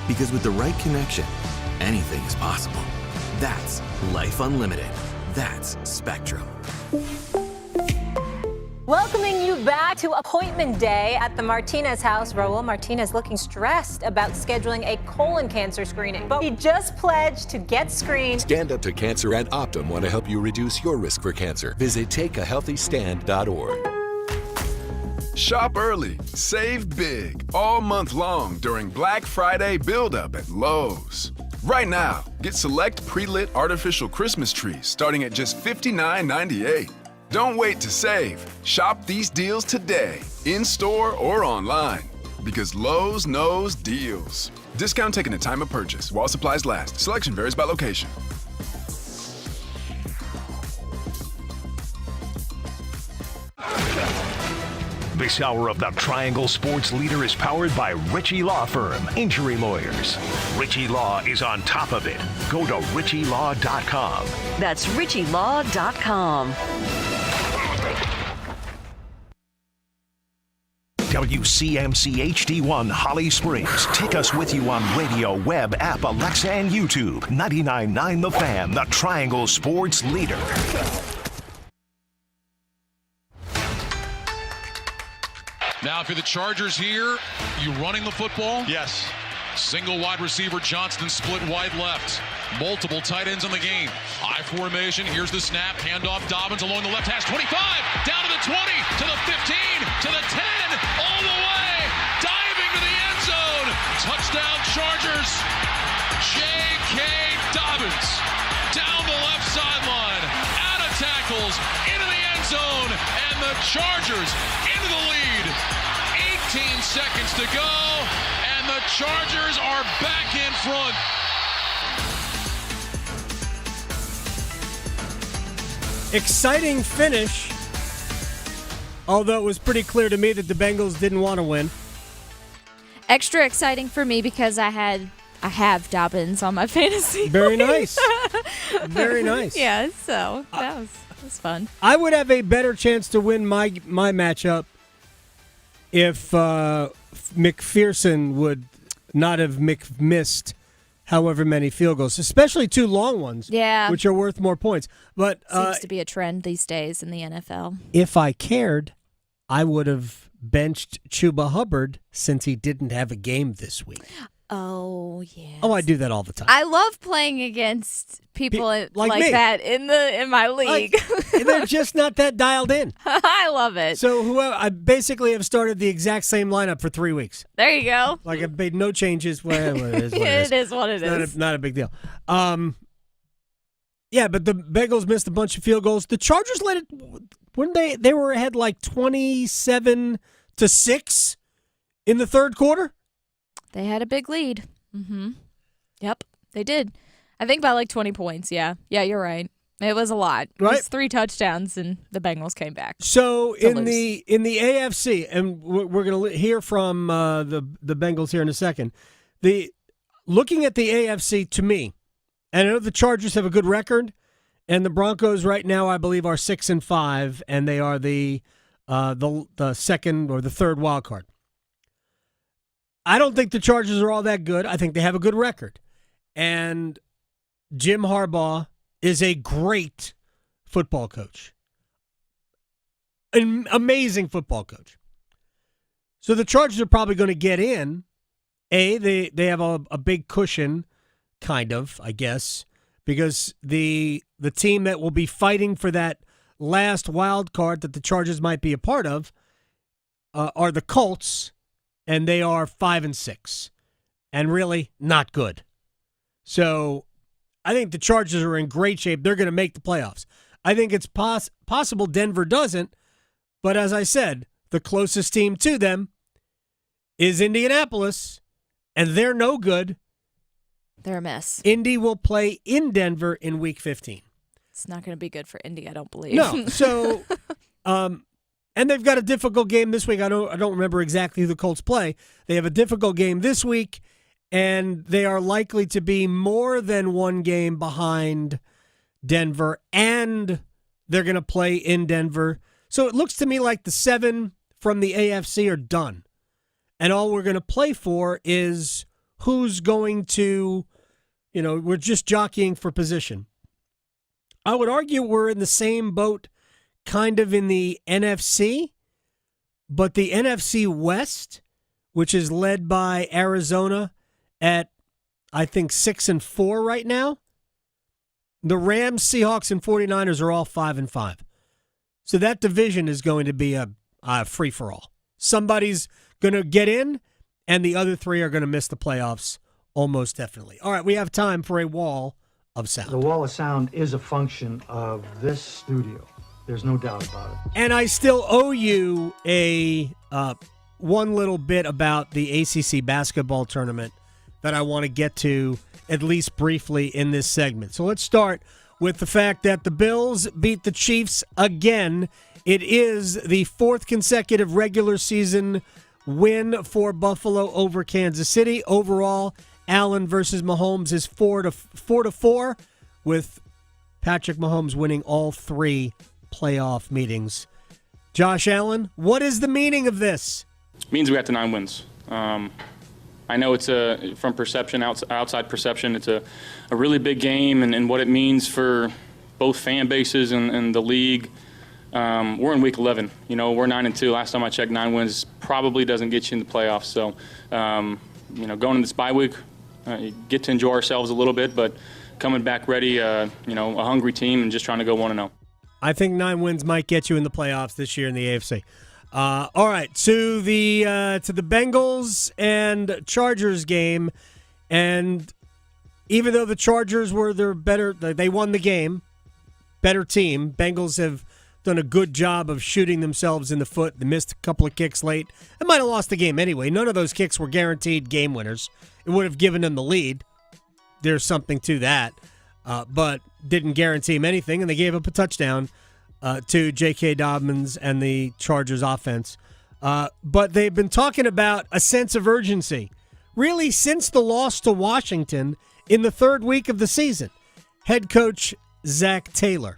Because with the right connection, anything is possible. That's Life Unlimited. That's Spectrum. Welcoming you back to appointment day at the Martinez house. Raul Martinez looking stressed about scheduling a colon cancer screening, but he just pledged to get screened. Stand Up to Cancer and Optum want to help you reduce your risk for cancer. Visit takeahealthystand.org. Shop early, save big, all month long during Black Friday build-up at Lowe's. Right now, get select pre-lit artificial Christmas trees starting at just $59.98. Don't wait to save. Shop these deals today, in-store or online. Because Lowe's knows deals. Discount taken at time of purchase while supplies last. Selection varies by location. This hour of the Triangle Sports Leader is powered by Ritchie Law Firm, injury lawyers. Ritchie Law is on top of it. Go to ritchielaw.com. That's ritchielaw.com. WCMC HD1 Holly Springs. Take us with you on radio, web, app, Alexa, and YouTube. 99.9 The Fan, the Triangle Sports Leader. Now, if you're the Chargers here, you running the football? Yes. Single wide receiver Johnston split wide left. Multiple tight ends in the game. I formation. Here's the snap. Handoff Dobbins along the left hash. 25. Down to the 20. To the 15. To the 10. All the way. Diving to the end zone. Touchdown Chargers. J.K. Dobbins. Down the left sideline. Out of tackles. Into the end zone. And the Chargers into the lead. 18 seconds to go. And the Chargers are back in front. Exciting finish, although it was pretty clear to me that the Bengals didn't want to win. Extra exciting for me because I have Dobbins on my fantasy. Very nice. Very nice. Yeah, so that was fun. I would have a better chance to win my matchup if McPherson would not have missed however many field goals, especially 2 long ones, which are worth more points. But seems to be a trend these days in the NFL. If I cared, I would have benched Chuba Hubbard since he didn't have a game this week. Oh, yeah. Oh, I do that all the time. I love playing against people like that in my league. They're just not that dialed in. I love it. So I basically have started the exact same lineup for 3 weeks. There you go. Like I've made no changes. Well, it is what it is. What it is. Not a big deal. Yeah, but the Bengals missed a bunch of field goals. The Chargers let it. When they were ahead like 27-6 in the third quarter. They had a big lead. Mm-hmm. Yep, they did. I think by like 20 points, yeah. Yeah, you're right. It was a lot. Right? It was 3 touchdowns, and the Bengals came back. So in the AFC, and we're going to hear from the Bengals here in a second. Looking at the AFC, to me, and I know the Chargers have a good record, and the Broncos right now, I believe, are 6-5, and they are the second or the third wild card. I don't think the Chargers are all that good. I think they have a good record. And Jim Harbaugh is a great football coach. An amazing football coach. So the Chargers are probably going to get in. They have a big cushion, kind of, I guess, because the team that will be fighting for that last wild card that the Chargers might be a part of are the Colts. And they are 5-6, and really not good. So I think the Chargers are in great shape. They're going to make the playoffs. I think it's possible Denver doesn't, but as I said, the closest team to them is Indianapolis, and they're no good. They're a mess. Indy will play in Denver in Week 15. It's not going to be good for Indy, I don't believe. No, so... And they've got a difficult game this week. I don't remember exactly who the Colts play. They have a difficult game this week, and they are likely to be more than one game behind Denver, and they're going to play in Denver. So it looks to me like the 7 from the AFC are done. And all we're going to play for is who's going to, we're just jockeying for position. I would argue we're in the same boat kind of in the NFC, but the NFC West, which is led by Arizona at, I think, 6-4 right now. The Rams, Seahawks, and 49ers are all 5-5. So that division is going to be a free-for-all. Somebody's going to get in, and the other 3 are going to miss the playoffs almost definitely. All right, we have time for a wall of sound. The wall of sound is a function of this studio. There's no doubt about it. And I still owe you a one little bit about the ACC basketball tournament that I want to get to at least briefly in this segment. So let's start with the fact that the Bills beat the Chiefs again It is the fourth consecutive regular season win for Buffalo over Kansas City. Overall, Allen versus Mahomes is 4-4, with Patrick Mahomes winning all 3 playoff meetings. Josh Allen, what is the meaning of this? It means we got to 9 wins. I know it's from perception, outside perception, it's a really big game, and what it means for both fan bases and the league. We're in week 11. We're 9-2. Last time I checked, 9 wins probably doesn't get you in the playoffs. So, going in this bye week, you get to enjoy ourselves a little bit, but coming back ready, a hungry team and just trying to go 1-0. I think 9 wins might get you in the playoffs this year in the AFC. All right, to the Bengals and Chargers game, and even though the Chargers were they won the game, better team. Bengals have done a good job of shooting themselves in the foot. They missed a couple of kicks late. They might have lost the game anyway. None of those kicks were guaranteed game winners. It would have given them the lead. There's something to that, but didn't guarantee them anything, and they gave up a touchdown to J.K. Dobbins and the Chargers offense. But they've been talking about a sense of urgency, really since the loss to Washington in the third week of the season. Head coach Zach Taylor.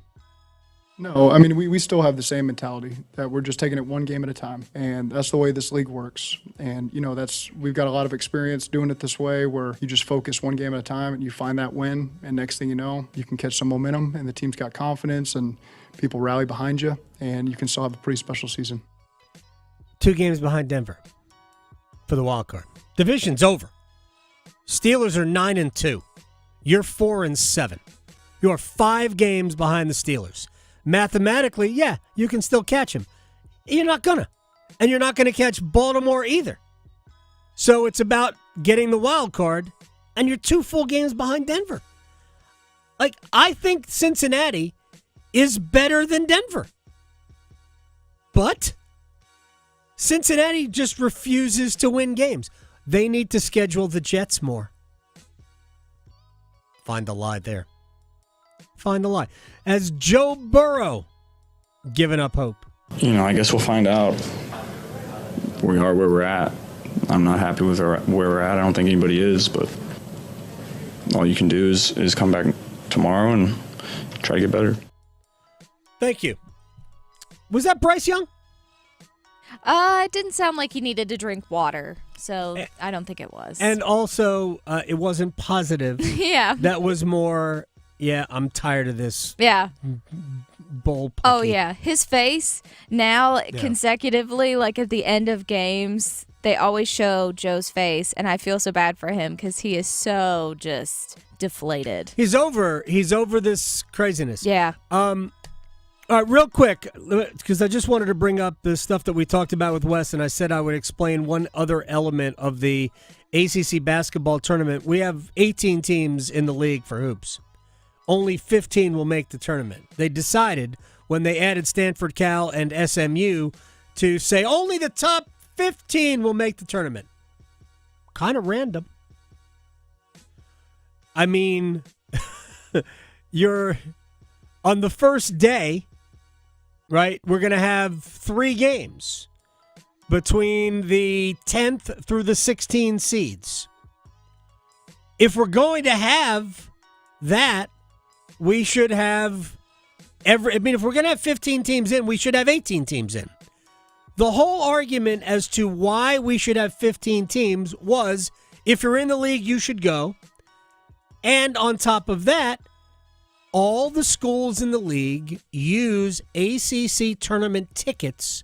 No, I mean, we still have the same mentality that we're just taking it one game at a time, and that's the way this league works. And, we've got a lot of experience doing it this way, where you just focus one game at a time and you find that win, and next thing you know, you can catch some momentum, and the team's got confidence, and people rally behind you, and you can still have a pretty special season. 2 games behind Denver for the wild card. Division's over. Steelers are 9-2. You're 4-7. You're 5 games behind the Steelers. Mathematically, yeah, you can still catch him. You're not gonna. And you're not going to catch Baltimore either. So it's about getting the wild card, and you're 2 full games behind Denver. I think Cincinnati is better than Denver. But Cincinnati just refuses to win games. They need to schedule the Jets more. Find the lie there. Find the lie. Has Joe Burrow given up hope? I guess we'll find out. We are where we're at. I'm not happy with where we're at. I don't think anybody is, but all you can do is come back tomorrow and try to get better. Thank you. Was that Bryce Young? It didn't sound like he needed to drink water, so I don't think it was. And also, it wasn't positive. Yeah. That was more... Yeah, I'm tired of this. Yeah. Bull pucky. Oh, yeah. His face now consecutively, like at the end of games, they always show Joe's face, and I feel so bad for him because he is so just deflated. He's over this craziness. Yeah. All right, real quick, because I just wanted to bring up the stuff that we talked about with Wes, and I said I would explain one other element of the ACC basketball tournament. We have 18 teams in the league for hoops. Only 15 will make the tournament. They decided when they added Stanford, Cal, and SMU to say only the top 15 will make the tournament. Kind of random. I mean, you're on the first day, right? We're going to have 3 games between the 10th through the 16 seeds. If we're going to have that, we should have if we're going to have 15 teams in, we should have 18 teams in. The whole argument as to why we should have 15 teams was, if you're in the league, you should go. And on top of that, all the schools in the league use ACC tournament tickets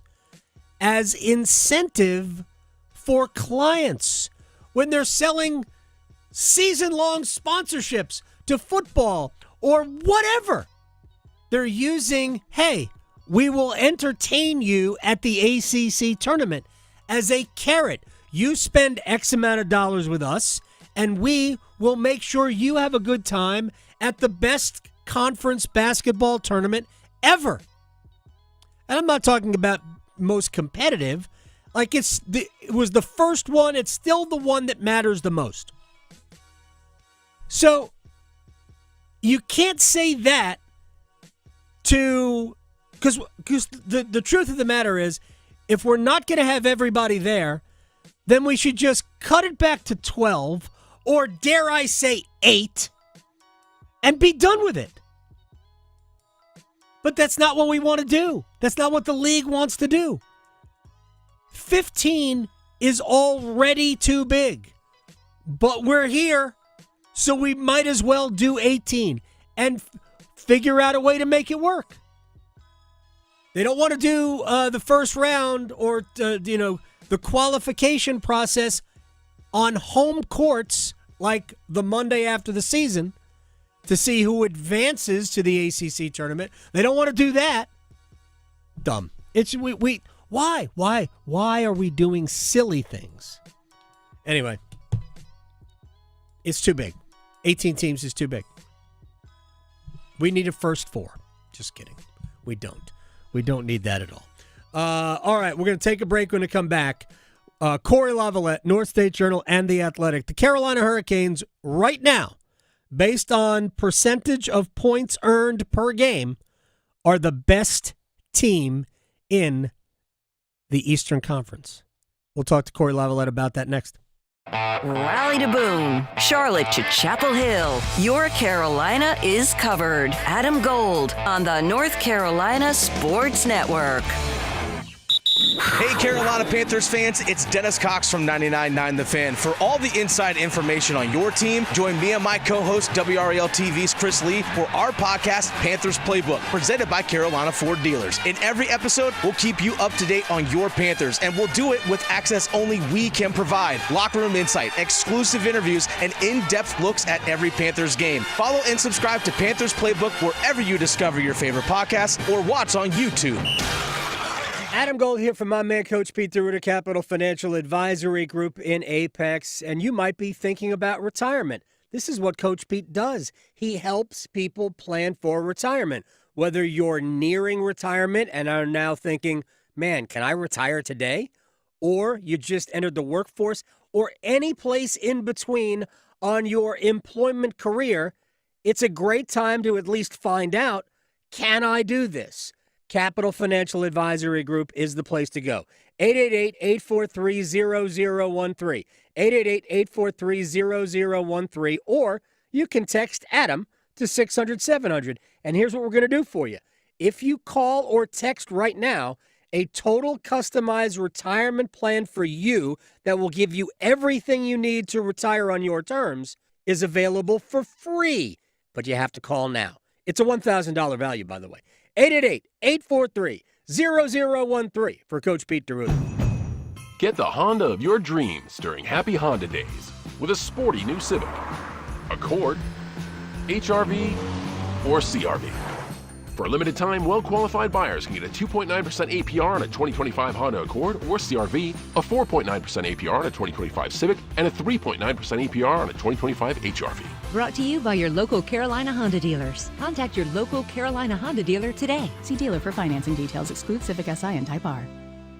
as incentive for clients when they're selling season-long sponsorships to football or whatever. They're using, hey, we will entertain you at the ACC tournament as a carrot. You spend X amount of dollars with us, and we will make sure you have a good time at the best conference basketball tournament ever. And I'm not talking about most competitive. Like it was the first one. It's still the one that matters the most. So you can't say that to Because the truth of the matter is, if we're not going to have everybody there, then we should just cut it back to 12, or dare I say 8, and be done with it. But that's not what we want to do. That's not what the league wants to do. 15 is already too big. But we're here, so we might as well do 18 and figure out a way to make it work. They don't want to do the first round or, the qualification process on home courts like the Monday after the season to see who advances to the ACC tournament. They don't want to do that. Dumb. Why are we doing silly things? Anyway, it's too big. 18 teams is too big. We need a first 4. Just kidding. We don't. We don't need that at all. All right, we're going to take a break when we come back. Corey Lavalette, North State Journal, and The Athletic. The Carolina Hurricanes right now, based on percentage of points earned per game, are the best team in the Eastern Conference. We'll talk to Corey Lavalette about that next. Raleigh to Boone, Charlotte to Chapel Hill. Your Carolina is covered. Adam Gold on the North Carolina Sports Network. Hey, Carolina Panthers fans, it's Dennis Cox from 99.9 The Fan. For all the inside information on your team, join me and my co-host, WRAL TV's Chris Lee, for our podcast, Panthers Playbook, presented by Carolina Ford Dealers. In every episode, we'll keep you up to date on your Panthers, and we'll do it with access only we can provide. Locker room insight, exclusive interviews, and in-depth looks at every Panthers game. Follow and subscribe to Panthers Playbook wherever you discover your favorite podcasts or watch on YouTube. Adam Gold here from my man, Coach Pete DeRuta, Capital Financial Advisory Group in Apex, and you might be thinking about retirement. This is what Coach Pete does. He helps people plan for retirement. Whether you're nearing retirement and are now thinking, man, can I retire today? Or you just entered the workforce, or any place in between on your employment career, it's a great time to at least find out, can I do this? Capital Financial Advisory Group is the place to go. 888-843-0013. 888-843-0013. Or you can text Adam to 600-700. And here's what we're going to do for you. If you call or text right now, a total customized retirement plan for you that will give you everything you need to retire on your terms is available for free. But you have to call now. It's a $1,000 value, by the way. 888-843-0013 for Coach Pete DeRuta. Get the Honda of your dreams during Happy Honda Days with a sporty new Civic, Accord, HR-V, or CR-V. For a limited time, well-qualified buyers can get a 2.9% APR on a 2025 Honda Accord or CR-V, a 4.9% APR on a 2025 Civic, and a 3.9% APR on a 2025 HR-V. Brought to you by your local Carolina Honda dealers. Contact your local Carolina Honda dealer today. See dealer for financing details. Exclude Civic Si and Type R.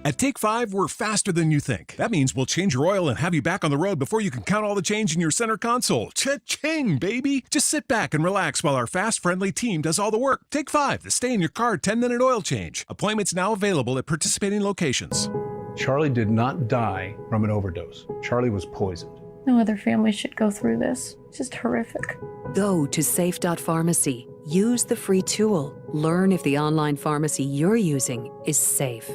At Take 5, we're faster than you think. That means we'll change your oil and have you back on the road before you can count all the change in your center console. Cha-ching, baby! Just sit back and relax while our fast, friendly team does all the work. Take 5, the stay in your car 10-minute oil change. Appointments now available at participating locations. Charlie did not die from an overdose. Charlie was poisoned. No other family should go through this. It's just horrific. Go to safe.pharmacy. Use the free tool. Learn if the online pharmacy you're using is safe.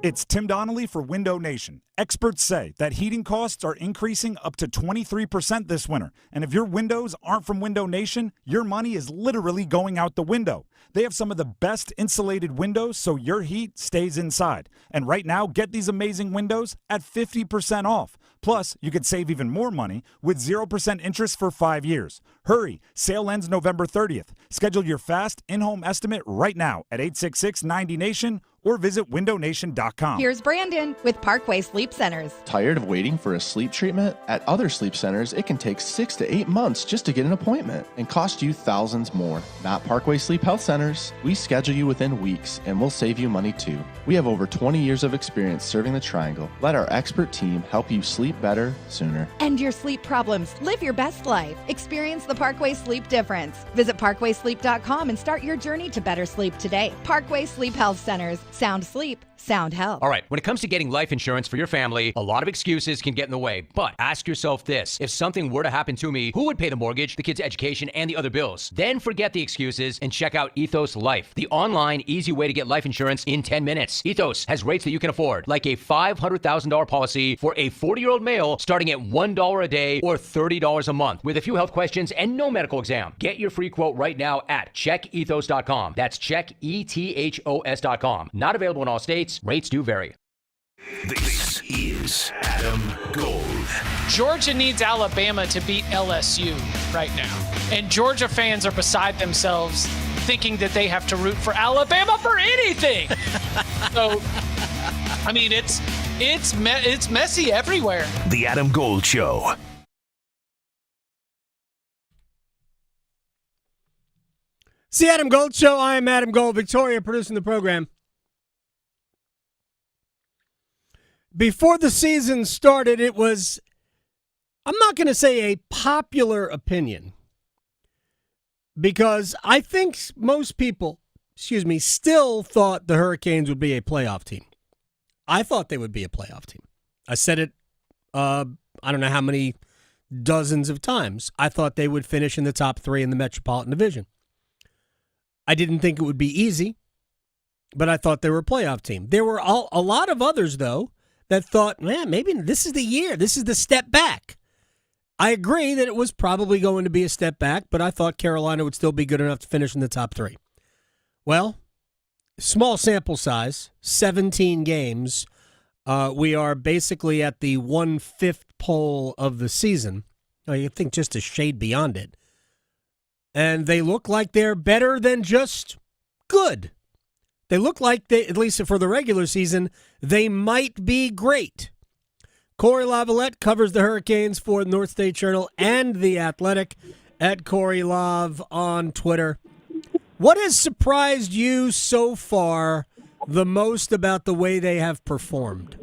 It's Tim Donnelly for Window Nation. Experts say that heating costs are increasing up to 23% this winter. And if your windows aren't from Window Nation, your money is literally going out the window. They have some of the best insulated windows so your heat stays inside. And right now, get these amazing windows at 50% off. Plus, you could save even more money with 0% interest for 5 years. Hurry, sale ends November 30th. Schedule your fast in-home estimate right now at 866-90-NATION or visit windownation.com. Here's Brandon with Parkway Sleep Centers. Tired of waiting for a sleep treatment? At other sleep centers, it can take 6 to 8 months just to get an appointment and cost you thousands more. Not Parkway Sleep Health Centers. We schedule you within weeks and we'll save you money too. We have over 20 years of experience serving the Triangle. Let our expert team help you sleep better sooner. End your sleep problems. Live your best life. Experience the Parkway Sleep difference. Visit parkwaysleep.com and start your journey to better sleep today. Parkway Sleep Health Centers. Sound sleep, sound health. All right, when it comes to getting life insurance for your family, a lot of excuses can get in the way. But ask yourself this: if something were to happen to me, who would pay the mortgage, the kids' education, and the other bills? Then forget the excuses and check out Ethos Life, the online, easy way to get life insurance in 10 minutes. Ethos has rates that you can afford, like a $500,000 policy for a 40-year-old male starting at $1 a day or $30 a month, with a few health questions and no medical exam. Get your free quote right now at checkethos.com. That's checkethos.com. Not available in all states. Rates do vary. This is Adam Gold. Georgia needs Alabama to beat LSU right now. And Georgia fans are beside themselves thinking that they have to root for Alabama for anything. So, I mean, it's messy everywhere. The Adam Gold Show. It's the Adam Gold Show. I am Adam Gold. Victoria producing the program. Before the season started, it was, I'm not going to say a popular opinion, because I think most people, still thought the Hurricanes would be a playoff team. I thought they would be a playoff team. I said it, I don't know how many dozens of times. I thought they would finish in the top 3 in the Metropolitan Division. I didn't think it would be easy, but I thought they were a playoff team. There were a lot of others, though, that thought, man, maybe this is the year. This is the step back. I agree that it was probably going to be a step back, but I thought Carolina would still be good enough to finish in the top 3. Well, small sample size, 17 games. We are basically at the 1/5 poll of the season. I think just a shade beyond it. And they look like they're better than just good. They look like, they, at least for the regular season, they might be great. Corey Lavalette covers the Hurricanes for the North State Journal and The Athletic, at Corey Lav on Twitter. What has surprised you so far the most about the way they have performed?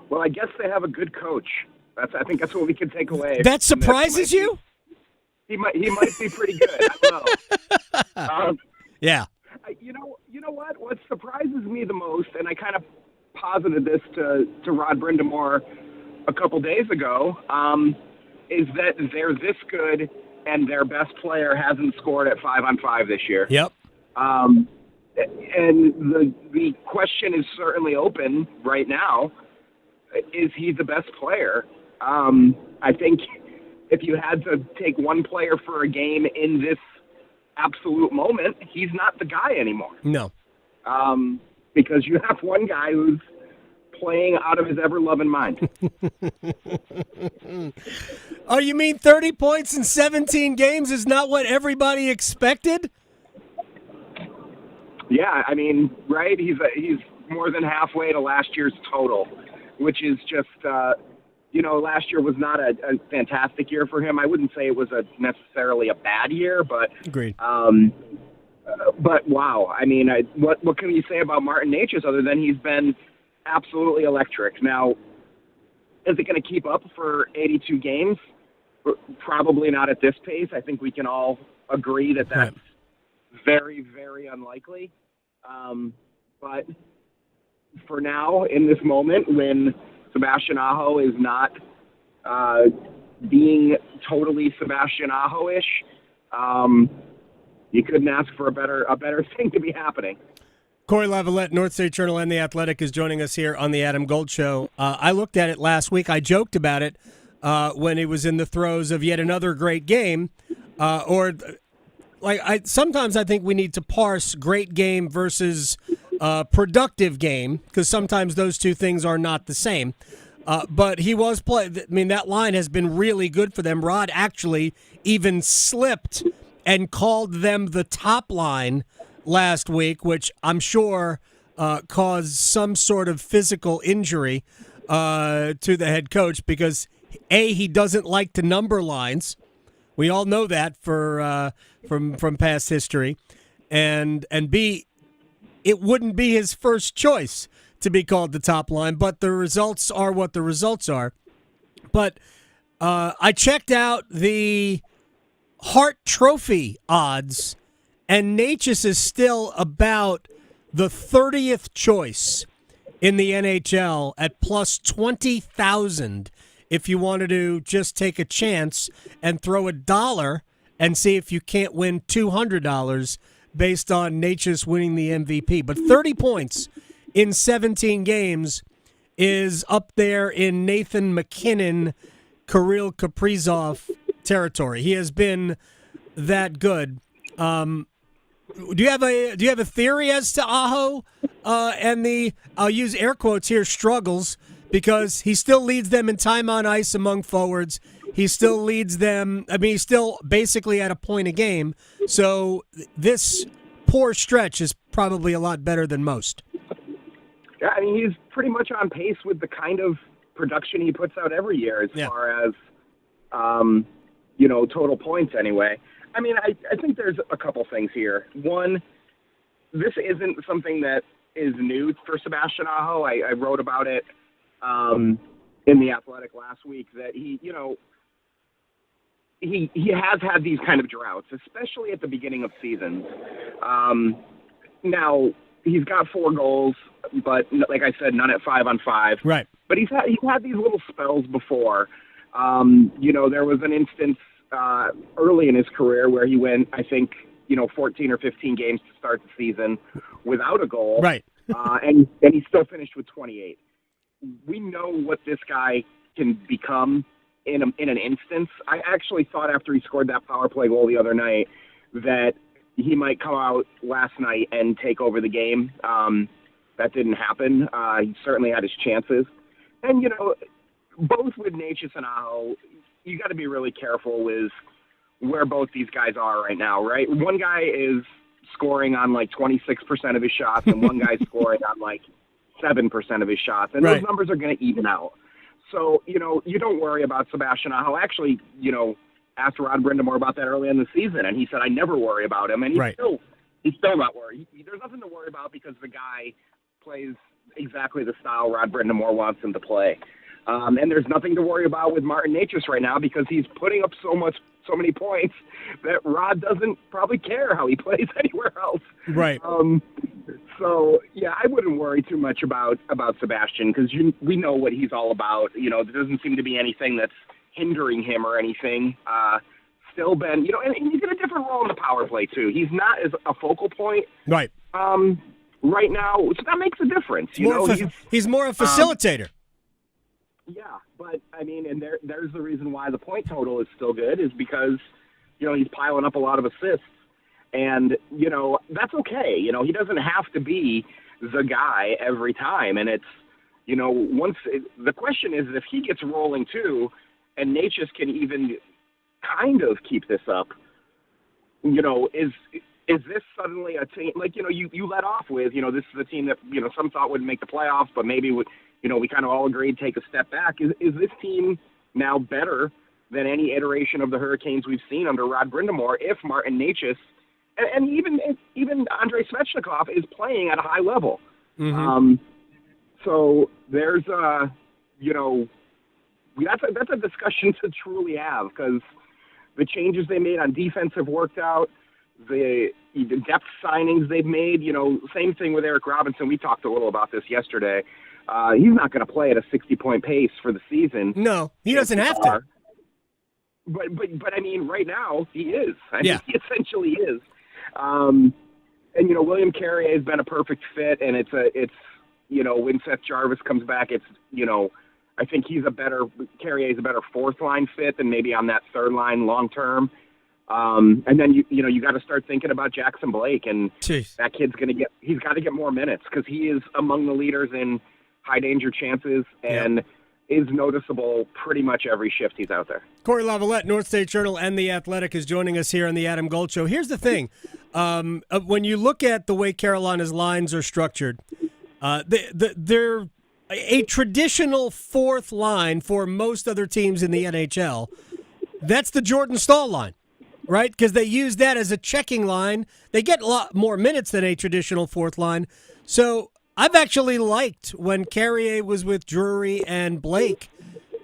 Well, I guess they have a good coach. I think that's what we can take away. That surprises you? He might be pretty good. I don't know. Yeah. You know what? What surprises me the most, and I kind of posited this to Rod Brindamore a couple days ago, is that they're this good and their best player hasn't scored at 5-on-5 this year. Yep. And the question is certainly open right now. Is he the best player? I think if you had to take one player for a game in this absolute moment, he's not the guy anymore. No. Because you have one guy who's playing out of his ever-loving mind. Oh, you mean 30 points in 17 games is not what everybody expected? Yeah, I mean, right? He's more than halfway to last year's total, which is just, last year was not a fantastic year for him. I wouldn't say it was necessarily a bad year, but agreed. But wow, I mean, what can you say about Martin Necas other than he's been absolutely electric? Now, is it going to keep up for 82 games? Probably not at this pace. I think we can all agree that that's very, very unlikely. But for now, in this moment, when Sebastian Aho is not being totally Sebastian Aho-ish, you couldn't ask for a better thing to be happening. Corey Lavalette, North State Journal and The Athletic, is joining us here on the Adam Gold Show. I looked at it last week. I joked about it when he was in the throes of yet another great game. Sometimes I think we need to parse great game versus productive game, because sometimes those two things are not the same. But he was playing. I mean, that line has been really good for them. Rod actually even slipped and called them the top line last week, which I'm sure caused some sort of physical injury to the head coach because, A, he doesn't like to number lines. We all know that from past history. And B, it wouldn't be his first choice to be called the top line, but the results are what the results are. But I checked out the Hart Trophy odds, and Natchez is still about the 30th choice in the NHL at plus 20,000 if you wanted to just take a chance and throw $1 and see if you can't win $200 based on Natchez winning the MVP. But 30 points in 17 games is up there in Nathan McKinnon, Kirill Kaprizov territory. He has been that good. Do you have a theory as to Aho and the, I'll use air quotes here, struggles, because he still leads them in time on ice among forwards. He still leads them. I mean, he's still basically at a point a game. So this poor stretch is probably a lot better than most. Yeah, I mean, he's pretty much on pace with the kind of production he puts out every year as far as, total points anyway. I mean, I think there's a couple things here. One, this isn't something that is new for Sebastian Aho. I wrote about it in The Athletic last week that he has had these kind of droughts, especially at the beginning of seasons. Now, he's got 4 goals, but like I said, none at 5-on-5. Right. But he's had these little spells before. There was an instance early in his career where he went, I think, 14 or 15 games to start the season without a goal. Right. And he still finished with 28. We know what this guy can become in an instance. I actually thought after he scored that power play goal the other night that he might come out last night and take over the game. That didn't happen. He certainly had his chances. And, both with Natchez and Aho, you got to be really careful with where both these guys are right now, right? One guy is scoring on like 26% of his shots, and one guy's scoring on like 7% of his shots. And those numbers are going to even out. So, you don't worry about Sebastian Aho. Actually, asked Rod Brindamore about that early in the season, and he said, I never worry about him. And he's still not worried. There's nothing to worry about because the guy plays exactly the style Rod Brindamore wants him to play. And there's nothing to worry about with Martin Natchez right now because he's putting up so many points that Rod doesn't probably care how he plays anywhere else. Right. So, yeah, I wouldn't worry too much about Sebastian because we know what he's all about. There doesn't seem to be anything that's hindering him or anything. Still been, and he's in a different role in the power play, too. He's not as a focal point. Right. Right now, so that makes a difference. He's more a facilitator. Yeah, but, I mean, and there's the reason why the point total is still good is because, he's piling up a lot of assists. And, that's okay. He doesn't have to be the guy every time. And it's, the question is if he gets rolling too, and Natchez can even kind of keep this up, is this suddenly a team, like, you let off with, this is a team that, some thought wouldn't make the playoffs, but maybe we kind of all agreed take a step back. Is this team now better than any iteration of the Hurricanes we've seen under Rod Brindamore if Martin Natchez and even Andrei Svechnikov is playing at a high level? Mm-hmm. So there's that's a discussion to truly have because the changes they made on defense have worked out. The depth signings they've made, same thing with Eric Robinson. We talked a little about this yesterday. He's not going to play at a 60-point pace for the season. No, he doesn't have to. But I mean, right now he is. I mean, he essentially is. And William Carrier has been a perfect fit, and it's when Seth Jarvis comes back, it's I think Carrier's a better fourth line fit than maybe on that third line long term. And then you got to start thinking about Jackson Blake, and that kid's he's got to get more minutes because he is among the leaders in high danger chances, and is noticeable pretty much every shift he's out there. Corey Lavalette, North State Journal and The Athletic, is joining us here on the Adam Gold Show. Here's the thing. When you look at the way Carolina's lines are structured, they're a traditional fourth line for most other teams in the NHL. That's the Jordan Staal line, right? Because they use that as a checking line. They get a lot more minutes than a traditional fourth line. So I've actually liked when Carrier was with Drury and Blake.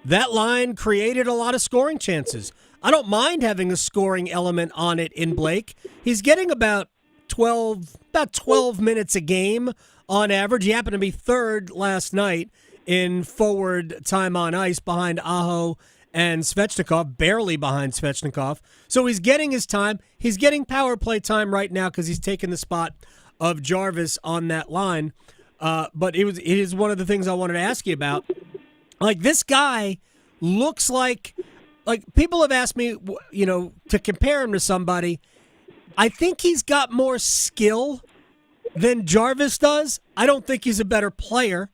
That line created a lot of scoring chances. I don't mind having a scoring element on it in Blake. He's getting about 12 minutes a game on average. He happened to be third last night in forward time on ice behind Aho and Svechnikov, barely behind Svechnikov. So he's getting his time. He's getting power play time right now because he's taken the spot of Jarvis on that line. But it is one of the things I wanted to ask you about. Like, this guy looks like people have asked me, to compare him to somebody. I think he's got more skill than Jarvis does. I don't think he's a better player.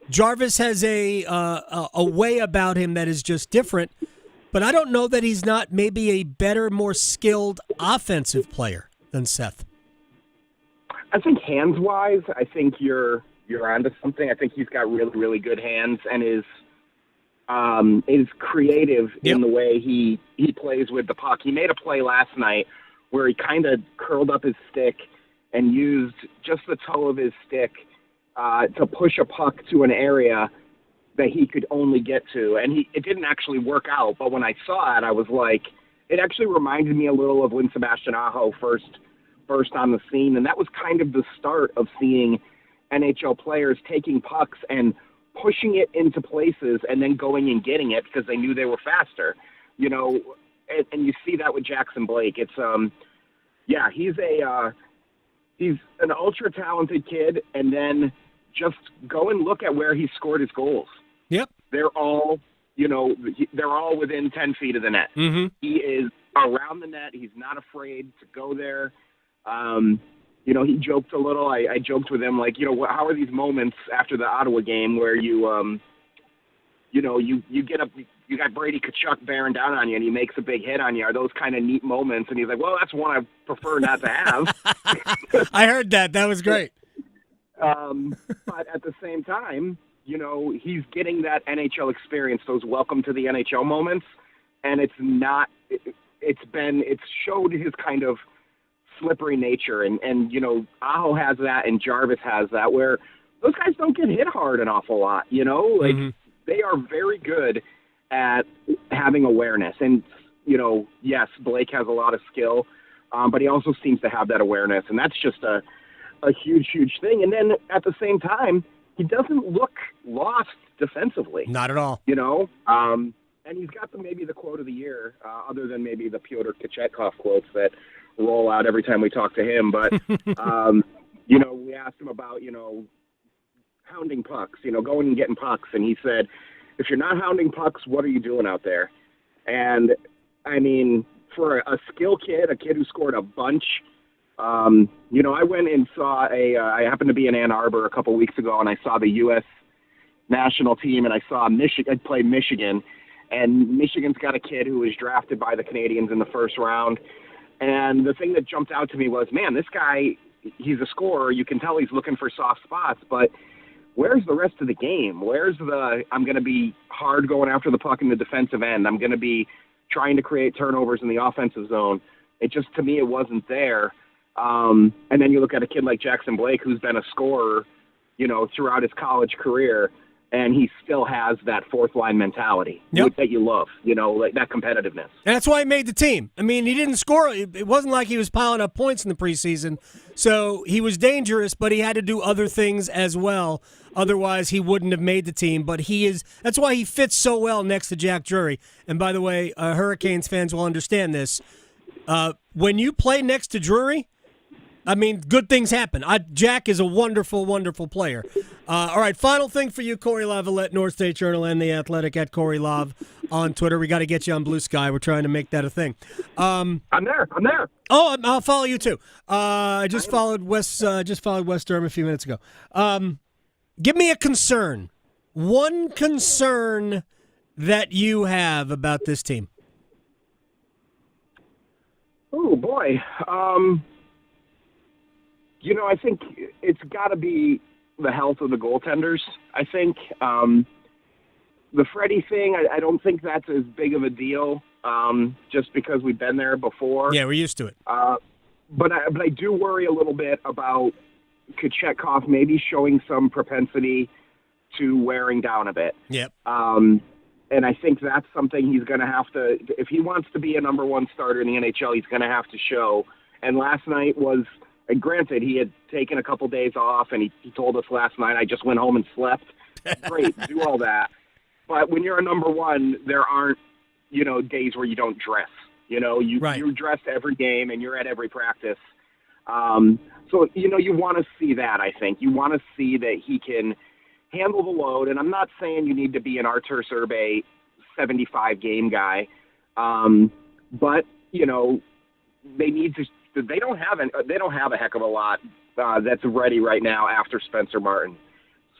Jarvis has a way about him that is just different, but I don't know that he's not maybe a better, more skilled offensive player than Seth. I think hands-wise, I think you're onto something. I think he's got really, really good hands and is creative in the way he plays with the puck. He made a play last night where he kind of curled up his stick and used just the toe of his stick to push a puck to an area that he could only get to. And it didn't actually work out, but when I saw it, I was like, it actually reminded me a little of when Sebastian Aho first on the scene, and that was kind of the start of seeing NHL players taking pucks and pushing it into places and then going and getting it because they knew they were faster, and you see that with Jackson Blake. It's he's an ultra talented kid, and then just go and look at where he scored his goals. Yep. They're all within 10 feet of the net. Mm-hmm. He is around the net. He's not afraid to go there. He joked a little. I joked with him, like, how are these moments after the Ottawa game where you get up, you got Brady Tkachuk bearing down on you and he makes a big hit on you. Are those kind of neat moments? And he's like, well, that's one I prefer not to have. I heard that. That was great. But at the same time, he's getting that NHL experience, those welcome to the NHL moments. And it's showed his kind of slippery nature, and Aho has that and Jarvis has that, where those guys don't get hit hard an awful lot, They are very good at having awareness, and yes, Blake has a lot of skill, but he also seems to have that awareness, and that's just a huge thing. And then at the same time, he doesn't look lost defensively. Not at all. And he's got maybe the quote of the year, other than maybe the Pyotr Kochetkov quotes that roll out every time we talk to him. But, we asked him about, hounding pucks, going and getting pucks. And he said, if you're not hounding pucks, what are you doing out there? And, I mean, for a skill kid, a kid who scored a bunch, I went and saw I happened to be in Ann Arbor a couple weeks ago, and I saw the U.S. national team, and I saw Michigan play Michigan. And Michigan's got a kid who was drafted by the Canadians in the first round. And the thing that jumped out to me was, man, this guy, he's a scorer. You can tell he's looking for soft spots, but where's the rest of the game? Where's I'm going to be hard going after the puck in the defensive end. I'm going to be trying to create turnovers in the offensive zone. It just, to me, it wasn't there. And then you look at a kid like Jackson Blake, who's been a scorer, throughout his college career, and he still has that fourth-line mentality that you love, like that competitiveness. And that's why he made the team. I mean, he didn't score. It wasn't like he was piling up points in the preseason. So he was dangerous, but he had to do other things as well. Otherwise, he wouldn't have made the team. But that's why he fits so well next to Jack Drury. And by the way, Hurricanes fans will understand this. When you play next to Drury, I mean, good things happen. Jack is a wonderful, wonderful player. All right, final thing for you, Corey Lavalette, North State Journal and The Athletic, at Corey Lav on Twitter. We got to get you on Blue Sky. We're trying to make that a thing. I'm there. Oh, I'll follow you too. I just followed Wes Durham a few minutes ago. Give me a concern one concern that you have about this team? Oh, boy. I think it's got to be the health of the goaltenders. I think the Freddie thing, I don't think that's as big of a deal just because we've been there before. Yeah, we're used to it. But I do worry a little bit about Kochetkov maybe showing some propensity to wearing down a bit. Yep. And I think that's something he's going to have to, if he wants to be a number one starter in the NHL, he's going to have to show. And last night was, granted, he had taken a couple days off, and he told us last night, I just went home and slept. Great, do all that. But when you're a number one, there aren't, days where you don't dress. You're dressed every game, and you're at every practice. So, you want to see that, I think. You want to see that he can handle the load, and I'm not saying you need to be an Artur Serbe 75-game guy, but they need to. They don't have a heck of a lot that's ready right now after Spencer Martin.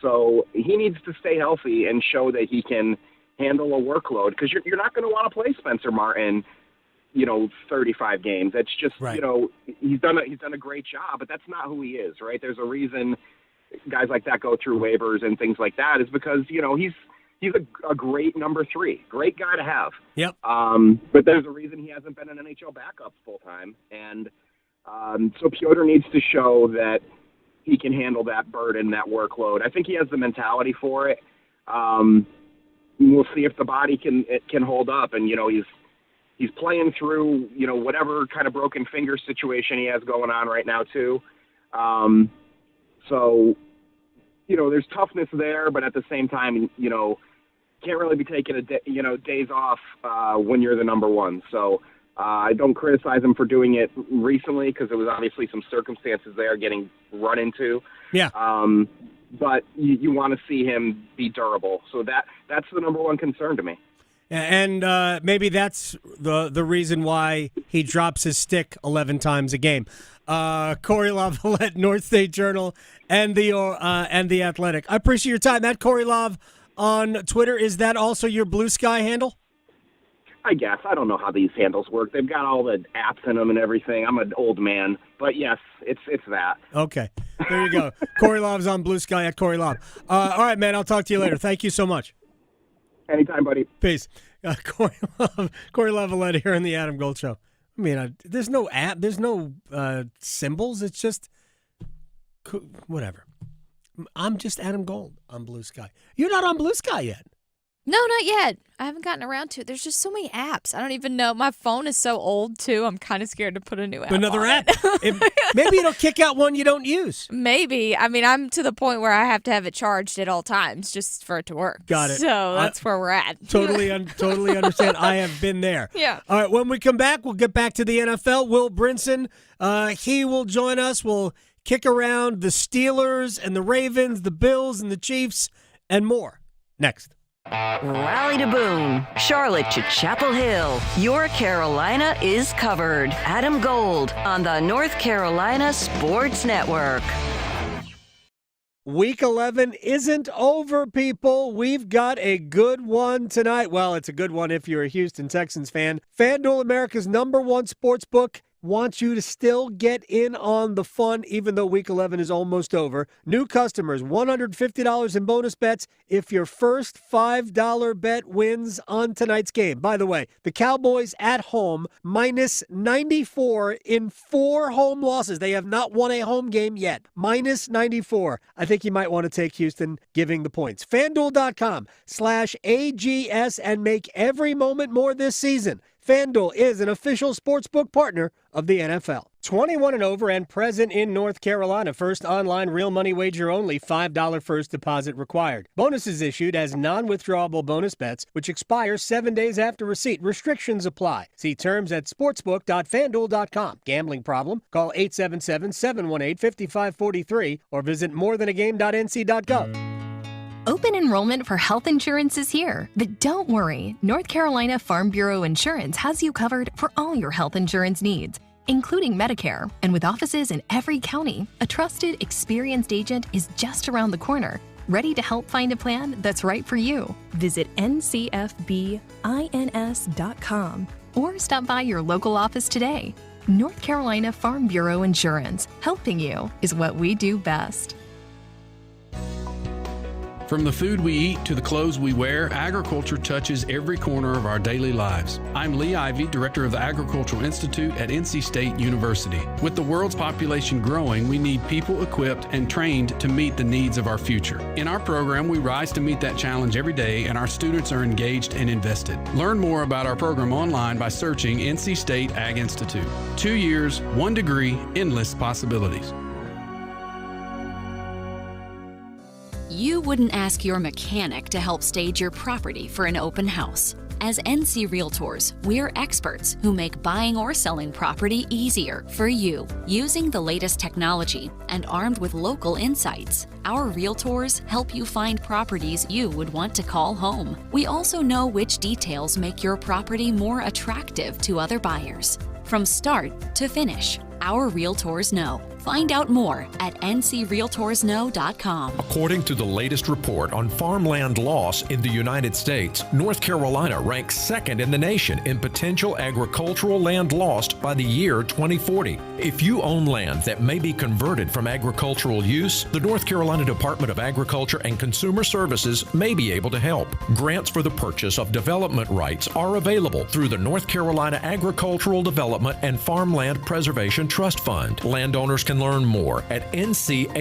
So he needs to stay healthy and show that he can handle a workload, because you're not going to want to play Spencer Martin 35 games. That's just right. He's done a great job, but that's not who he is, right? There's a reason guys like that go through waivers and things like that, is because he's a great number 3, great guy to have. Yep. But there's a reason he hasn't been an NHL backup full time, and so Piotr needs to show that he can handle that burden, that workload. I think he has the mentality for it. We'll see if the body can hold up, and he's playing through whatever kind of broken finger situation he has going on right now too. So there's toughness there, but at the same time, can't really be taking days off when you're the number one. So I don't criticize him for doing it recently, because there was obviously some circumstances there getting run into. Yeah. But you want to see him be durable. So that's the number one concern to me. And maybe that's the reason why he drops his stick 11 times a game. Corey Lavalette, North State Journal, and the Athletic. I appreciate your time. That Corey Lav on Twitter, is that also your Blue Sky handle? I guess. I don't know how these handles work. They've got all the apps in them and everything. I'm an old man. But, yes, it's that. Okay. There you go. Corey Lav's on Blue Sky at Corey Lav. All right, man. I'll talk to you later. Thank you so much. Anytime, buddy. Peace. Corey Lavalette here on the Adam Gold Show. I mean, there's no app. There's no symbols. It's just whatever. I'm just Adam Gold on Blue Sky. You're not on Blue Sky yet. No, not yet. I haven't gotten around to it. There's just so many apps. I don't even know. My phone is so old, too. I'm kind of scared to put a new app Another on app. it. Maybe it'll kick out one you don't use. Maybe. I mean, I'm to the point where I have to have it charged at all times just for it to work. Got it. So that's where we're at. Totally understand. I have been there. Yeah. All right, when we come back, we'll get back to the NFL. Will Brinson, he will join us. We'll kick around the Steelers and the Ravens, the Bills and the Chiefs, and more. Next. Raleigh to Boone, Charlotte to Chapel Hill. Your Carolina is covered. Adam Gold on the North Carolina Sports Network. Week 11 isn't over, people. We've got a good one tonight. Well, it's a good one if you're a Houston Texans fan. FanDuel, America's #1 sports book, wants you to still get in on the fun, even though Week 11 is almost over. New customers, $150 in bonus bets if your first $5 bet wins on tonight's game. By the way, the Cowboys at home, -94 in 4 home losses. They have not won a home game yet. -94. I think you might want to take Houston giving the points. FanDuel.com/AGS and make every moment more this season. FanDuel is an official sportsbook partner of the NFL. 21 and over and present in North Carolina. First online real money wager only. $5 first deposit required. Bonuses issued as non-withdrawable bonus bets, which expire 7 days after receipt. Restrictions apply. See terms at sportsbook.fanduel.com. Gambling problem? Call 877-718-5543 or visit morethanagame.nc.gov. Open enrollment for health insurance is here. But don't worry, North Carolina Farm Bureau Insurance has you covered for all your health insurance needs, including Medicare. And with offices in every county, a trusted, experienced agent is just around the corner. ready to help find a plan that's right for you. Visit ncfbins.com or stop by your local office today. North Carolina Farm Bureau Insurance. Helping you is what we do best. From the food we eat to the clothes we wear, agriculture touches every corner of our daily lives. I'm Lee Ivey, director of the Agricultural Institute at NC State University. With the world's population growing, we need people equipped and trained to meet the needs of our future. In our program, we rise to meet that challenge every day, and our students are engaged and invested. Learn more about our program online by searching NC State Ag Institute. 2 years, 1 degree, endless possibilities. You wouldn't ask your mechanic to help stage your property for an open house. As NC Realtors, we're experts who make buying or selling property easier for you. Using the latest technology and armed with local insights, our Realtors help you find properties you would want to call home. We also know which details make your property more attractive to other buyers. From start to finish, our Realtors know. Find out more at ncrealtorsknow.com. According to the latest report on farmland loss in the United States, North Carolina ranks second in the nation in potential agricultural land lost by the year 2040. If you own land that may be converted from agricultural use, the North Carolina Department of Agriculture and Consumer Services may be able to help. Grants for the purchase of development rights are available through the North Carolina Agricultural Development and Farmland Preservation Trust Fund. Landowners can learn more at ncadfp.org.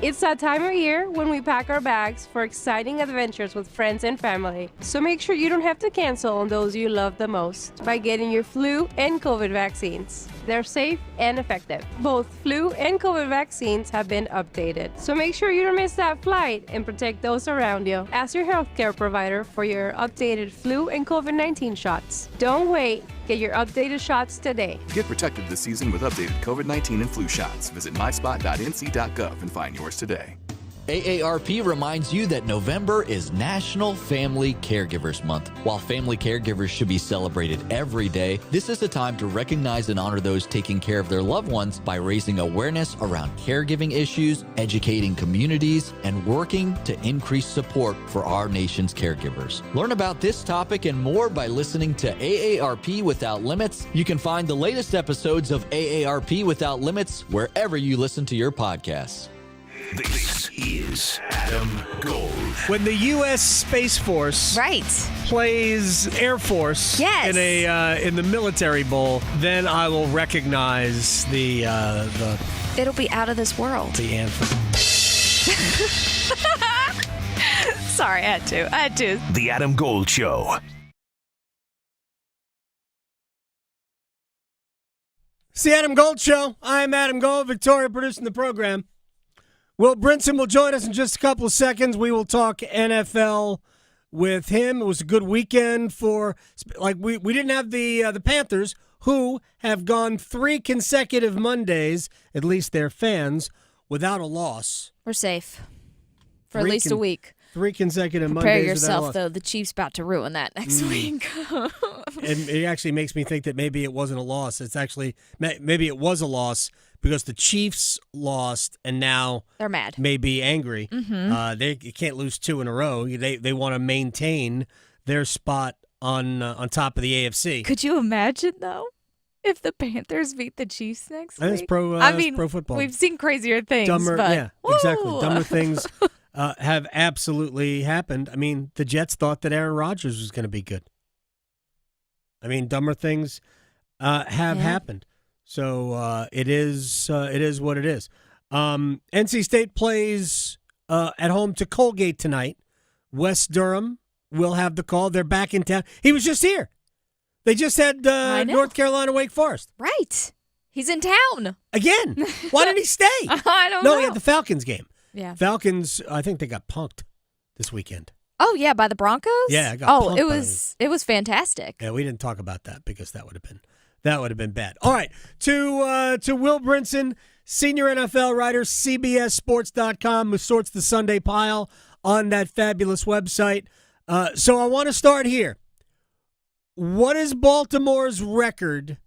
It's that time of year when we pack our bags for exciting adventures with friends and family. So make sure you don't have to cancel on those you love the most by getting your flu and COVID vaccines. They're safe and effective. Both flu and COVID vaccines have been updated. So make sure you don't miss that flight and protect those around you. Ask your healthcare provider for your updated flu and COVID-19 shots. Don't wait. Get your updated shots today. Get protected this season with updated COVID-19 and flu shots. Visit myspot.nc.gov and find yours today. AARP reminds you that November is National Family Caregivers Month. While family caregivers should be celebrated every day, this is a time to recognize and honor those taking care of their loved ones by raising awareness around caregiving issues, educating communities, and working to increase support for our nation's caregivers. Learn about this topic and more by listening to AARP Without Limits. You can find the latest episodes of AARP Without Limits wherever you listen to your podcasts. This is Adam Gold. When the U.S. Space Force plays Air Force in the Military Bowl, then I will recognize the It'll be out of this world. The anthem. Sorry, I had to. The Adam Gold Show. It's the Adam Gold Show. I'm Adam Gold, Victoria producing the program. Will Brinson will join us in just a couple of seconds. We will talk NFL with him. It was a good weekend for, we didn't have the Panthers, who have gone 3 consecutive Mondays, at least their fans, without a loss. We're safe for at least a week. 3 consecutive Mondays. Prepare yourself, though. The Chiefs about to ruin that next week. And it actually makes me think that maybe it wasn't a loss. It's actually, maybe it was a loss because the Chiefs lost and now they're mad. May be angry. Mm-hmm. They can't lose 2 in a row. They want to maintain their spot on top of the AFC. Could you imagine, though, if the Panthers beat the Chiefs next week? That's pro football. We've seen crazier things. Yeah, exactly. Dumber things have absolutely happened. I mean, the Jets thought that Aaron Rodgers was going to be good. I mean, dumber things have happened. So it is what it is. NC State plays at home to Colgate tonight. Wes Durham will have the call. They're back in town. He was just here. They just had North Carolina Wake Forest. Right. He's in town. Again. Why did he stay? I don't know. No, he had the Falcons game. Yeah. Falcons, I think they got punked this weekend. Oh, yeah, by the Broncos? Yeah, I got punked. It was fantastic. Yeah, we didn't talk about that because that would have been bad. All right, to Will Brinson, senior NFL writer, CBSSports.com, who sorts the Sunday pile on that fabulous website. So I want to start here. What is Baltimore's record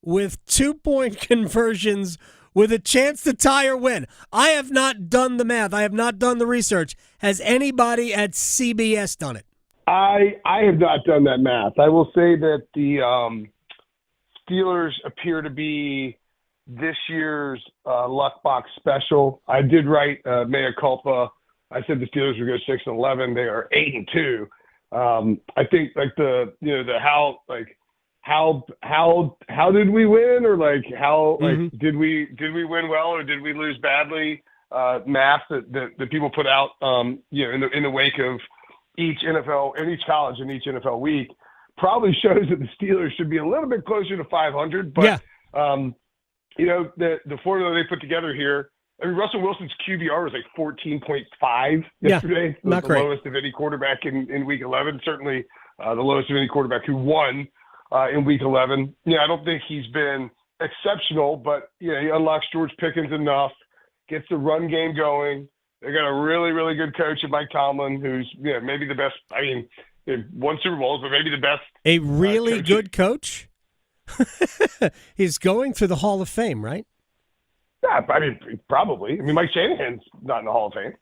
with 2-point conversions with a chance to tie or win. I have not done the math. I have not done the research. Has anybody at CBS done it? I have not done that math. I will say that the Steelers appear to be this year's luck box special. I did write mea culpa. I said the Steelers would go 6-11. They are 8-2. I think how did we win, or did we win well or did we lose badly? Math that people put out in the wake of each college and each NFL week probably shows that the Steelers should be a little bit closer to 500. But the formula they put together here. I mean, Russell Wilson's QBR was like 14.5 yesterday. Not the great. Lowest of any quarterback in Week 11. Certainly the lowest of any quarterback who won in Week 11. I don't think he's been exceptional, but he unlocks George Pickens enough, gets the run game going. They got a really, really good coach in Mike Tomlin, who's maybe the best. I mean, won Super Bowls, but maybe the best. A really good coach? He's going through the Hall of Fame, right? Yeah, I mean, probably. I mean, Mike Shanahan's not in the Hall of Fame.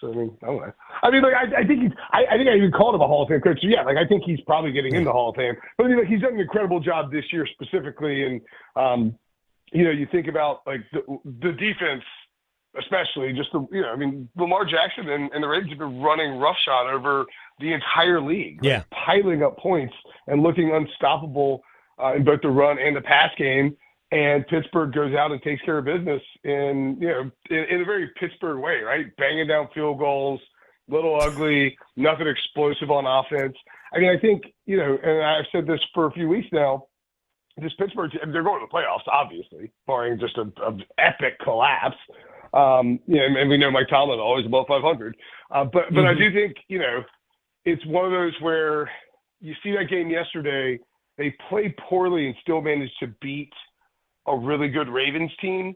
So I mean, I don't know. I mean, I think I even called him a Hall of Fame coach. So yeah, I think he's probably getting in the Hall of Fame. But I mean, he's done an incredible job this year specifically, and you think about the defense, especially just I mean, Lamar Jackson and the Ravens have been running roughshod over the entire league, piling up points and looking unstoppable in both the run and the pass game. And Pittsburgh goes out and takes care of business in a very Pittsburgh way, right? Banging down field goals, little ugly, nothing explosive on offense. I mean, I think, and I've said this for a few weeks now, this Pittsburgh team, they're going to the playoffs, obviously, barring just an epic collapse. And we know Mike Tomlin always above 500. But I do think, it's one of those where you see that game yesterday, they played poorly and still managed to beat a really good Ravens team.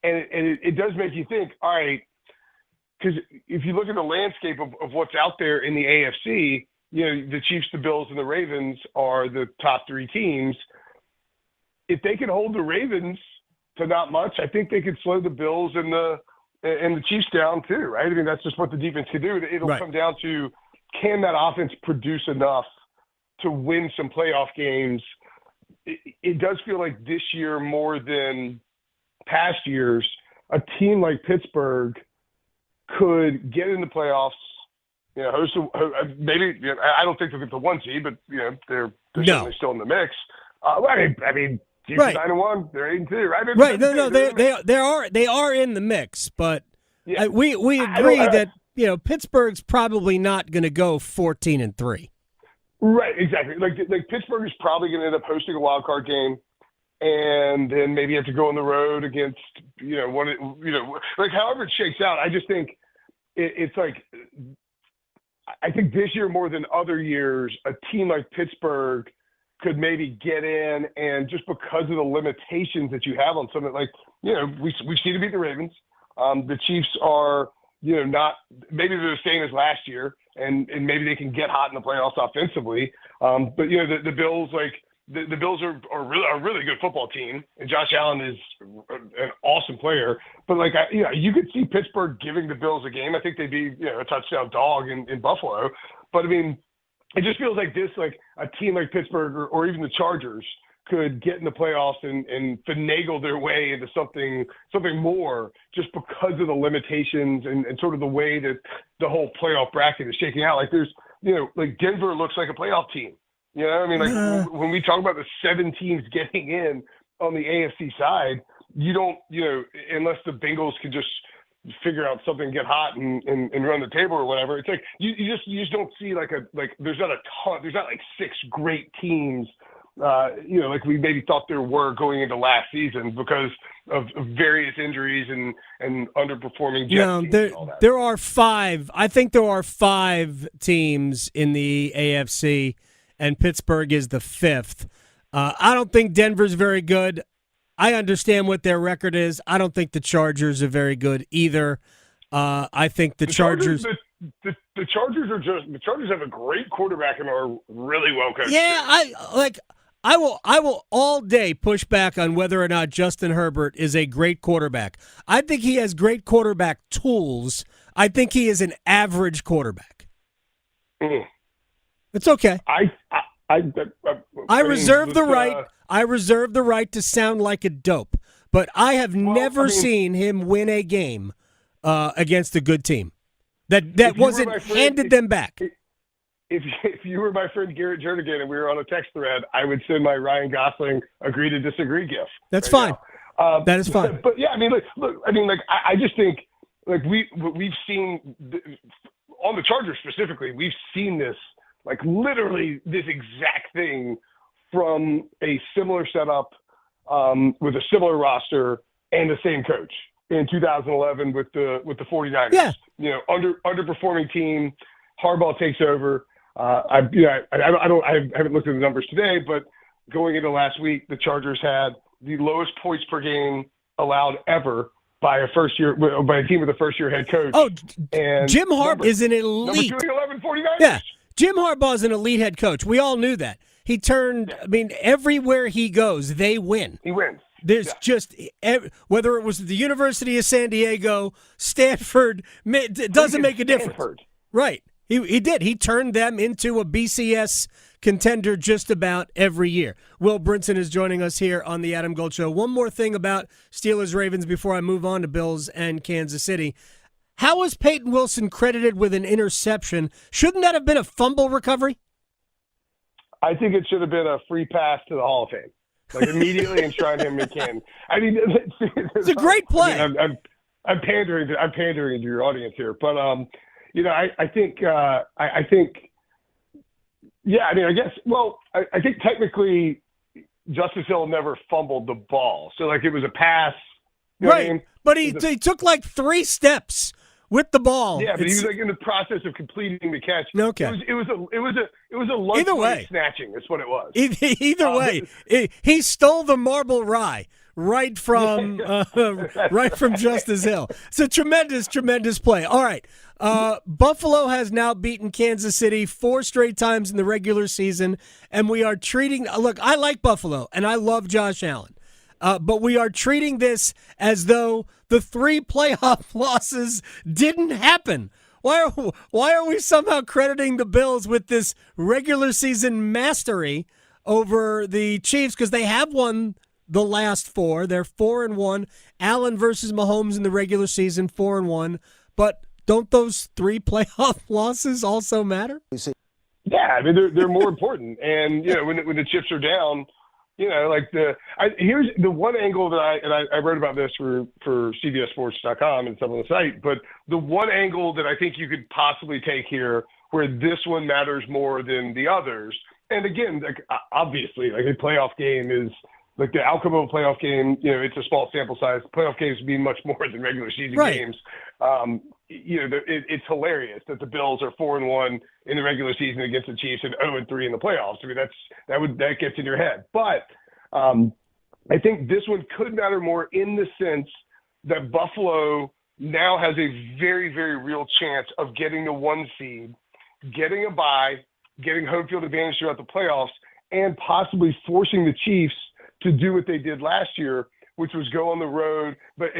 And it does make you think, all right, because if you look at the landscape of what's out there in the AFC, the Chiefs, the Bills, and the Ravens are the top three teams. If they can hold the Ravens to not much, I think they could slow the Bills and the Chiefs down too, right? I mean, that's just what the defense can do. It'll come down to, can that offense produce enough to win some playoff games? It does feel like this year more than past years, a team like Pittsburgh could get in the playoffs. Maybe I don't think they'll get the 1 seed, but they're certainly still in the mix. I mean, Chiefs 9-1, they're 8-2, right? Right. No, they are in the mix, but we agree that Pittsburgh's probably not going to go 14-3. Right, exactly. Like Pittsburgh is probably going to end up hosting a wild card game, and then maybe have to go on the road against however it shakes out. I just think it's like, I think this year more than other years, a team like Pittsburgh could maybe get in, and just because of the limitations that you have on something we've seen to beat the Ravens. The Chiefs are not, maybe they're the same as last year, and maybe they can get hot in the playoffs offensively. But the Bills, the Bills are a really good football team, and Josh Allen is an awesome player. But you could see Pittsburgh giving the Bills a game. I think they'd be a touchdown dog in Buffalo. But I mean, it just feels like this, a team like Pittsburgh or even the Chargers could get in the playoffs and finagle their way into something more, just because of the limitations and sort of the way that the whole playoff bracket is shaking out. There's, Denver looks like a playoff team. I mean, when we talk about the 7 teams getting in on the AFC side, you don't, unless the Bengals can just figure out something, get hot and run the table or whatever. It's like, you just don't see there's not a ton, there's not 6 great teams, like we maybe thought there were going into last season because of various injuries and underperforming Jets teams and all that. There are 5. I think there are 5 teams in the AFC, and Pittsburgh is the 5th. I don't think Denver's very good. I understand what their record is. I don't think the Chargers are very good either. I think the Chargers. The Chargers have a great quarterback and are really well coached. Yeah, I will all day push back on whether or not Justin Herbert is a great quarterback. I think he has great quarterback tools. I think he is an average quarterback. It's okay. I reserve the right. I reserve the right to sound like a dope, but I have never seen him win a game against a good team that wasn't handed them back. If you were my friend Garrett Jernigan and we were on a text thread, I would send my Ryan Gosling agree to disagree gif. That's fine. That is fine. But yeah, I mean, I just think we've seen on the Chargers specifically, we've seen this literally this exact thing from a similar setup with a similar roster and the same coach in 2011 with the 49ers. Yeah. Underperforming team. Harbaugh takes over. I haven't looked at the numbers today, but going into last week, the Chargers had the lowest points per game allowed ever by a team with a first-year head coach. Oh, and Jim Harbaugh is an elite. Number 211 49ers. Yeah, Jim Harbaugh is an elite head coach. We all knew that. He turned. I mean, everywhere he goes, they win. He wins. There's just whether it was the University of San Diego, Stanford, it doesn't make a difference. Right. He did. He turned them into a BCS contender just about every year. Will Brinson is joining us here on the Adam Gold Show. One more thing about Steelers-Ravens before I move on to Bills and Kansas City. How was Peyton Wilson credited with an interception? Shouldn't that have been a fumble recovery? I think it should have been a free pass to the Hall of Fame, immediately enshrine him in Canton. I mean, it's a great play. I mean, I'm pandering to your audience here, but I think, I think technically Justice Hill never fumbled the ball. So, it was a pass. You know right. What I mean? But he took 3 steps with the ball. Yeah, but he was in the process of completing the catch. Okay. It was a lunch snatching. That's what it was. Either way, he stole the marble rye. Right from Justice Hill. It's a tremendous play. All right. Buffalo has now beaten Kansas City 4 straight times in the regular season, and we are treating – look, I like Buffalo, and I love Josh Allen, but we are treating this as though the 3 playoff losses didn't happen. Why are we somehow crediting the Bills with this regular season mastery over the Chiefs? Because they have won – the last 4. They're 4-1. Allen versus Mahomes in the regular season, 4-1. But don't those 3 playoff losses also matter? Yeah, I mean they're more important. And when the chips are down, here's the one angle that I wrote about this for CBSSports.com and stuff on the site. But the one angle that I think you could possibly take here, where this one matters more than the others. And again, obviously, a playoff game is. The outcome of a playoff game, it's a small sample size. Playoff games mean much more than regular season games. It's hilarious that the Bills are 4-1 in the regular season against the Chiefs and 0-3 in the playoffs. I mean, that gets in your head. But I think this one could matter more in the sense that Buffalo now has a very, very real chance of getting the 1 seed, getting a bye, getting home field advantage throughout the playoffs, and possibly forcing the Chiefs to do what they did last year, which was go on the road, but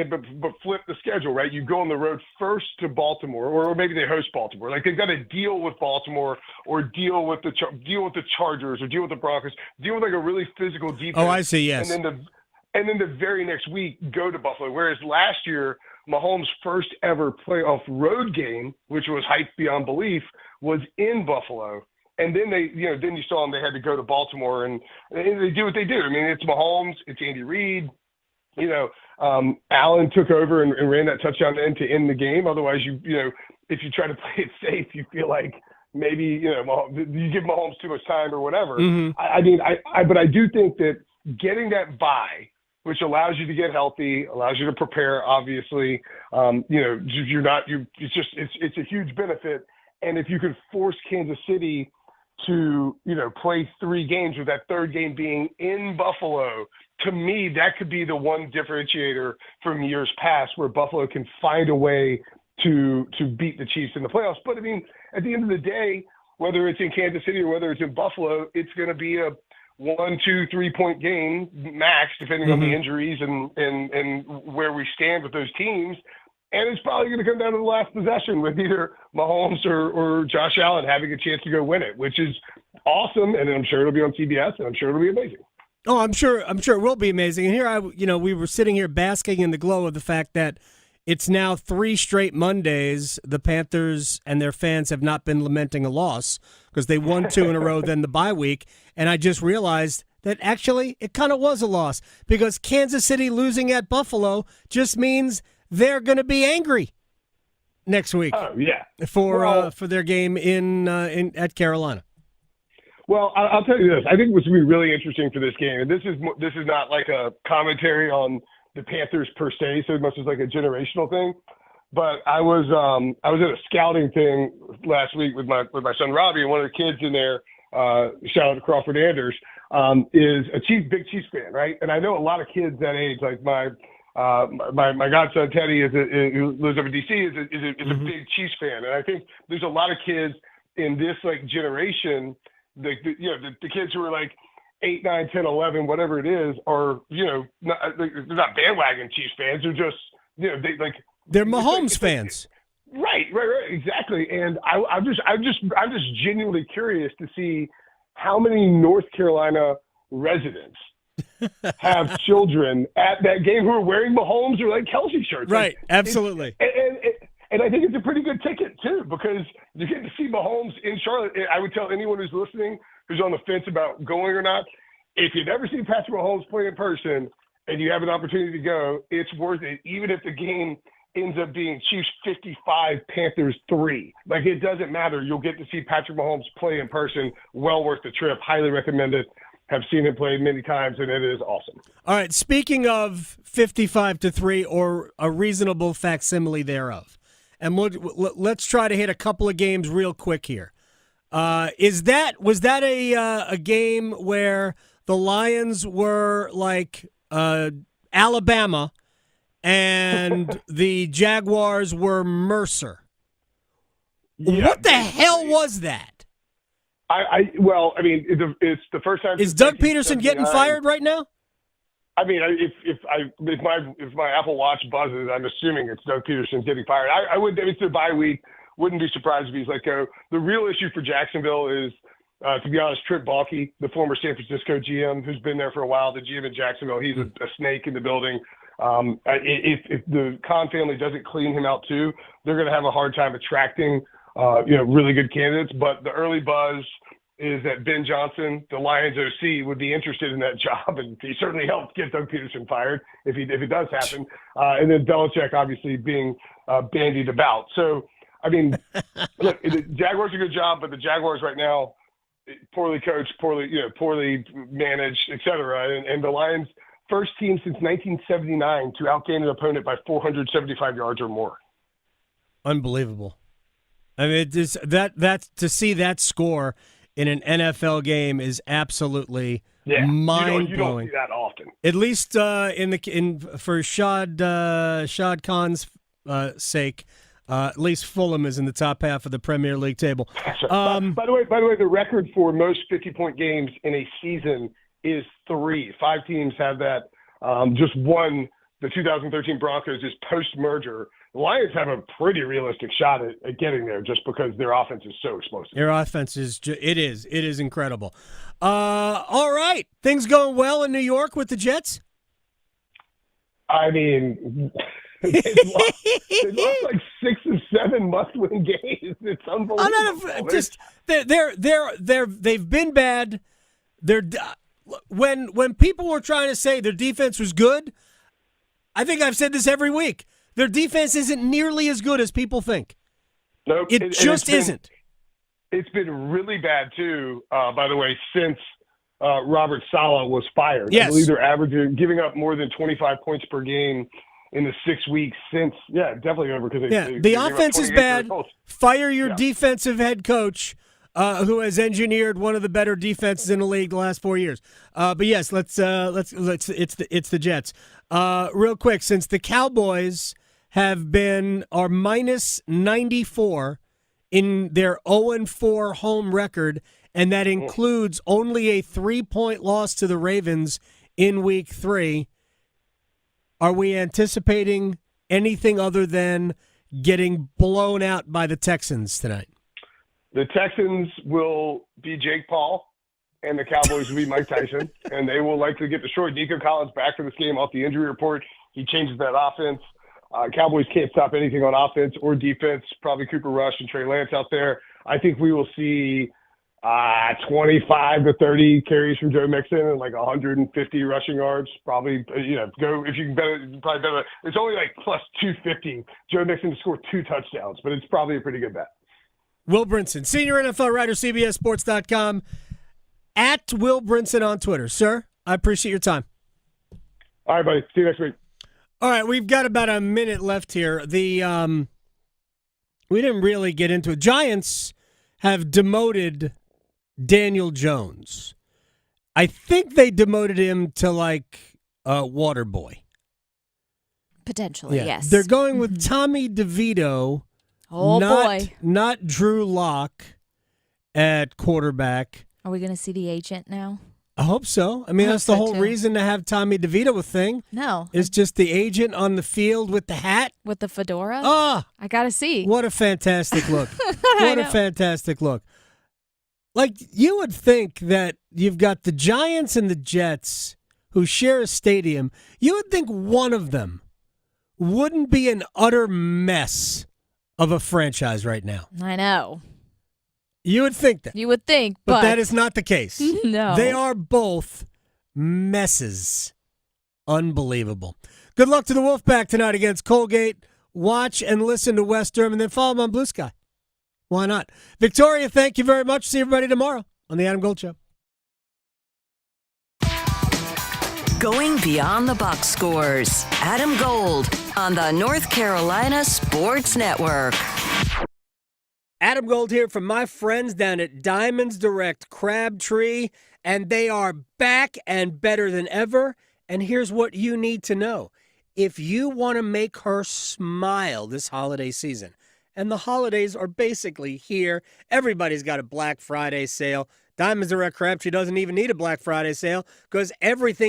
flip the schedule, right? You go on the road first to Baltimore, or maybe they host Baltimore. They've got to deal with Baltimore, or deal with the Chargers, or deal with the Broncos, deal with a really physical defense. Oh, I see. Yes. And then the very next week go to Buffalo. Whereas last year, Mahomes' first ever playoff road game, which was hyped beyond belief, was in Buffalo. And then then you saw them. They had to go to Baltimore, and they do what they do. I mean, it's Mahomes, it's Andy Reid. Allen took over and ran that touchdown to end the game. Otherwise, if you try to play it safe, you feel like maybe you give Mahomes too much time or whatever. Mm-hmm. But I do think that getting that bye, which allows you to get healthy, allows you to prepare. Obviously, it's a huge benefit. And if you could force Kansas City to, play 3 games, with that 3rd game being in Buffalo, to me, that could be the one differentiator from years past, where Buffalo can find a way to beat the Chiefs in the playoffs. But I mean, at the end of the day, whether it's in Kansas City or whether it's in Buffalo, it's going to be 1, 2, 3 point game max, depending on the injuries and where we stand with those teams. And it's probably going to come down to the last possession with either Mahomes or Josh Allen having a chance to go win it, which is awesome. And I'm sure it'll be on CBS, and I'm sure it'll be amazing. Oh, I'm sure it will be amazing. And here we were sitting here basking in the glow of the fact that it's now 3 straight Mondays the Panthers and their fans have not been lamenting a loss because they won 2 in a row, then the bye week. And I just realized that actually it kind of was a loss because Kansas City losing at Buffalo just means they're going to be angry next week. Oh, yeah. For their game at Carolina. Well, I'll tell you this. I think what's going to be really interesting for this game, and this is not like a commentary on the Panthers per se, so much as like a generational thing. But I was at a scouting thing last week with my son Robbie, and one of the kids in there, shout out to Crawford Anders, is a big Chiefs fan, right? And I know a lot of kids that age, like my godson Teddy who lives up in DC is a big Chiefs fan, and I think there's a lot of kids in this like generation. The kids who are like 8, 9, 10, 11, whatever it is, are they're not bandwagon Chiefs fans. They're just they're Mahomes fans. Right, exactly. And I'm just genuinely curious to see how many North Carolina residents have children at that game who are wearing Mahomes or like Kelsey shirts. Right, absolutely. And I think it's a pretty good ticket, too, because you get to see Mahomes in Charlotte. I would tell anyone who's listening, who's on the fence about going or not, if you've never seen Patrick Mahomes play in person and you have an opportunity to go, it's worth it, even if the game ends up being Chiefs 55, Panthers 3. Like, it doesn't matter. You'll get to see Patrick Mahomes play in person. Well worth the trip. Highly recommend it. Have seen him play many times, and it is awesome. All right, speaking of 55-3 or a reasonable facsimile thereof, and let's try to hit a couple of games real quick here. Was that a game where the Lions were like Alabama and the Jaguars were Mercer? Yeah, what the hell was that? It's the first time. Is Doug Peterson getting fired right now? I mean, if my Apple Watch buzzes, I'm assuming it's Doug Peterson's getting fired. It's their bye week. Wouldn't be surprised if he's let go. The real issue for Jacksonville is, to be honest, Trent Baalke, the former San Francisco GM, who's been there for a while, the GM in Jacksonville. He's a snake in the building. If the Khan family doesn't clean him out too, they're going to have a hard time attracting, really good candidates. But the early buzz is that Ben Johnson, the Lions OC, would be interested in that job, and he certainly helped get Doug Peterson fired if it does happen. And then Belichick obviously being bandied about. So, I mean, look, the Jaguars do a good job, but the Jaguars right now, poorly coached, poorly managed, et cetera. And the Lions, first team since 1979 to outgain an opponent by 475 yards or more. Unbelievable. I mean, that to see that score in an NFL game is absolutely mind-blowing. You don't see that often. At least for Shad Khan's sake, at least Fulham is in the top half of the Premier League table. By the way, the record for most 50-point games in a season is 3. 5 teams have that. Just one, the 2013 Broncos, is post-merger. The Lions have a pretty realistic shot at getting there just because their offense is so explosive. Their offense is it is incredible. All right. Things going well in New York with the Jets? I mean, they lost like 6 or 7 must-win games. It's unbelievable. They've been bad. When people were trying to say their defense was good, I think I've said this every week. Their defense isn't nearly as good as people think. Nope. It just isn't. It's been really bad, too, by the way, since Robert Saleh was fired. Yes. I believe they're giving up more than 25 points per game in the 6 weeks since. Yeah, definitely over because the offense is bad. Fire your defensive head coach, who has engineered one of the better defenses in the league the last 4 years. But yes, let's it's the Jets. Real quick, since the Cowboys are minus 94 in their 0-4 home record, and that includes only a 3-point loss to the Ravens in Week 3. Are we anticipating anything other than getting blown out by the Texans tonight? The Texans will be Jake Paul, and the Cowboys will be Mike Tyson, and they will likely get destroyed. Nico Collins back for this game off the injury report. He changes that offense. Cowboys can't stop anything on offense or defense. Probably Cooper Rush and Trey Lance out there. I think we will see 25 to 30 carries from Joe Mixon and like 150 rushing yards. Probably, go if you can bet it, probably bet it. It's only like plus 250. Joe Mixon to score 2 touchdowns, but it's probably a pretty good bet. Will Brinson, senior NFL writer, CBSSports.com. At Will Brinson on Twitter. Sir, I appreciate your time. All right, buddy. See you next week. All right, we've got about a minute left here. We didn't really get into it. Giants have demoted Daniel Jones. I think they demoted him to like a water boy. Potentially, yes. They're going with Tommy DeVito. Oh, boy. Not Drew Lock at quarterback. Are we going to see the agent now? I hope so. I mean, that's the whole reason to have Tommy DeVito a thing. No. It's just the agent on the field with the hat. With the fedora? Ah! I got to see. What a fantastic look. What a fantastic look. Like, you would think that you've got the Giants and the Jets who share a stadium. You would think one of them wouldn't be an utter mess of a franchise right now. I know. You would think that. You would think, but that is not the case. No. They are both messes. Unbelievable. Good luck to the Wolfpack tonight against Colgate. Watch and listen to Wes Durham and then follow him on Blue Sky. Why not? Victoria, thank you very much. See everybody tomorrow on the Adam Gold Show. Going beyond the box scores. Adam Gold on the North Carolina Sports Network. Adam Gold here from my friends down at Diamonds Direct Crabtree, and they are back and better than ever. And here's what you need to know. If you want to make her smile this holiday season, and the holidays are basically here, everybody's got a Black Friday sale. Diamonds Direct Crabtree doesn't even need a Black Friday sale because everything